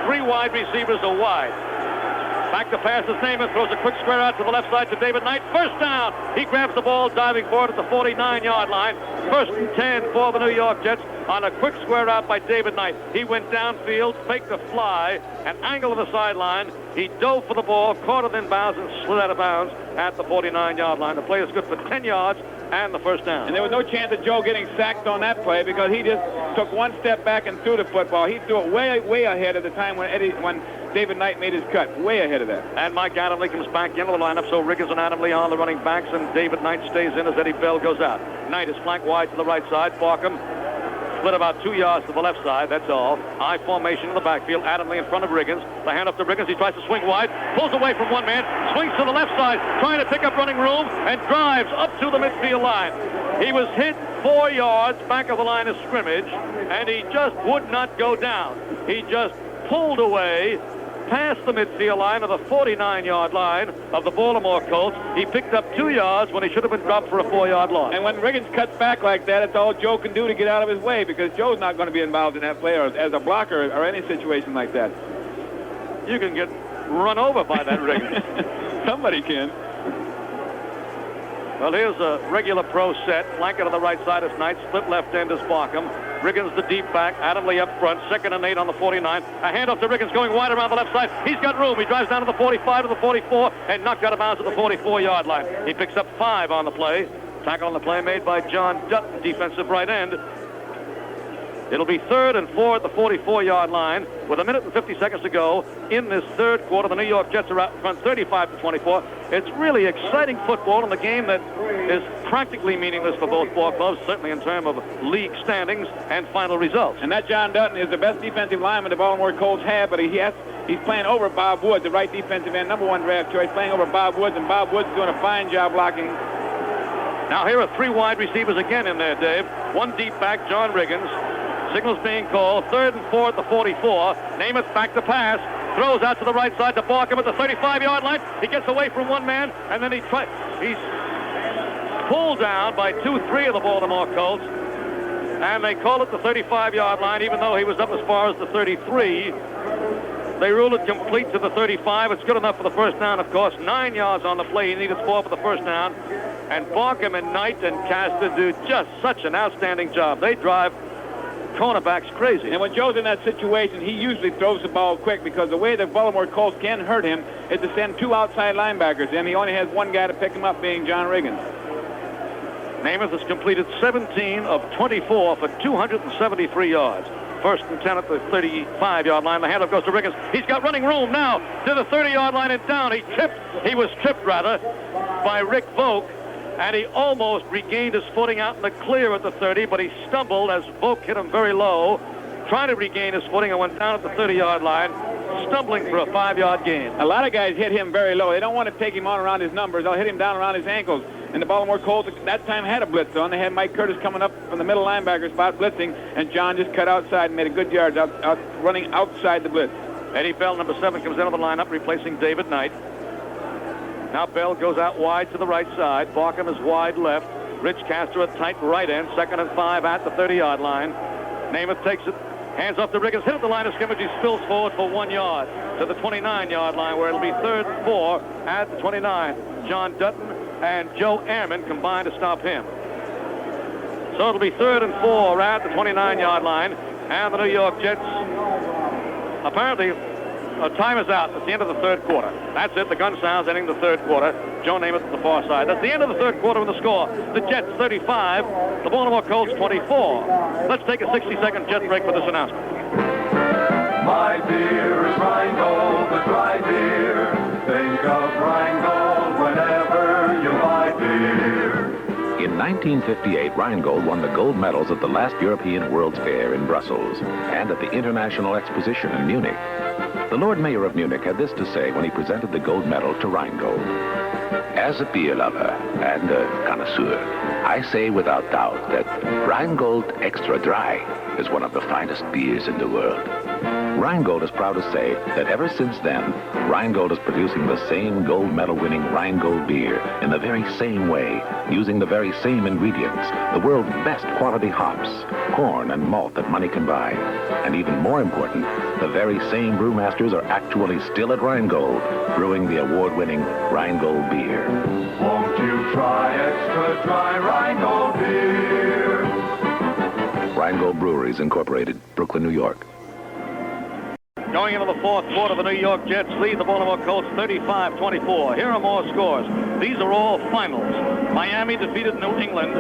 3 wide receivers are wide. Back to pass is Namath, throws a quick square out to the left side to David Knight. First down. He grabs the ball, diving forward at the 49-yard line. 1st and 10 for the New York Jets on a quick square out by David Knight. He went downfield, faked a fly, an angle of the sideline. He dove for the ball, caught it in bounds, and slid out of bounds at the 49-yard line. The play is good for 10 yards and the first down. And there was no chance of Joe getting sacked on that play because he just took 1 step back and threw the football. He threw it way ahead of the time when David Knight made his cut, way ahead of that. And Mike Adamley comes back into the lineup, so Riggins and Adamley are the running backs, and David Knight stays in as Eddie Bell goes out. Knight is flanked wide to the right side. Barkham split about 2 yards to the left side, that's all. I formation in the backfield. Adamley in front of Riggins. The hand up to Riggins. He tries to swing wide, pulls away from one man, swings to the left side, trying to pick up running room, and drives up to the midfield line. He was hit 4 yards back of the line of scrimmage, and he just would not go down. He just pulled away past the midfield line of the 49-yard line of the Baltimore Colts. He picked up 2 yards when he should have been dropped for a 4-yard loss. And when Riggins cuts back like that, it's all Joe can do to get out of his way because Joe's not going to be involved in that play or as a blocker or any situation like that. You can get run over by that Riggins. Somebody can. Well, here's a regular pro set. Flanker to the right side is Knight. Split left end is Barkham. Riggins the deep back. Adamley up front. 2nd and 8 on the 49. A handoff to Riggins going wide around the left side. He's got room. He drives down to the 45 to the 44 and knocked out of bounds at the 44-yard line. He picks up 5 on the play. Tackle on the play made by John Dutton, defensive right end. It'll be 3rd and 4 at the 44-yard line with 1 minute and 50 seconds to go in this third quarter. The New York Jets are out in front 35-24. It's really exciting football in the game that is practically meaningless for both ball clubs, certainly in terms of league standings and final results. And that John Dutton is the best defensive lineman the Baltimore Colts have, but he's playing over Bob Woods, the right defensive end, number 1 draft choice, playing over Bob Woods, and Bob Woods is doing a fine job blocking. Now here are 3 wide receivers again in there, Dave. 1 deep back, John Riggins. Signals being called. 3rd and 4 at the 44. Namath back to pass. Throws out to the right side to Barkham at the 35-yard line. He gets away from one man, and then he's pulled down by 2-3 of the Baltimore Colts. And they call it the 35-yard line, even though he was up as far as the 33. They ruled it complete to the 35. It's good enough for the first down, of course. 9 yards on the play. He needed 4 for the first down. And Barkham and Knight and Castor do just such an outstanding job. They drive cornerback's crazy. And when Joe's in that situation, he usually throws the ball quick because the way the Baltimore Colts can hurt him is to send 2 outside linebackers in. He only has one guy to pick him up, being John Riggins. Namath has completed 17 of 24 for 273 yards. First and 10 at the 35-yard line. The handoff goes to Riggins. He's got running room now to the 30-yard line and down. He was tripped by Rick Volk, and he almost regained his footing out in the clear at the 30, but he stumbled as Volk hit him very low, tried to regain his footing and went down at the 30-yard line, stumbling for a 5-yard gain. A lot of guys hit him very low. They don't want to take him on around his numbers. They'll hit him down around his ankles. And the Baltimore Colts at that time had a blitz on. They had Mike Curtis coming up from the middle linebacker spot blitzing, and John just cut outside and made a good yard out running outside the blitz. Eddie Bell, number 7, comes into the lineup, replacing David Knight. Now Bell goes out wide to the right side. Barkham is wide left. Rich Castro a tight right end. 2nd and 5 at the 30-yard line. Namath takes it. Hands off to Riggins. Hit at the line of scrimmage. He spills forward for 1 yard to the 29-yard line, where it'll be 3rd and 4 at the 29. John Dutton and Joe Ehrman combined to stop him. So it'll be 3rd and 4 at the 29-yard line. And the New York Jets, apparently, time is out at the end of the 3rd quarter. That's it. The gun sounds ending the 3rd quarter. Joe Namath at the far side. That's the end of the 3rd quarter with the score. The Jets 35, the Baltimore Colts 24. Let's take a 60-second jet break for this announcement. My beer is Rheingold, the dry beer. Think of Rheingold whenever you buy beer. In 1958, Rheingold won the gold medals at the last European World's Fair in Brussels and at the International Exposition in Munich. The Lord Mayor of Munich had this to say when he presented the gold medal to Rheingold. As a beer lover and a connoisseur, I say without doubt that Rheingold Extra Dry is one of the finest beers in the world. Rheingold is proud to say that ever since then, Rheingold is producing the same gold medal-winning Rheingold beer in the very same way, using the very same ingredients, the world's best quality hops, corn and malt that money can buy. And even more important, the very same brewmasters are actually still at Rheingold, brewing the award-winning Rheingold beer. Won't you try extra dry Rheingold beer? Rheingold Breweries Incorporated, Brooklyn, New York. Going into the 4th quarter, the New York Jets lead the Baltimore Colts 35-24. Here are more scores. These are all finals. Miami defeated New England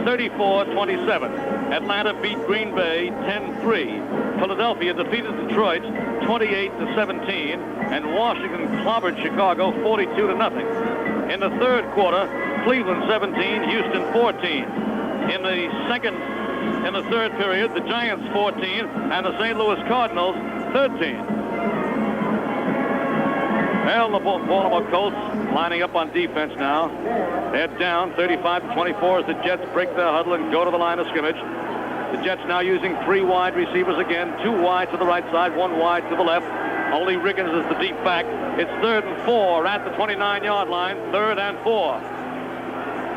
34-27. Atlanta beat Green Bay 10-3. Philadelphia defeated Detroit 28-17. And Washington clobbered Chicago 42-0. In the 3rd quarter, Cleveland 17, Houston 14. In the 3rd period, the Giants 14 and the St. Louis Cardinals 13. Well, the Baltimore Colts lining up on defense now. They're down 35-24 as the Jets break their huddle and go to the line of scrimmage. The Jets now using 3 wide receivers again, 2 wide to the right side, 1 wide to the left. Only Riggins is the deep back. It's 3rd and 4 at the 29-yard line, 3rd and 4.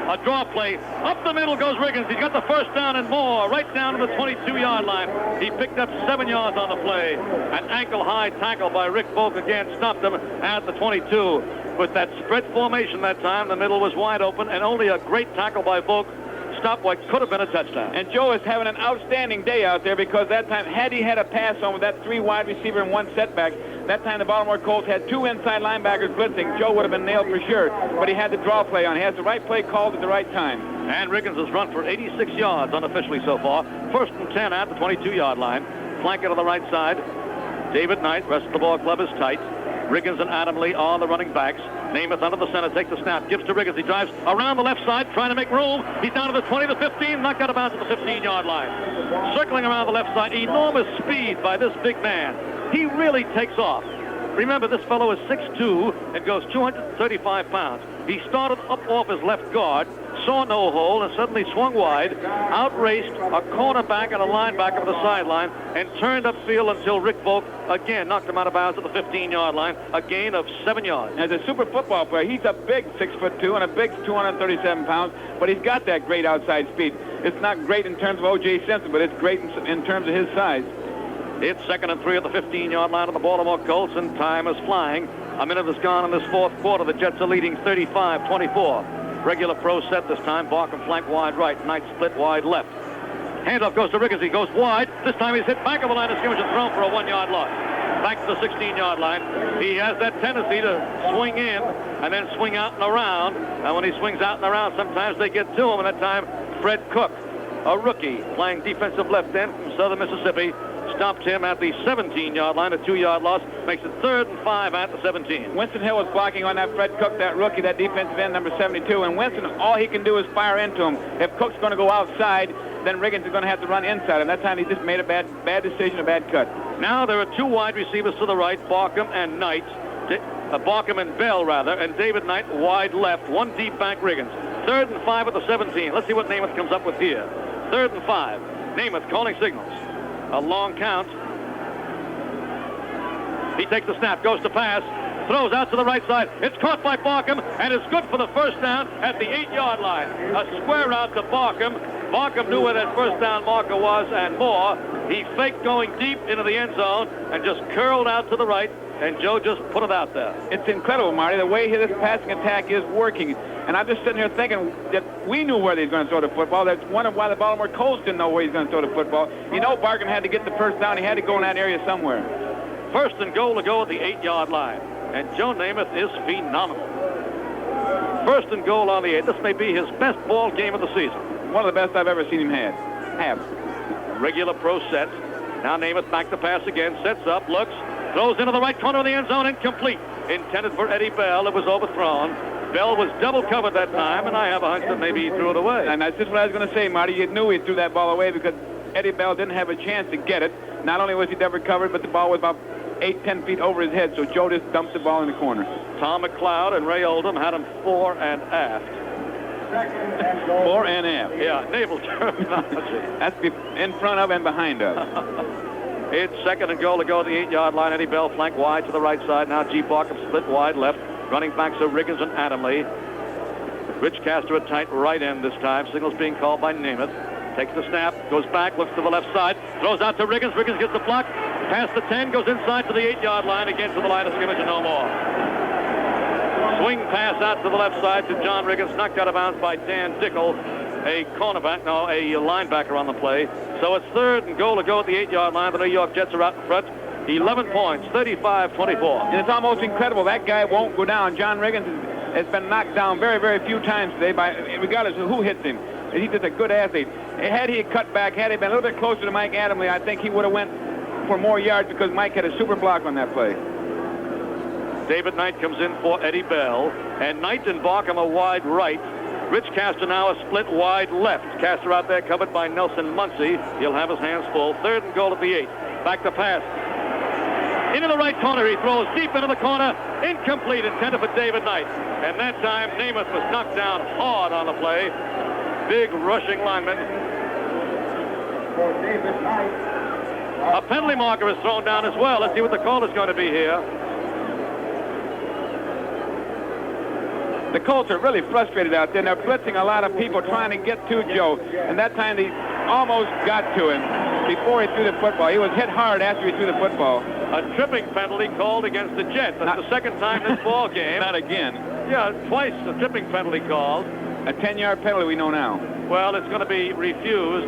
A draw play. Up the middle goes Riggins. He's got the first down and more. Right down to the 22-yard line. He picked up 7 yards on the play. An ankle-high tackle by Rick Volk again stopped him at the 22. With that spread formation that time, the middle was wide open, and only a great tackle by Volk stopped what could have been a touchdown. And Joe is having an outstanding day out there because that time, had he had a pass on with that 3 wide receiver and 1 setback, that time the Baltimore Colts had 2 inside linebackers blitzing. Joe would have been nailed for sure, but he had the draw play on. He has the right play called at the right time. And Riggins has run for 86 yards unofficially so far. 1st and 10 at the 22-yard line. Flank it on the right side. David Knight, rest of the ball club is tight. Riggins and Adam Lee are the running backs. Namath under the center, takes the snap, gives to Riggins. He drives around the left side, trying to make room. He's down to the 20, the 15, knocked out of bounds at the 15-yard line. Circling around the left side, enormous speed by this big man. He really takes off. Remember, this fellow is 6'2" and goes 235 pounds. He started up off his left guard, saw no hole, and suddenly swung wide, outraced a cornerback and a linebacker to the sideline, and turned upfield until Rick Volk again knocked him out of bounds at the 15-yard line, a gain of 7 yards. As a super football player, he's a big 6'2" and a big 237 pounds, but he's got that great outside speed. It's not great in terms of O.J. Simpson, but it's great in terms of his size. It's 2nd and 3 at the 15-yard line of the Baltimore Colts, and time is flying. A minute is gone in this 4th quarter. The Jets are leading 35-24. Regular pro set this time. Barkham flank wide right. Knight split wide left. Handoff goes to Riggins. He goes wide. This time he's hit back of the line of scrimmage and thrown for a 1-yard loss. Back to the 16-yard line. He has that tendency to swing in and then swing out and around. And when he swings out and around, sometimes they get to him. And that time, Fred Cook, a rookie playing defensive left end from Southern Mississippi, stopped him at the 17-yard line, a 2-yard loss, makes it 3rd and 5 at the 17. Winston Hill was blocking on that Fred Cook, that rookie, that defensive end, number 72, and Winston, all he can do is fire into him. If Cook's going to go outside, then Riggins is going to have to run inside him. That time he just made a bad decision, a bad cut. Now there are 2 wide receivers to the right, Barkham and Knight. Barkham and Bell, rather, and David Knight wide left, 1 deep back Riggins. 3rd and 5 at the 17. Let's see what Namath comes up with here. 3rd and 5. Namath calling signals. A long count. He takes the snap, goes to pass, throws out to the right side. It's caught by Barkham, and it's good for the first down at the 8-yard line. A square out to Barkham. Barkham knew where that first down marker was and more. He faked going deep into the end zone and just curled out to the right, and Joe just put it out there. It's incredible, Marty, the way this passing attack is working. And I'm just sitting here thinking that we knew where he was going to throw the football. That's one of why the Baltimore Colts didn't know where he's going to throw the football. You know, Barkham had to get the first down. He had to go in that area somewhere. 1st and goal to go at the 8-yard line. And Joe Namath is phenomenal. 1st and goal on the 8. This may be his best ball game of the season. One of the best I've ever seen him have. Regular pro set. Now Namath back to pass again. Sets up, looks, throws into the right corner of the end zone. Incomplete. Intended for Eddie Bell. It was overthrown. Bell was double covered that time, and I have a hunch that maybe he threw it away. And that's just what I was going to say, Marty. You knew he threw that ball away because Eddie Bell didn't have a chance to get it. Not only was he double covered, but the ball was about 8-10 feet over his head, so Joe just dumped the ball in the corner. Tom McLeod and Ray Oldham had him fore and aft. Fore and aft. Yeah, naval terminology. That's in front of and behind us. It's 2nd and goal to go at the 8-yard line. Eddie Bell flank wide to the right side. Now G. Barkham split wide left. Running backs are Riggins and Adamley. Rich Castor at tight right end this time. Signals being called by Namath. Takes the snap, goes back, looks to the left side, throws out to Riggins. Riggins gets the block. Past the 10, goes inside to the 8-yard line, again to the line of scrimmage and no more. Swing pass out to the left side to John Riggins, knocked out of bounds by Dan Dickel, a linebacker on the play. So it's 3rd and goal to go at the 8-yard line. The New York Jets are out in front. 11 points, 35-24. And it's almost incredible. That guy won't go down. John Riggins has been knocked down very, very few times today, regardless of who hits him. He's just a good athlete. Had he cut back, had he been a little bit closer to Mike Adamley, I think he would have went for more yards because Mike had a super block on that play. David Knight comes in for Eddie Bell, and Knight and Barkham are wide right. Rich Castor now a split wide left. Castor out there covered by Nelson Muncie. He'll have his hands full. 3rd and goal at the 8. Back to pass. Into the right corner. He throws deep into the corner. Incomplete, intended for David Knight. And that time, Namath was knocked down hard on the play. Big rushing lineman. A penalty marker is thrown down as well. Let's see what the call is going to be here. The Colts are really frustrated out there. They're blitzing a lot of people trying to get to Joe. And that time they almost got to him before he threw the football. He was hit hard after he threw the football. A tripping penalty called against the Jets. That's the 2nd time this ball game. Not again. Yeah, twice a tripping penalty called. A 10-yard penalty we know now. Well, it's going to be refused.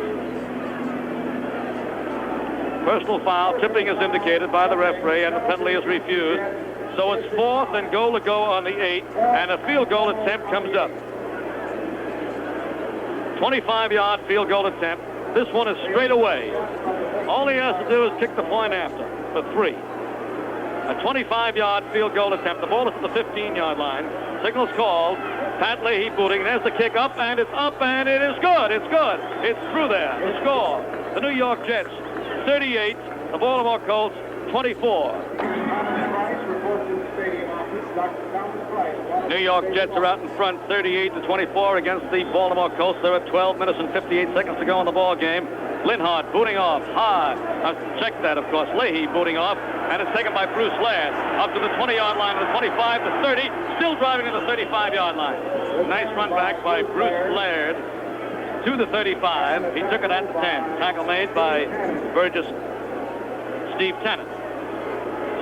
Personal foul. Tripping is indicated by the referee, and the penalty is refused. So it's 4th and goal to go on the 8, and a field goal attempt comes up. 25-yard field goal attempt. This one is straight away. All he has to do is kick the point after for 3. A 25-yard field goal attempt. The ball is at the 15-yard line. Signal's called. Pat Leahy booting. There's the kick up, and it's up, and it is good. It's good. It's through there. The score. The New York Jets, 38. The Baltimore Colts, 24. New York Jets are out in front, 38-24 against the Baltimore Colts. There are 12 minutes and 58 seconds to go in the ball game. Linhart booting off high. Check that, of course. Leahy booting off, and it's taken by Bruce Laird up to the 20-yard line, to the 25 to 30, still driving to the 35-yard line. Nice run back by Bruce Laird to the 35. He took it at the 10. Tackle made by Burgess Steve Tennant.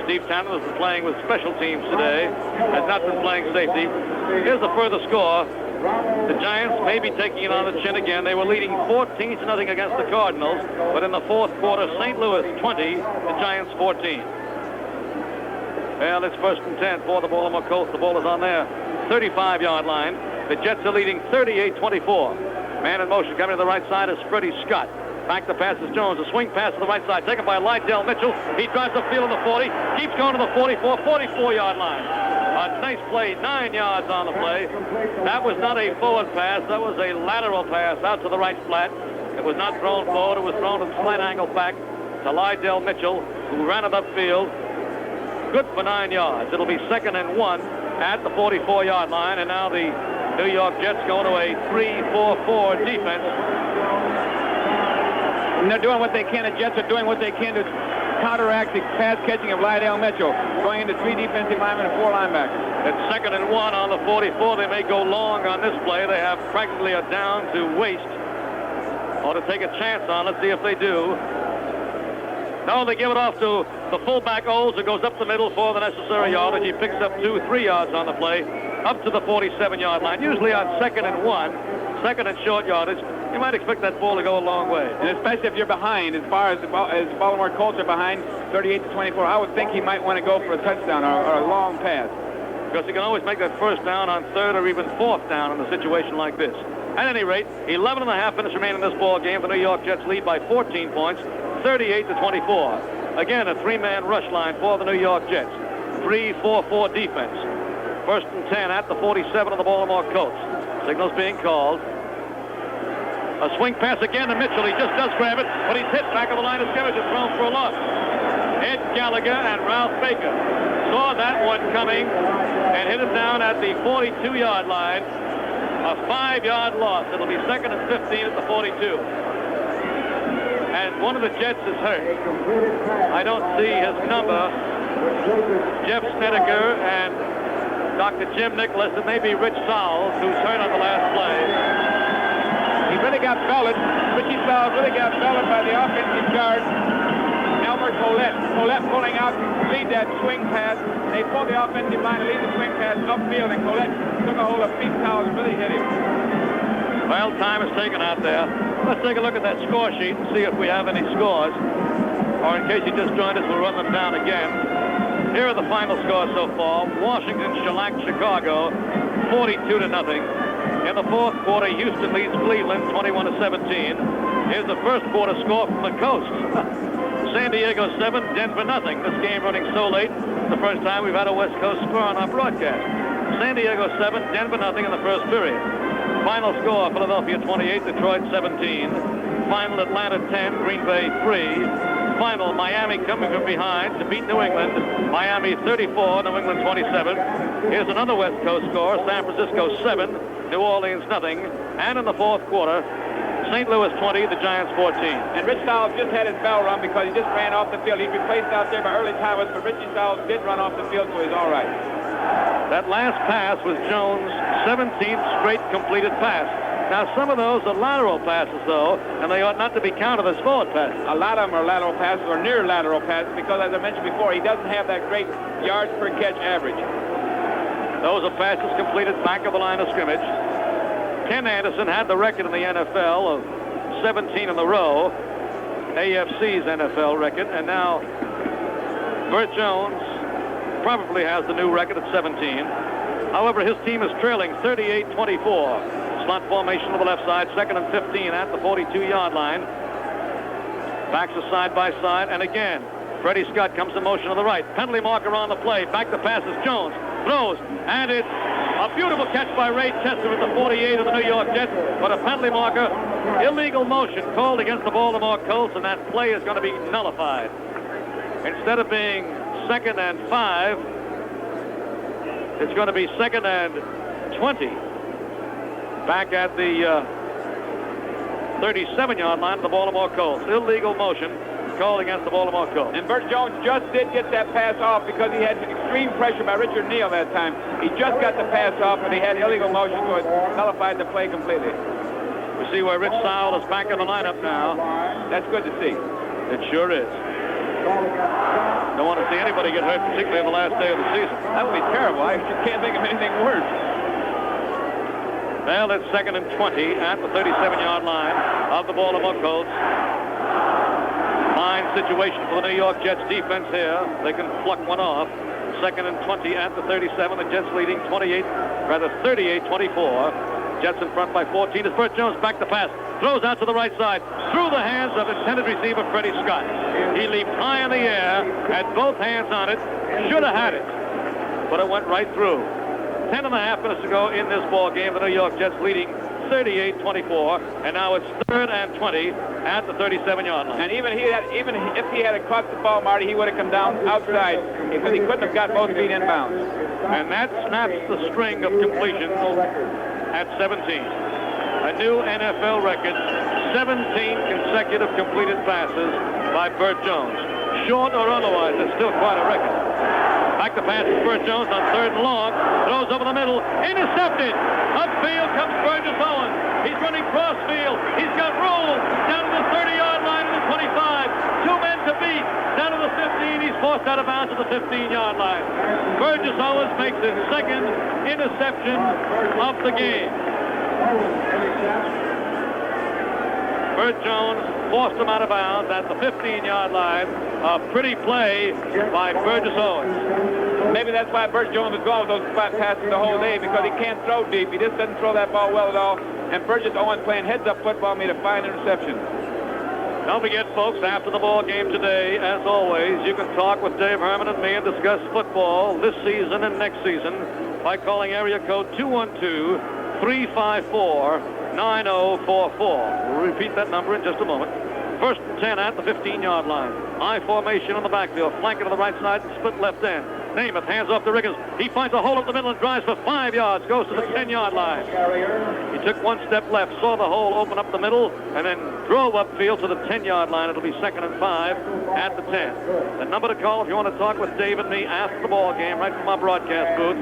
Steve Tannett has been playing with special teams today, has not been playing safety. Here's the further score. The Giants may be taking it on the chin again. They were leading 14-0 against the Cardinals, but in the fourth quarter, St. Louis 20, the Giants 14. Well, it's 1st and 10 for the Baltimore Colts. The ball is on their 35-yard line. The Jets are leading 38-24. Man in motion coming to the right side is Freddie Scott. Back to pass is Jones. A swing pass to the right side taken by Lydell Mitchell. He drives the field on the 40, keeps going to the 44-yard line. A nice play, 9 yards on the play. That was not a forward pass. That was a lateral pass out to the right flat. It was not thrown forward. It was thrown at slight angle back to Lydell Mitchell, who ran it upfield. Good for 9 yards. It'll be 2nd and 1 at the 44-yard line, and now the New York Jets go to a 3-4-4 defense. And they're doing what they can. The Jets are doing what they can to counteract the pass catching of Lydell Mitchell, going into 3 defensive linemen and 4 linebackers. It's 2nd and 1 on the 44. They may go long on this play. They have practically a down to waste, or to take a chance on. Let's see if they do. No, they give it off to the fullback Olds, who goes up the middle for the necessary yardage. He picks up 2-3 yards on the play, up to the 47-yard line. Usually on 2nd and 1, 2nd and short yardage, you might expect that ball to go a long way. And especially if you're behind, as far as the Baltimore Colts are behind 38-24, I would think he might want to go for a touchdown or a long pass. Because he can always make that first down on 3rd or even 4th down in a situation like this. At any rate, 11.5 minutes remain in this ball game. The New York Jets lead by 14 points, 38-24. Again, a 3-man rush line for the New York Jets. 3-4-4 defense. 1st and 10 at the 47 of the Baltimore Colts. Signals being called. A swing pass again to Mitchell. He just does grab it, but he's hit back of the line of scrimmage and thrown for a loss. Ed Gallagher and Ralph Baker saw that one coming and hit him down at the 42-yard line. A 5-yard loss. It'll be 2nd and 15 at the 42. And one of the Jets is hurt. I don't see his number. Jeff Snedeker and Dr. Jim Nicholas, and maybe Rich Sowles, who's hurt on the last play. He really got belted. Richie Sowles really got belted by the offensive guard, Elmer Collette. Collette pulling out to lead that swing pass. They pulled the offensive line to lead the swing pass upfield, and Collette took a hold of Pete Sowles and really hit him. Well, time is taken out there. Let's take a look at that score sheet and see if we have any scores. Or in case you just joined us, we'll run them down again. Here are the final scores so far. Washington shellacked Chicago 42-0. In the fourth quarter, Houston leads Cleveland 21-17. Here's the first quarter score from the coast. San Diego 7, Denver 0. This game running so late, the first time we've had a West Coast score on our broadcast. San Diego 7, Denver 0 in the first period. Final score, Philadelphia 28, Detroit 17. Final Atlanta 10, Green Bay 3. Final Miami coming from behind to beat New England. Miami 34, New England 27. Here's another West Coast score, San Francisco 7, New Orleans 0. And in the fourth quarter, St. Louis 20, the Giants 14. And Rich Sowles just had his bell rung because he just ran off the field. He's replaced out there by Early Thomas, but Richie Sowles did run off the field, so he's all right. That last pass was Jones' 17th straight completed pass. Now, some of those are lateral passes, though, and they ought not to be counted as forward passes. A lot of them are lateral passes or near lateral passes because, as I mentioned before, he doesn't have that great yards per catch average. Those are passes completed back of the line of scrimmage. Ken Anderson had the record in the NFL of 17 in a row, AFC's NFL record, and now Bert Jones probably has the new record at 17. However, his team is trailing 38-24. Slot formation on the left side, 2nd and 15 at the 42-yard line. Backs are side by side, and again, Freddie Scott comes in motion on the right. Penalty marker on the play. Back to passes. Jones throws, and it's a beautiful catch by Ray Chester at the 48 of the New York Jets, but a penalty marker, illegal motion called against the Baltimore Colts, and that play is going to be nullified. Instead of being 2nd and 5, it's going to be 2nd and 20. Back at the 37-yard line of the Baltimore Colts. Illegal motion called against the Baltimore Colts. And Bert Jones just did get that pass off because he had extreme pressure by Richard Neal that time. He just got the pass off, and he had illegal motion, so it nullified the play completely. We see where Rich Sowell is back in the lineup now. That's good to see. It sure is. Don't want to see anybody get hurt, particularly on the last day of the season. That would be terrible. I can't think of anything worse. Well, it's 2nd and 20 at the 37-yard line of the Baltimore Colts. Fine situation for the New York Jets defense here. They can pluck one off. 2nd and 20 at the 37. The Jets leading 38-24. Jets in front by 14. As Burt Jones back to pass. Throws out to the right side. Through the hands of intended receiver Freddie Scott. He leaped high in the air, had both hands on it. Should have had it, but it went right through. 10.5 minutes to go in this ball game. The New York Jets leading 38-24, and now it's 3rd and 20 at the 37-yard line. And even if he had caught the ball, Marty, he would have come down outside because he couldn't have got both feet inbounds. And that snaps the string of completions at 17. A new NFL record, 17 consecutive completed passes by Burt Jones. Short or otherwise, it's still quite a record. Back to pass is Burt Jones on 3rd and long. Throws over the middle. Intercepted. Upfield comes Burgess Owens. He's running crossfield. He's got room down to the 30-yard line to the 25. 2 men to beat. Down to the 15. He's forced out of bounds to the 15-yard line. Burgess Owens makes his 2nd interception of the game. Burt Jones forced him out of bounds at the 15-yard line. A pretty play by Burgess Owens. Maybe that's why Burt Jones is going with those flat passes the whole day, because he can't throw deep. He just doesn't throw that ball well at all. And Burgess Owens, playing heads-up football, made a fine interception. Don't forget, folks, after the ball game today, as always, you can talk with Dave Herman and me and discuss football this season and next season by calling area code 212-354-9044. We'll repeat that number in just a moment. 1st and 10 at the 15-yard line. I formation on the backfield. Flanking to the right side and split left end. Namath hands off to Riggins. He finds a hole up the middle and drives for 5 yards. Goes to the 10-yard line. He took 1 step left, saw the hole open up the middle, and then drove upfield to the 10-yard line. It'll be 2nd and 5 at the 10. The number to call if you want to talk with Dave and me after the ball game, right from our broadcast booth,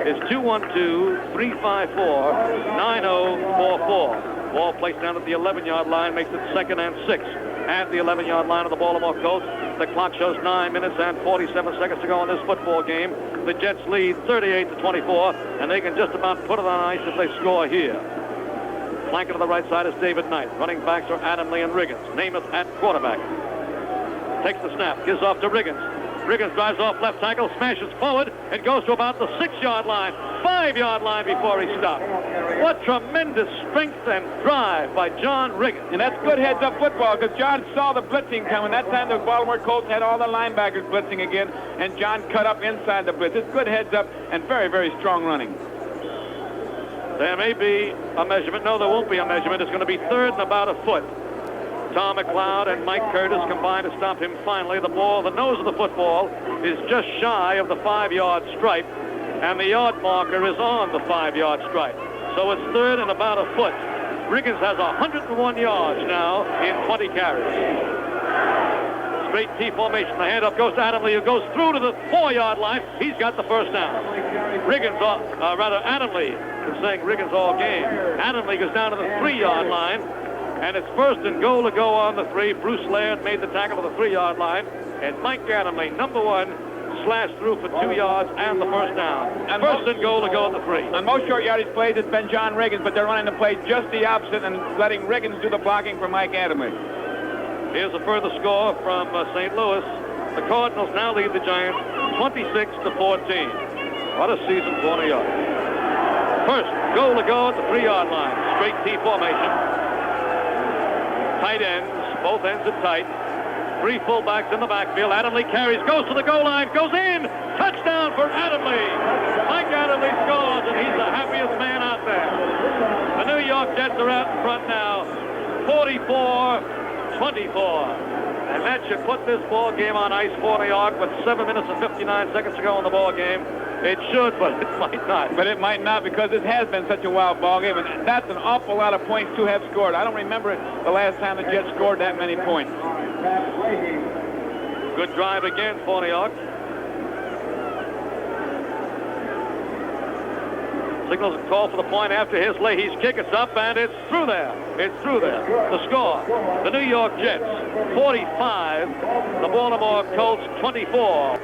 is 212-354-9044. Ball placed down at the 11-yard line makes it 2nd and 6 at the 11-yard line of the Baltimore Colts. The clock shows 9 minutes and 47 seconds to go in this football game. The Jets lead 38-24, and they can just about put it on ice if they score here. Flanking to the right side is David Knight. Running backs are Adam Lee and Riggins. Namath at quarterback. Takes the snap, gives off to Riggins. Riggins drives off left tackle, smashes forward, and goes to about the 6-yard line, 5-yard line before he stopped. What tremendous strength and drive by John Riggins. And that's good heads-up football, because John saw the blitzing coming. That time the Baltimore Colts had all the linebackers blitzing again, and John cut up inside the blitz. It's good heads-up and very, very strong running. There may be a measurement. No, there won't be a measurement. It's going to be 3rd and about a foot. Tom McLeod and Mike Curtis combined to stop him finally. The ball, the nose of the football, is just shy of the 5-yard stripe, and the yard marker is on the 5-yard stripe. So it's 3rd and about a foot. Riggins has 101 yards now in 20 carries. Straight T formation. The handoff goes to Adam Lee, who goes through to the 4-yard line. He's got the first down. Adam Lee is saying Riggins all game. Adam Lee goes down to the 3-yard line. And it's 1st and goal to go on the 3. Bruce Laird made the tackle to the 3-yard line. And Mike Adamley, number 1, slashed through for 2 yards and the first down. And 1st and goal to go on the 3. On most short yardage plays, it's been John Riggins, but they're running the play just the opposite and letting Riggins do the blocking for Mike Adamley. Here's a further score from St. Louis. The Cardinals now lead the Giants 26-14. What a season for New York. 1st goal to go at the 3-yard line. Straight T formation. Tight ends, both ends are tight. 3 fullbacks in the backfield. Adam Lee carries, goes to the goal line, goes in. Touchdown for Adam Lee. Mike Adam Lee scores, and he's the happiest man out there. The New York Jets are out in front now, 44-24. And that should put this ball game on ice for New York with 7 minutes and 59 seconds to go in the ball game. It should, but it might not. But it might not, because it has been such a wild ball game, and that's an awful lot of points to have scored. I don't remember the last time the Jets scored that many points. Good drive again for New York. Signals a call for the point after his Leahy's kick. It's up, and it's through there. It's through there. The score, the New York Jets 45, the Baltimore Colts 24.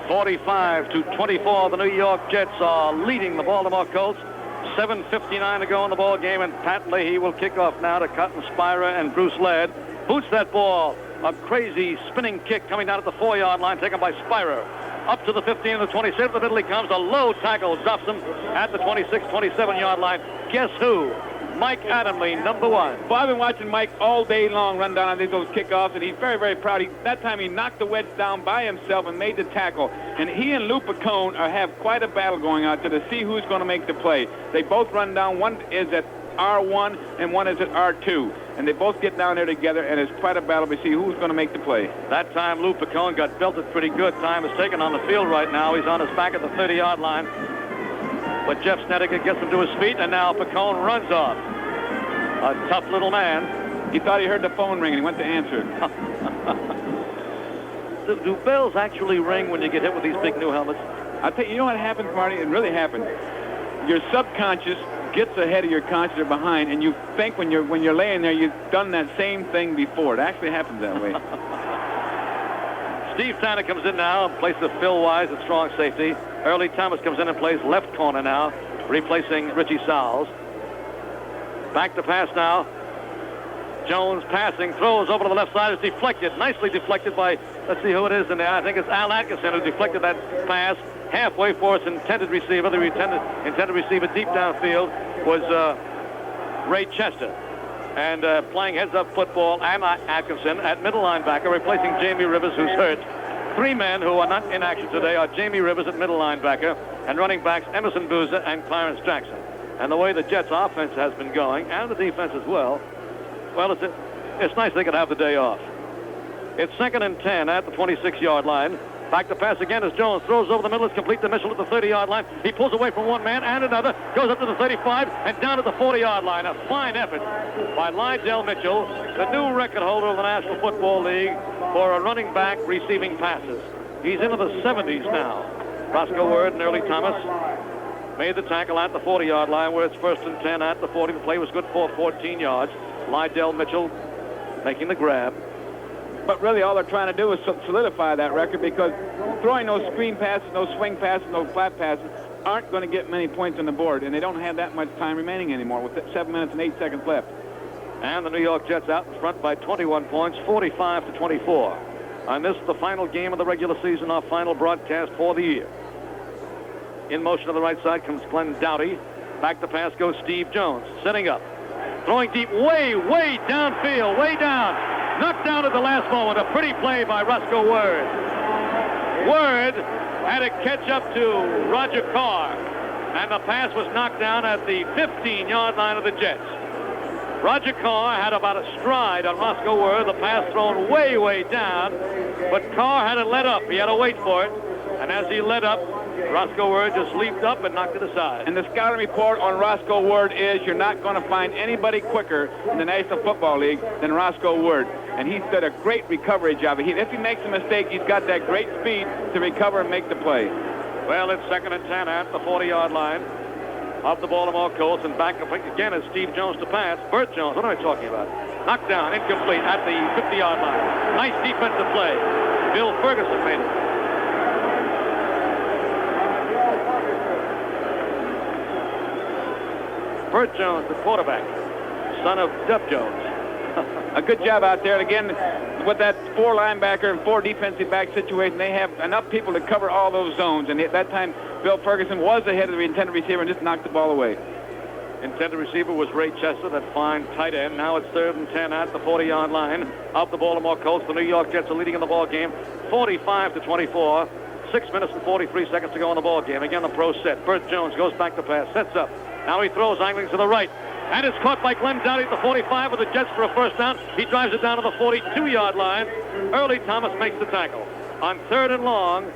45-24, the New York Jets are leading the Baltimore Colts 7:59 to go in the ball game, and Pat Leahy will kick off now to Cotton Spira and Bruce Ladd. Boots that ball. A crazy spinning kick coming down at the 4-yard line, taken by Spira. Up to the 15 and the 26. To the middle he comes. A low tackle drops him at the 26, 27-yard line. Guess who? Mike Adamle, number 1. Well, I've been watching Mike all day long run down on those kickoffs, and he's very, very proud. That time he knocked the wedge down by himself and made the tackle. And he and Lou Picone have quite a battle going out there to see who's going to make the play. They both run down. One is at R1 and one is at R2. And they both get down there together, and it's quite a battle to see who's going to make the play. That time, Lou Picone got belted pretty good. Time is taken on the field right now. He's on his back at the 30-yard line. But Jeff Snedeker gets him to his feet, and now Picone runs off. A tough little man. He thought he heard the phone ring, and he went to answer. Do bells actually ring when you get hit with these big new helmets? I tell you, you know what happens, Marty? It really happens. Your subconscious gets ahead of your conscious or behind, and you think when you're laying there, you've done that same thing before. It actually happens that way. Steve Tanner comes in now in place of Phil Wise at strong safety. Early Thomas comes in and plays left corner now, replacing Richie Sowles. Back to pass now. Jones passing, throws over to the left side. It's deflected, nicely deflected by, let's see who it is in there. I think it's Al Atkinson who deflected that pass halfway for its intended receiver. The intended receiver deep downfield was Ray Chester. And playing heads-up football, Al Atkinson at middle linebacker, replacing Jamie Rivers, who's hurt. 3 men who are not in action today are Jamie Rivers at middle linebacker and running backs Emerson Boozer and Clarence Jackson. And the way the Jets' offense has been going, and the defense as well, it's nice they could have the day off. It's 2nd and 10 at the 26-yard line. Back to pass again as Jones throws over the middle. It's complete to Mitchell at the 30-yard line. He pulls away from one man and another, goes up to the 35 and down to the 40-yard line. A fine effort by Lydell Mitchell, the new record holder of the National Football League for a running back receiving passes. He's into the 70s now. Roscoe Word and Early Thomas made the tackle at the 40-yard line where it's 1st and 10 at the 40. The play was good for 14 yards. Lydell Mitchell making the grab. But really all they're trying to do is solidify that record, because throwing those screen passes, those swing passes, those flat passes aren't going to get many points on the board, and they don't have that much time remaining anymore with 7 minutes and 8 seconds left. And the New York Jets out in front by 21 points, 45-24. And this is the final game of the regular season, our final broadcast for the year. In motion to the right side comes Glenn Doughty. Back to pass goes Steve Jones, setting up. Throwing deep, way downfield, way down. Knocked down at the last moment. A pretty play by Roscoe Word. Word had to catch up to Roger Carr, and the pass was knocked down at the 15-yard line of the Jets. Roger Carr had about a stride on Roscoe Word. The pass thrown way down, but Carr had to let up. He had to wait for it, and as he let up, Roscoe Word just leaped up and knocked it aside. And the scouting report on Roscoe Word is you're not going to find anybody quicker in the National Football League than Roscoe Word. And he's done a great recovery job. If he makes a mistake, he's got that great speed to recover and make the play. Well, it's 2nd and 10 at the 40-yard line of the Baltimore Colts, and back up again is Steve Jones to pass. Burt Jones, what am I talking about? Knocked down, incomplete at the 50-yard line. Nice defensive play. Bill Ferguson made it. Burt Jones, the quarterback, son of Dub Jones. A good job out there. And again, with that 4 linebacker and 4 defensive back situation, they have enough people to cover all those zones. And at that time, Bill Ferguson was ahead of the intended receiver and just knocked the ball away. Intended receiver was Ray Chester, that fine tight end. Now it's 3rd and 10 at the 40-yard line of the Baltimore Colts. The New York Jets are leading in the ball game, 45-24. 6 minutes and 43 seconds to go in the ball game. Again, the pro set. Burt Jones goes back to pass, sets up. Now he throws angling to the right. And it's caught by Glenn Doughty at the 45 with the Jets for a first down. He drives it down to the 42-yard line. Early Thomas makes the tackle. On 3rd and long,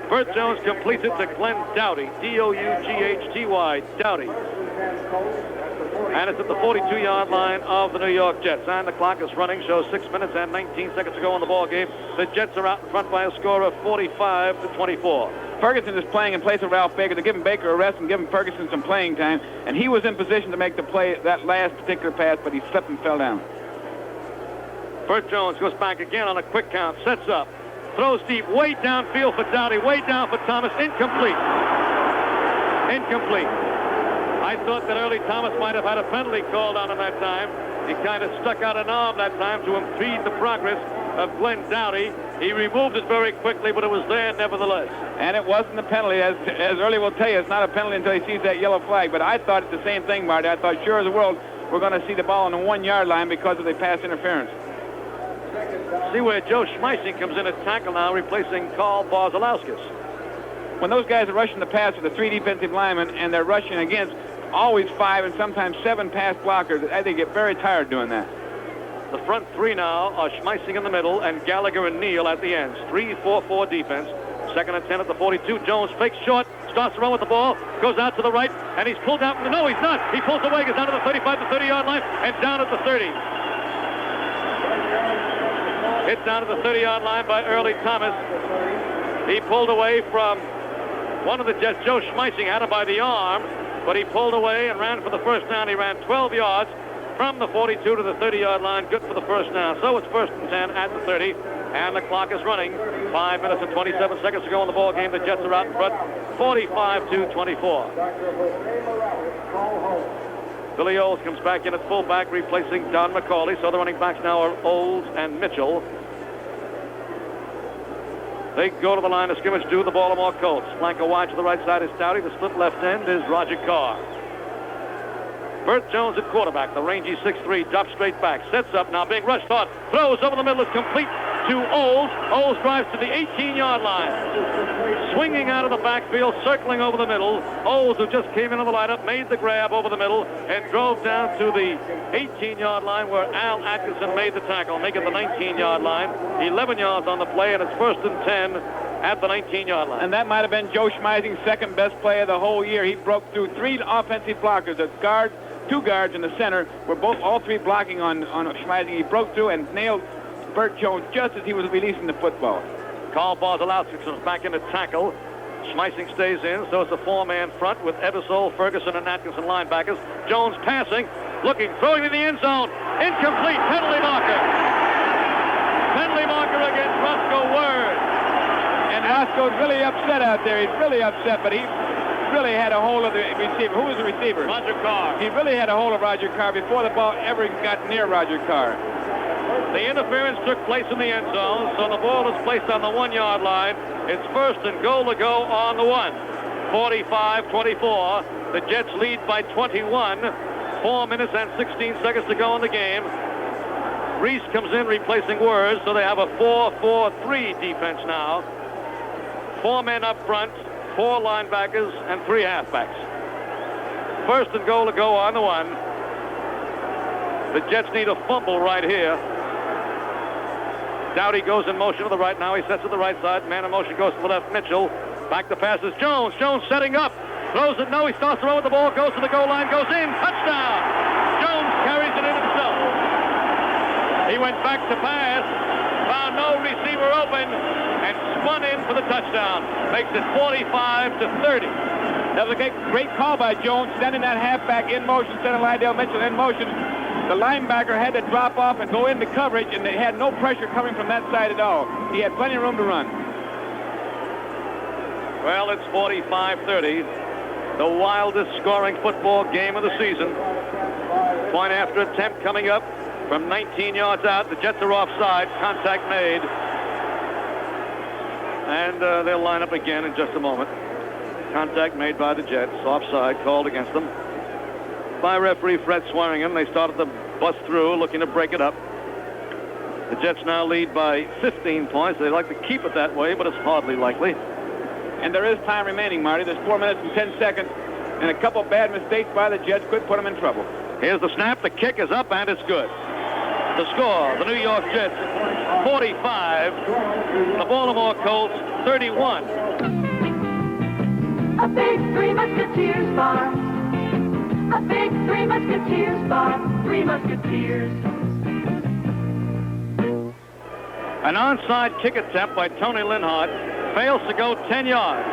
Burt Jones completes it to Glenn Doughty. D-O-U-G-H-T-Y, Doughty. And it's at the 42-yard line of the New York Jets. And the clock is running, shows 6 minutes and 19 seconds to go in the ball game. The Jets are out in front by a score of 45-24. Ferguson is playing in place of Ralph Baker. They're giving Baker a rest and giving Ferguson some playing time. And he was in position to make the play, that last particular pass, but he slipped and fell down. Burt Jones goes back again on a quick count, sets up, throws deep, way downfield for Doughty, way down for Thomas, incomplete. I thought that Early Thomas might have had a penalty called on him that time. He kind of stuck out an arm that time to impede the progress of Glenn Dowdy. He removed it very quickly, but it was there nevertheless. And it wasn't a penalty. As Early will tell you, it's not a penalty until he sees that yellow flag. But I thought the same thing, Marty. I thought, sure as the world, we're going to see the ball on the 1-yard line because of the pass interference. See where Joe Schmeissing comes in at tackle now, replacing Carl Barzalauskas. When those guys are rushing the pass with the 3 defensive linemen, and they're rushing against always 5 and sometimes 7 pass blockers, they get very tired doing that. The front 3 now are Schmeissing in the middle and Gallagher and Neal at the ends. 3-4-4 defense. 2nd and 10 at the 42. Jones fakes short, starts to run with the ball, goes out to the right, and he's pulled out. No, he's not. He pulls away, goes down to the 35 to 30-yard line, and down at the 30. Hit down to the 30-yard line by Early Thomas. He pulled away from one of the Jets. Joe Schmeissing had him by the arm, but he pulled away and ran for the first down. He ran 12 yards from the 42 to the 30-yard line. Good for the first down. So it's 1st and 10 at the 30, and the clock is running. 5 minutes and 27 seconds to go in the ball game. The Jets are out in front, 45-24. Billy Olds comes back in at fullback, replacing Don McCauley. So the running backs now are Olds and Mitchell. They go to the line of scrimmage, do the Baltimore Colts. Flanker wide to the right side is Dowdy. The split left end is Roger Carr. Bert Jones at quarterback. The rangy 6'3", drops straight back. Sets up now, being rushed hard. Throws over the middle, is complete to Olds. Olds drives to the 18-yard line. Swinging out of the backfield, circling over the middle. Olds, who just came into the lineup, made the grab over the middle and drove down to the 18-yard line where Al Atkinson made the tackle, making the 19-yard line. 11 yards on the play, and it's 1st and 10 at the 19-yard line. And that might have been Joe Schmeissing's second best play of the whole year. He broke through 3 offensive blockers. A guard, 2 guards in the center were all 3 blocking on Schmeissing. He broke through and nailed Bert Jones just as he was releasing the football. Carl Barzalauskas comes back in to tackle. Schmeissing stays in, so it's a 4-man front with Ebersole, Ferguson, and Atkinson linebackers. Jones passing, looking, throwing in the end zone. Incomplete, penalty marker. Penalty marker against Roscoe Word. And Roscoe's really upset out there. He's really upset, but he really had a hold of the receiver. Who was the receiver? Roger Carr. He really had a hold of Roger Carr before the ball ever got near Roger Carr. The interference took place in the end zone, so the ball is placed on the 1-yard line. It's 1st and goal to go on the 1. 45-24. The Jets lead by 21. 4 minutes and 16 seconds to go in the game. Reese comes in replacing Word, so they have a 4-4-3 defense now. 4 men up front, 4 linebackers, and 3 halfbacks. 1st and goal to go on the 1. The Jets need a fumble right here. Dowdy goes in motion to the right now. He sets to the right side. Man in motion goes to the left. Mitchell. Back to passes. Jones. Jones setting up. Throws it. No, he starts to run with the ball. Goes to the goal line. Goes in. Touchdown. Jones carries it in himself. He went back to pass. Found no receiver open. And spun in for the touchdown. Makes it 45-30. That was a great call by Jones, sending that halfback in motion, sending Lydell Mitchell in motion. The linebacker had to drop off and go into coverage, and they had no pressure coming from that side at all. He had plenty of room to run. Well, it's 45-30. The wildest scoring football game of the season. Point after attempt coming up from 19 yards out. The Jets are offside. Contact made. And they'll line up again in just a moment. Contact made by the Jets. Offside called against them by referee Fred Swearingen. They started to bust through, looking to break it up. The Jets now lead by 15 points. They'd like to keep it that way, but it's hardly likely. And there is time remaining, Marty. There's 4 minutes and 10 seconds, and a couple bad mistakes by the Jets could put them in trouble. Here's the snap. The kick is up, and it's good. The score, the New York Jets 45, the Baltimore Colts 31. A big 3 Musketeers bar. A big 3 Musketeers bar. 3 Musketeers. An onside kick attempt by Tony Linhart fails to go 10 yards.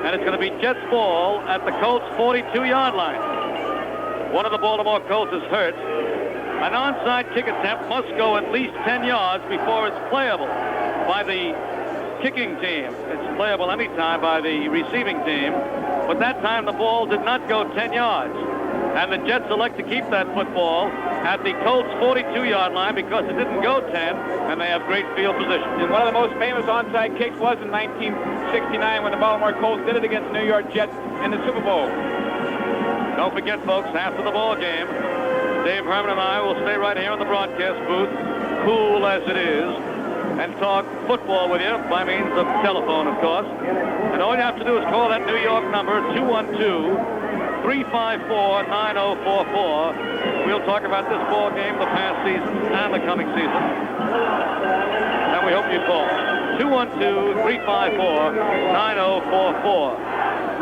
And it's going to be Jets ball at the Colts 42-yard line. One of the Baltimore Colts is hurt. An onside kick attempt must go at least 10 yards before it's playable by the kicking team. It's playable anytime by the receiving team. But that time the ball did not go 10 yards. And the Jets elect to keep that football at the Colts 42-yard line because it didn't go 10, and they have great field position. And one of the most famous onside kicks was in 1969 when the Baltimore Colts did it against the New York Jets in the Super Bowl. Don't forget, folks, after the ball game, Dave Herman and I will stay right here in the broadcast booth, cool as it is, and talk football with you by means of telephone, of course. And all you have to do is call that New York number, 212-354-9044. We'll talk about this ball game, the past season, and the coming season. And we hope you call. 212-354-9044.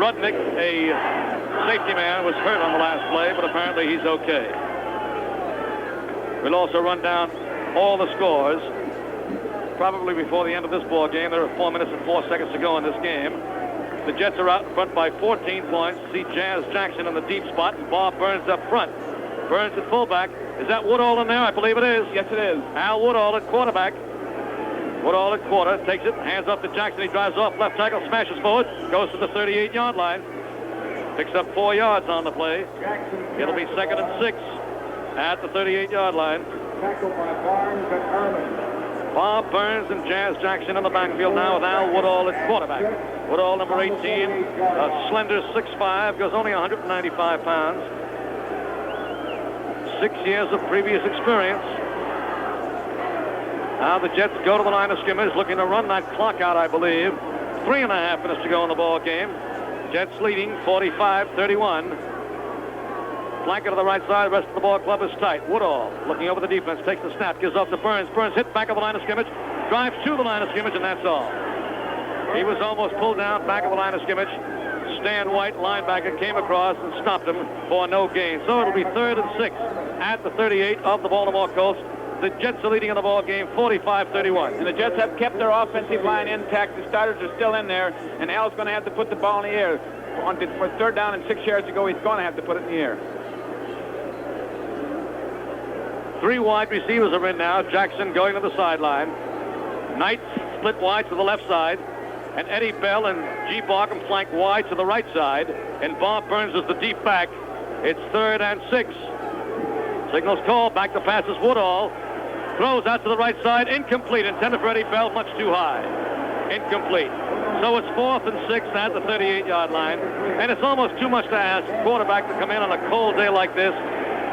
Rudnick, a safety man, was hurt on the last play, but apparently he's okay. We'll also run down all the scores. Probably before the end of this ball game. There are 4 minutes and 4 seconds to go in this game. The Jets are out in front by 14 points. See Jazz Jackson in the deep spot, and Bob Burns up front. Burns at fullback. Is that Woodall in there? I believe it is. Yes, it is. Al Woodall at quarterback. Woodall at quarter, takes it, hands up to Jackson. He drives off, left tackle, smashes forward, goes to the 38-yard line. Picks up 4 yards on the play. It'll be 2nd and 6 at the 38-yard line. Tackled by Barnes and Herman. Bob Burns and Jazz Jackson in the backfield now with Al Woodall at quarterback. Woodall, number 18, a slender 6'5", goes only 195 pounds. 6 years of previous experience. Now the Jets go to the line of scrimmage, looking to run that clock out, I believe. 3.5 minutes to go in the ball game. Jets leading 45-31. Flanker to the right side. The rest of the ball club is tight. Woodall looking over the defense, takes the snap, gives off to Burns. Burns hit back of the line of scrimmage, drives to the line of scrimmage, and that's all. He was almost pulled down back of the line of scrimmage. Stan White, linebacker, came across and stopped him for no gain. So it'll be 3rd and 6 at the 38 of the Baltimore Colts. The Jets are leading in the ball game 45-31. And the Jets have kept their offensive line intact. The starters are still in there, and Al's going to have to put the ball in the air. For 3rd down and 6 yards to go, he's going to have to put it in the air. 3 wide receivers are in now. Jackson going to the sideline. Knight split wide to the left side. And Eddie Bell and G. Barkham flank wide to the right side. And Bob Burns is the deep back. It's 3rd and 6. Signals call. Back to pass is Woodall. Throws out to the right side. Incomplete. Intended for Eddie Bell. Much too high. Incomplete. So it's 4th and 6 at the 38-yard line. And it's almost too much to ask quarterback to come in on a cold day like this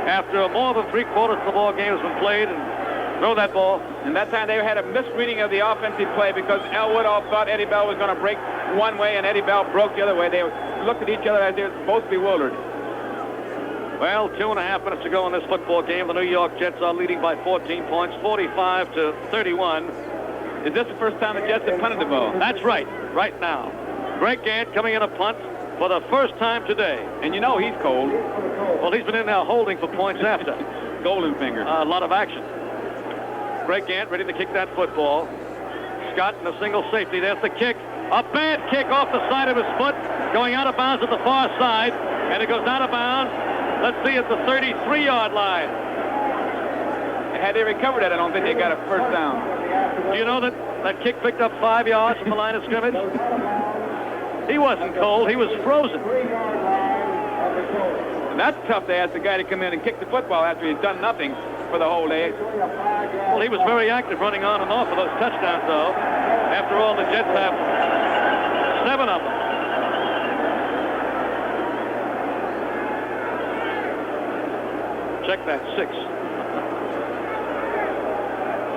after more than 3/4 of the ball game has been played and throw that ball. And that time they had a misreading of the offensive play because Al Woodall thought Eddie Bell was going to break one way and Eddie Bell broke the other way. They looked at each other as they were both bewildered. Well, 2.5 minutes to go in this football game. The New York Jets are leading by 14 points, 45-31. Is this the first time the Jets have punted the ball? That's right now. Greg Gant coming in a punt for the first time today. And you know he's cold. Well, he's been in there holding for points after. Golden finger. A lot of action. Greg Gant ready to kick that football. Scott in a single safety. There's the kick. A bad kick off the side of his foot, going out of bounds at the far side, and it goes out of bounds. Let's see, at the 33-yard line. And had they recovered it, I don't think they got a first down. Do you know that that kick picked up 5 yards from the line of scrimmage? He wasn't cold. He was frozen. And that's tough to ask the guy to come in and kick the football after he's done nothing for the whole day. Well, he was very active running on and off of those touchdowns, though. After all, the Jets have 7 of them. Check that, 6.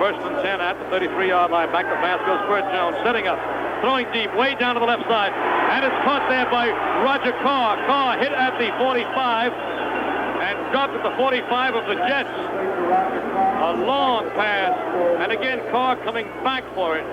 1st and 10 at the 33-yard line. Back to pass goes Bert Jones, setting up. Throwing deep, way down to the left side. And it's caught there by Roger Carr. Carr hit at the 45 and dropped at the 45 of the Jets. A long pass. And again, Carr coming back for it.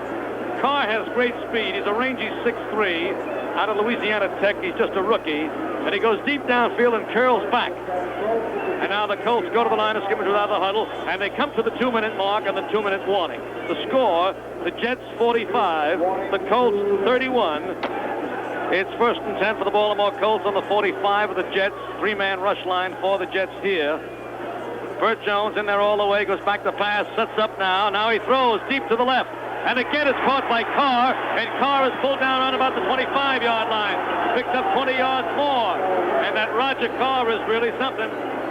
Carr has great speed. He's a rangy 6'3". Out of Louisiana Tech. He's just a rookie. And he goes deep downfield and curls back. And now the Colts go to the line of scrimmage without the huddle, and they come to the 2-minute mark and the 2-minute warning. The score, the Jets 45, the Colts 31. It's 1st and 10 for the Baltimore Colts on the 45 of the Jets. 3-man rush line for the Jets here. Bert Jones in there all the way, goes back to pass, sets up now. Now he throws deep to the left. And again, it's caught by Carr, and Carr is pulled down on about the 25-yard line. Picks up 20 yards more. And that Roger Carr is really something.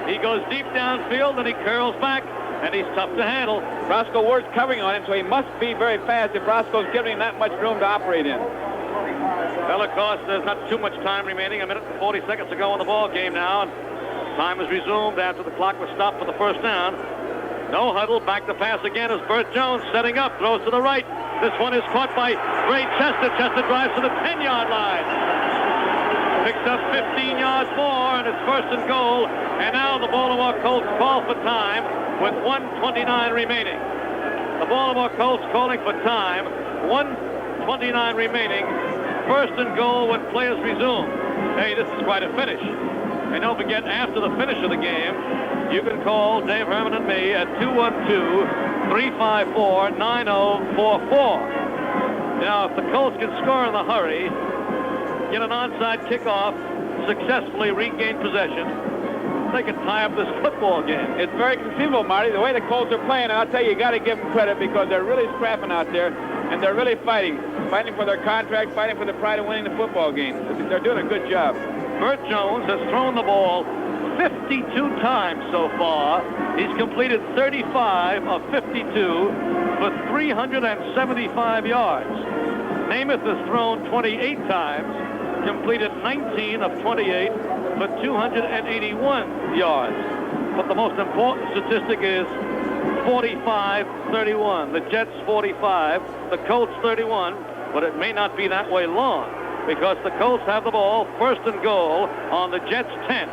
He goes deep downfield, and he curls back, and he's tough to handle. Roscoe Ward's covering on him, so he must be very fast if Roscoe's giving him that much room to operate in. Well, of course, there's not too much time remaining. A minute and 40 seconds to go in the ball game now. And time is resumed after the clock was stopped for the first down. No huddle. Back to pass again as Burt Jones setting up. Throws to the right. This one is caught by Ray Chester. Chester drives to the 10-yard line. Picks up 15 yards more, and it's first and goal. And now the Baltimore Colts call for time with 1:29 remaining. The Baltimore Colts calling for time. 1:29 remaining. First and goal when players resume. Hey, this is quite a finish. And don't forget, after the finish of the game, you can call Dave Herman and me at 212-354-9044. Now, if the Colts can score in a hurry, get an onside kickoff, successfully regain possession, they can tie up this football game. It's very conceivable, Marty, the way the Colts are playing. And I'll tell you, you got to give them credit because they're really scrapping out there, and they're really fighting for their contract, fighting for the pride of winning the football game. They're doing a good job. Burt Jones has thrown the ball 52 times so far. He's completed 35 of 52 for 375 yards. Namath has thrown 28 times, completed 19 of 28 for 281 yards. But the most important statistic is 45-31. The Jets 45, the Colts 31, but it may not be that way long because the Colts have the ball first and goal on the Jets 10.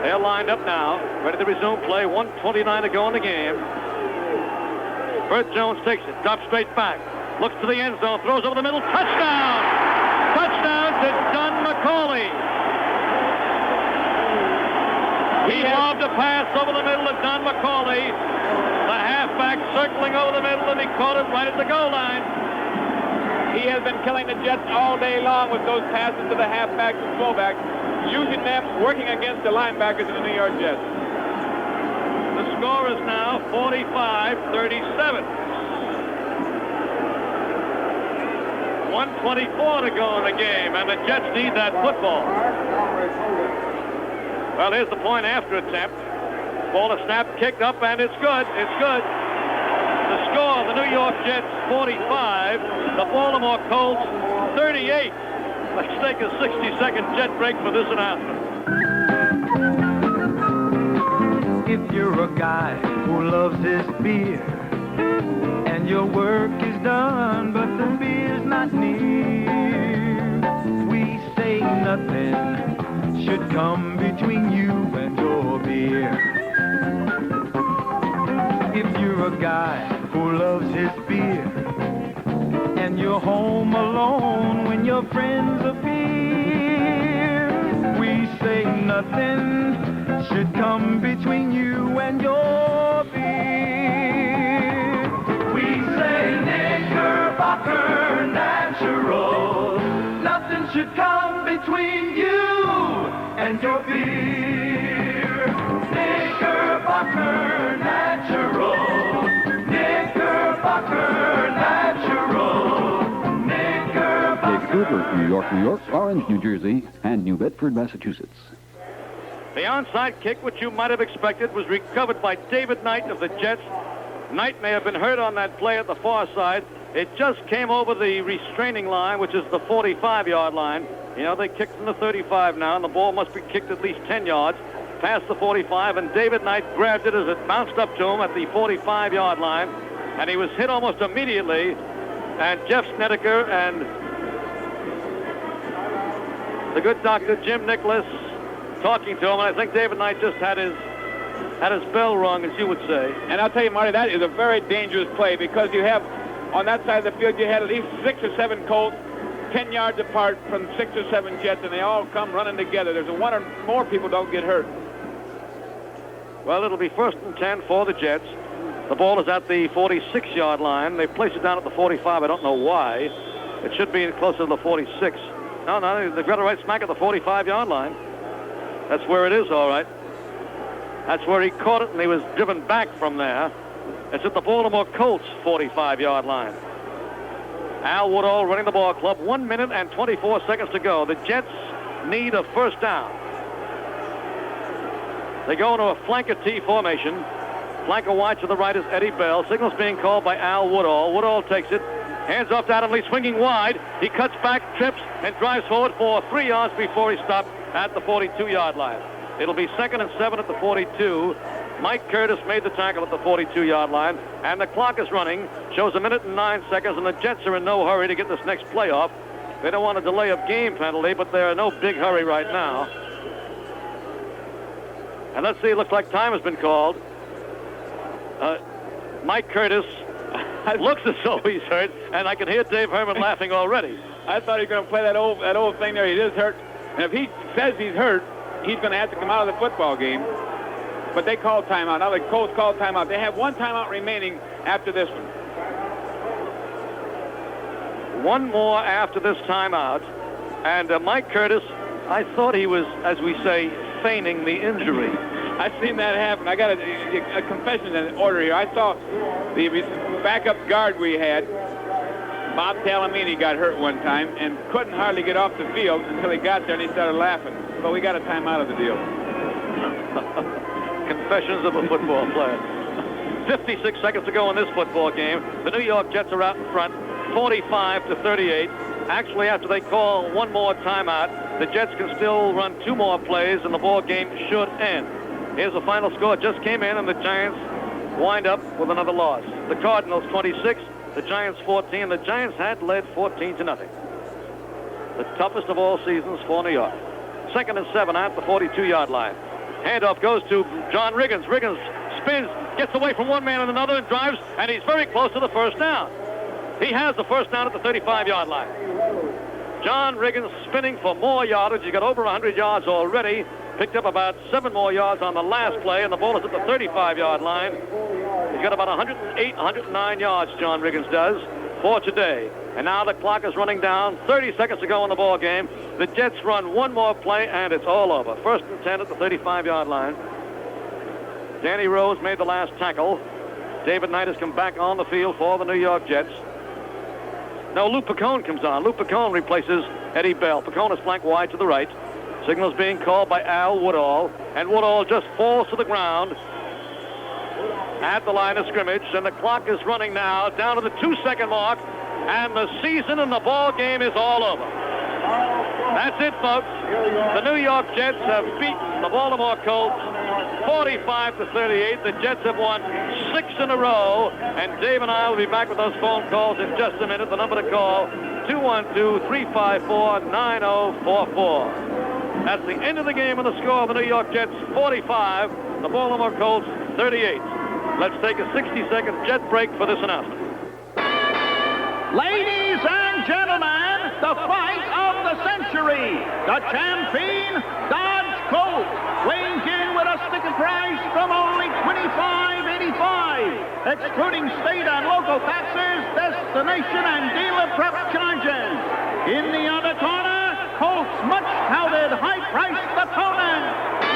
They're lined up now, ready to resume play. 1:29 to go in the game. Burt Jones takes it, drops straight back, looks to the end zone, throws over the middle, touchdown! Touchdown to John McCauley. He lobbed a pass over the middle of Don McCauley. The halfback circling over the middle, and he caught it right at the goal line. He has been killing the Jets all day long with those passes to the halfbacks and fullbacks, using them, working against the linebackers of the New York Jets. The score is now 45-37. 1:24 to go in the game, and the Jets need that football. Well, here's the point after attempt. Ball is snapped, kicked up, and it's good. It's good. The score, the New York Jets 45, the Baltimore Colts 38. Let's take a 60-second jet break for this announcement. If you're a guy who loves his beer and your work is done but the beer's not near, we say nothing should come between you and your beer. If you're a guy who loves his beer and you're home alone when your friends appear, we say nothing should come between you and your beer. We say Knickerbocker Natural. Nothing should come between you and your beer. Knickerbocker Natural. Knickerbocker Natural. David Cooper, New York, New York, Orange, New Jersey, and New Bedford, Massachusetts. The onside kick, which you might have expected, was recovered by David Knight of the Jets. Knight may have been hurt on that play at the far side. It just came over the restraining line, which is the 45-yard line. You know, they kicked from the 35 now, and the ball must be kicked at least 10 yards past the 45, and David Knight grabbed it as it bounced up to him at the 45-yard line, and he was hit almost immediately, and Jeff Snedeker and the good doctor Jim Nicholas talking to him, and I think David Knight just had his bell rung, as you would say. And I'll tell you, Marty, that is a very dangerous play because you have, on that side of the field, you had at least 6 or 7 Colts 10 yards apart from 6 or 7 Jets, and they all come running together. There's one or more people don't get hurt. Well, it'll be first and 10 for the Jets. The ball is at the 46-yard line. They placed it down at the 45. I don't know why. It should be closer to the 46. No, they've got it right smack at the 45-yard line. That's where it is, all right. That's where he caught it, and he was driven back from there. It's at the Baltimore Colts 45-yard line. Al Woodall running the ball club. 1 minute and 24 seconds to go. The Jets need a first down. They go into a flanker T formation. Flanker wide to the right is Eddie Bell. Signals being called by Al Woodall. Woodall takes it. Hands off to Adam Lee, swinging wide. He cuts back, trips, and drives forward for 3 yards before he stopped at the 42-yard line. It'll be 2nd and 7 at the 42. Mike Curtis made the tackle at the 42-yard line, and the clock is running. Shows 1 minute and 9 seconds, and the Jets are in no hurry to get this next play off. They don't want a delay of game penalty, but they're in no big hurry right now. And let's see, it looks like time has been called. Mike Curtis looks as though he's hurt, and I can hear Dave Herman laughing already. I thought he was going to play that old thing there. He is hurt. And if he says he's hurt, he's going to have to come out of the football game. But they called timeout. Now the Colts called timeout. They have 1 timeout remaining after this one. 1 more after this timeout. And Mike Curtis, I thought he was, as we say, feigning the injury. I've seen that happen. I got a confession in order here. I saw the backup guard we had, Bob Talamini, got hurt one time and couldn't hardly get off the field until he got there and he started laughing. But we got a timeout of the deal. Confessions of a football player. 56 seconds to go in this football game. The New York Jets are out in front, 45-38. Actually, after they call 1 more timeout, the Jets can still run 2 more plays and the ball game should end. Here's the final score. Just came in, and the Giants wind up with another loss. The Cardinals 26, the Giants 14. The Giants had led 14-0. The toughest of all seasons for New York. 2nd and 7 at the 42-yard line. Handoff goes to John Riggins. Riggins spins, gets away from one man and another, and drives, and he's very close to the first down. He has the first down at the 35-yard line. John Riggins spinning for more yardage. He got over 100 yards already. Picked up about 7 more yards on the last play, and the ball is at the 35-yard line. He's got about 108, 109 yards, John Riggins does, for today. And now the clock is running down. 30 seconds to go in the ball game. The Jets run 1 more play, and it's all over. 1st and 10 at the 35-yard line. Danny Rose made the last tackle. David Knight has come back on the field for the New York Jets. Now Lou Picone comes on. Lou Picone replaces Eddie Bell. Picone is flanked wide to the right. Signals being called by Al Woodall, and Woodall just falls to the ground at the line of scrimmage, and the clock is running now down to the 2-second mark, and the season and the ball game is all over. That's it, folks. The New York Jets have beaten the Baltimore Colts 45-38. The Jets have won 6 in a row, and Dave and I will be back with those phone calls in just a minute. The number to call, 212-354-9044. That's the end of the game, and the score of the New York Jets 45, the Baltimore Colts 38. Let's take a 60-second jet break for this announcement. Ladies and gentlemen, the fight of the century, the champion Dodge Colt, weighing in with a sticker price from only $25.85, excluding state and local taxes, destination and dealer prep charges. In the other corner, Colt's much-touted high-priced opponent.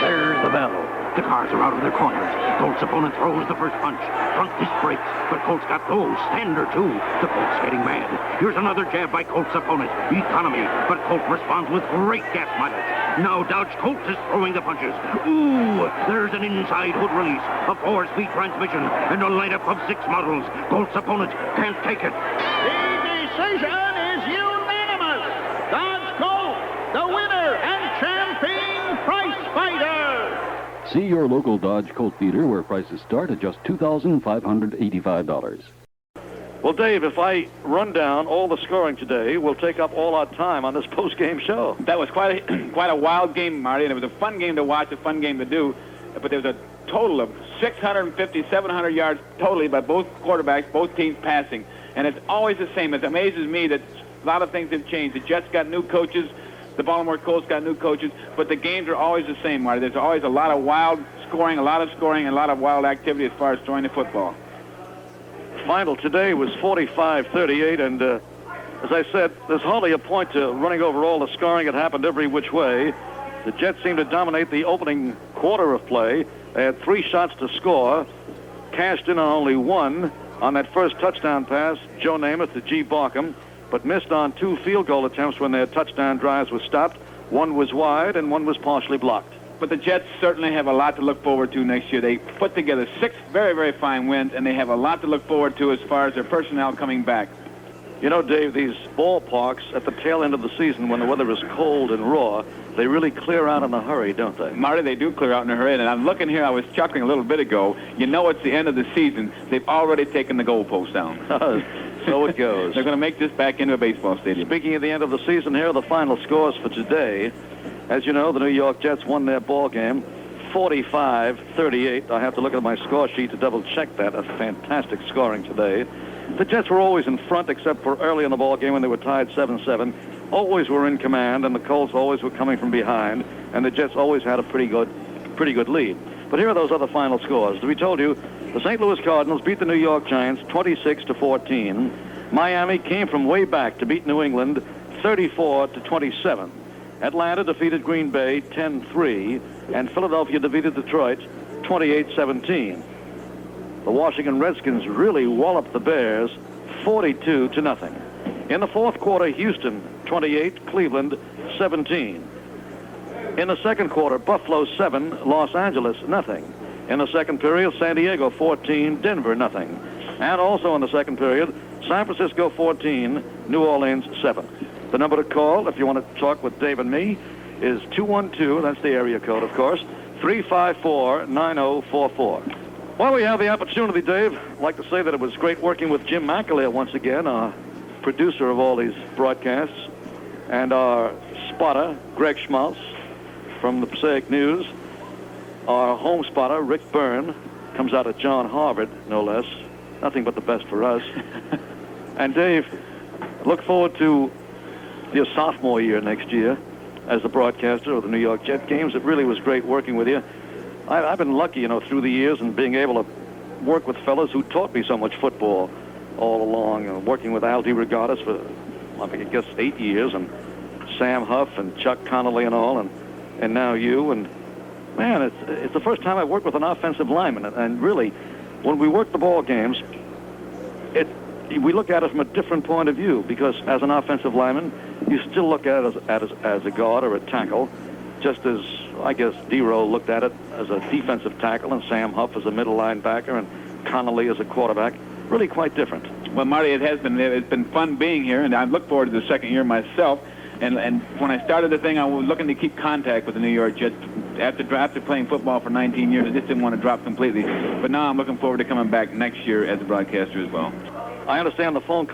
There's the bell. The cars are out of their corners. Colt's opponent throws the first punch. Front disc breaks, but Colt's got those. Stander, too. The Colt's getting mad. Here's another jab by Colt's opponent. Economy, but Colt responds with great gas mileage. Now Dodge Colt is throwing the punches. Ooh, there's an inside hood release, a 4-speed transmission, and a lineup of 6 models. Colt's opponent can't take it. The decision is unanimous. Dodge Colt, the winner and champion price fighter. See your local Dodge Colt dealer where prices start at just $2,585. Well, Dave, if I run down all the scoring today, we'll take up all our time on this post-game show. That was quite a wild game, Marty, and it was a fun game to watch, a fun game to do. But there was a total of 650, 700 yards totally by both quarterbacks, both teams passing. And it's always the same. It amazes me that a lot of things have changed. The Jets got new coaches. The Baltimore Colts got new coaches, but the games are always the same, Marty. There's always a lot of wild scoring, and a lot of wild activity as far as throwing the football. Final today was 45-38, and as I said, there's hardly a point to running over all the scoring. It happened every which way. The Jets seemed to dominate the opening quarter of play. They had 3 shots to score, cashed in on only 1 on that first touchdown pass, Joe Namath to G. Barkham. but missed on 2 field goal attempts when their touchdown drives were stopped. One was wide and one was partially blocked. But the Jets certainly have a lot to look forward to next year. They put together 6 very, very fine wins, and they have a lot to look forward to as far as their personnel coming back. You know, Dave, these ballparks at the tail end of the season when the weather is cold and raw, they really clear out in a hurry, don't they? Marty, they do clear out in a hurry, and I'm looking here, I was chuckling a little bit ago. You know it's the end of the season. They've already taken the goalpost down. So it goes. They're going to make this back into a baseball stadium. Speaking of the end of the season, here are the final scores for today. As you know, the New York Jets won their ball game 45-38. I have to look at my score sheet to double-check that. A fantastic scoring today. The Jets were always in front except for early in the ball game when they were tied 7-7. Always were in command, and the Colts always were coming from behind, and the Jets always had a pretty good lead. But here are those other final scores. As we told you, the St. Louis Cardinals beat the New York Giants 26-14. Miami came from way back to beat New England 34-27. Atlanta defeated Green Bay 10-3, and Philadelphia defeated Detroit 28-17. The Washington Redskins really walloped the Bears 42-0. In the fourth quarter, Houston 28, Cleveland 17. In the second quarter, Buffalo 7, Los Angeles nothing. In the second period, San Diego 14, Denver nothing. And also in the second period, San Francisco 14, New Orleans 7. The number to call if you want to talk with Dave and me is 212, that's the area code, of course, 354-9044. While we have the opportunity, Dave, I'd like to say that it was great working with Jim McAleer once again, our producer of all these broadcasts, and our spotter, Greg Schmaltz, from the Passaic News. Our home spotter, Rick Byrne, comes out of John Harvard, no less. Nothing but the best for us. And Dave, look forward to your sophomore year next year as the broadcaster of the New York Jet games. It really was great working with you. I've been lucky, through the years and being able to work with fellas who taught me so much football all along. Working with Al DeRogatis for, I guess, 8 years, and Sam Huff and Chuck Connolly and all, and now you. And man, it's the first time I've worked with an offensive lineman. And really, when we work the ball games, we look at it from a different point of view, because as an offensive lineman, you still look at it as a guard or a tackle, just as, I guess, D-Row looked at it as a defensive tackle, and Sam Huff as a middle linebacker, and Connolly as a quarterback. Really quite different. Well, Marty, it's been fun being here, and I look forward to the second year myself. And when I started the thing, I was looking to keep contact with the New York Jets. After playing football for 19 years, I just didn't want to drop completely. But now I'm looking forward to coming back next year as a broadcaster as well. I understand the phone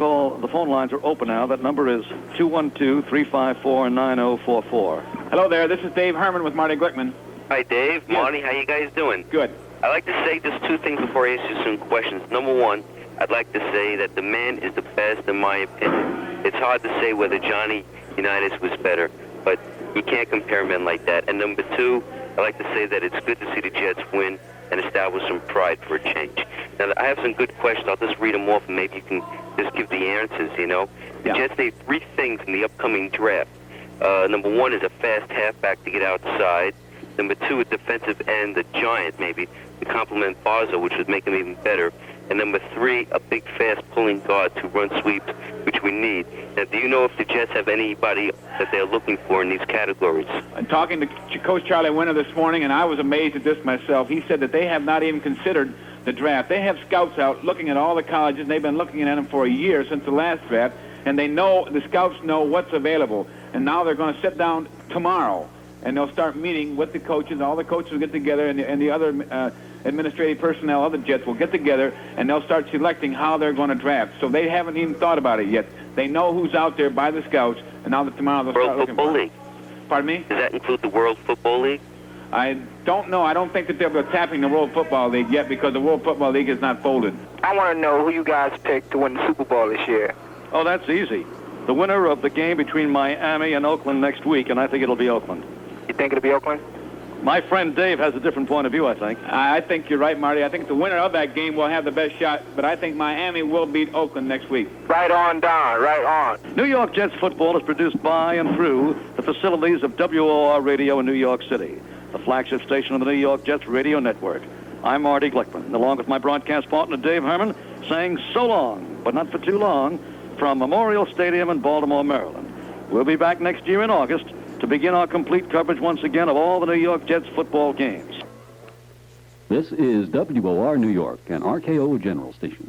lines are open now. That number is 212-354-9044. Hello there. This is Dave Herman with Marty Glickman. Hi, Dave. Yes. Marty, how you guys doing? Good. I'd like to say just 2 things before I ask you some questions. Number 1, I'd like to say that the man is the best in my opinion. It's hard to say whether Johnny Unitas was better, but you can't compare men like that. And number 2, I'd like to say that it's good to see the Jets win and establish some pride for a change. Now, I have some good questions. I'll just read them off, and maybe you can just give the answers, The Jets need 3 things in the upcoming draft. Number 1 is a fast halfback to get outside. Number 2, a defensive end, a giant maybe, to complement Barzo, which would make him even better. And number 3, a big, fast pulling guard to run sweeps, which we need. Now, do you know if the Jets have anybody that they're looking for in these categories? I'm talking to Coach Charlie Winter this morning, and I was amazed at this myself. He said that they have not even considered the draft. They have scouts out looking at all the colleges, and they've been looking at them for a year since the last draft, and the scouts know what's available. And now they're going to sit down tomorrow, and they'll start meeting with the coaches. All the coaches will get together, and the other administrative personnel of the Jets will get together, and they'll start selecting how they're going to draft. So they haven't even thought about it yet. They know who's out there by the scouts, and now that tomorrow they'll start looking for World Football League. Pardon me? Does that include the World Football League? I don't know. I don't think that they're tapping the World Football League yet, because the World Football League is not folded. I want to know who you guys picked to win the Super Bowl this year. Oh, that's easy. The winner of the game between Miami and Oakland next week, and I think it'll be Oakland. You think it'll be Oakland? My friend Dave has a different point of view, I think. I think you're right, Marty. I think the winner of that game will have the best shot, but I think Miami will beat Oakland next week. Right on, Don. Right on. New York Jets football is produced by and through the facilities of WOR Radio in New York City, the flagship station of the New York Jets radio network. I'm Marty Glickman, along with my broadcast partner, Dave Herman, saying so long, but not for too long, from Memorial Stadium in Baltimore, Maryland. We'll be back next year in August to begin our complete coverage once again of all the New York Jets football games. This is WOR New York, an RKO General Station.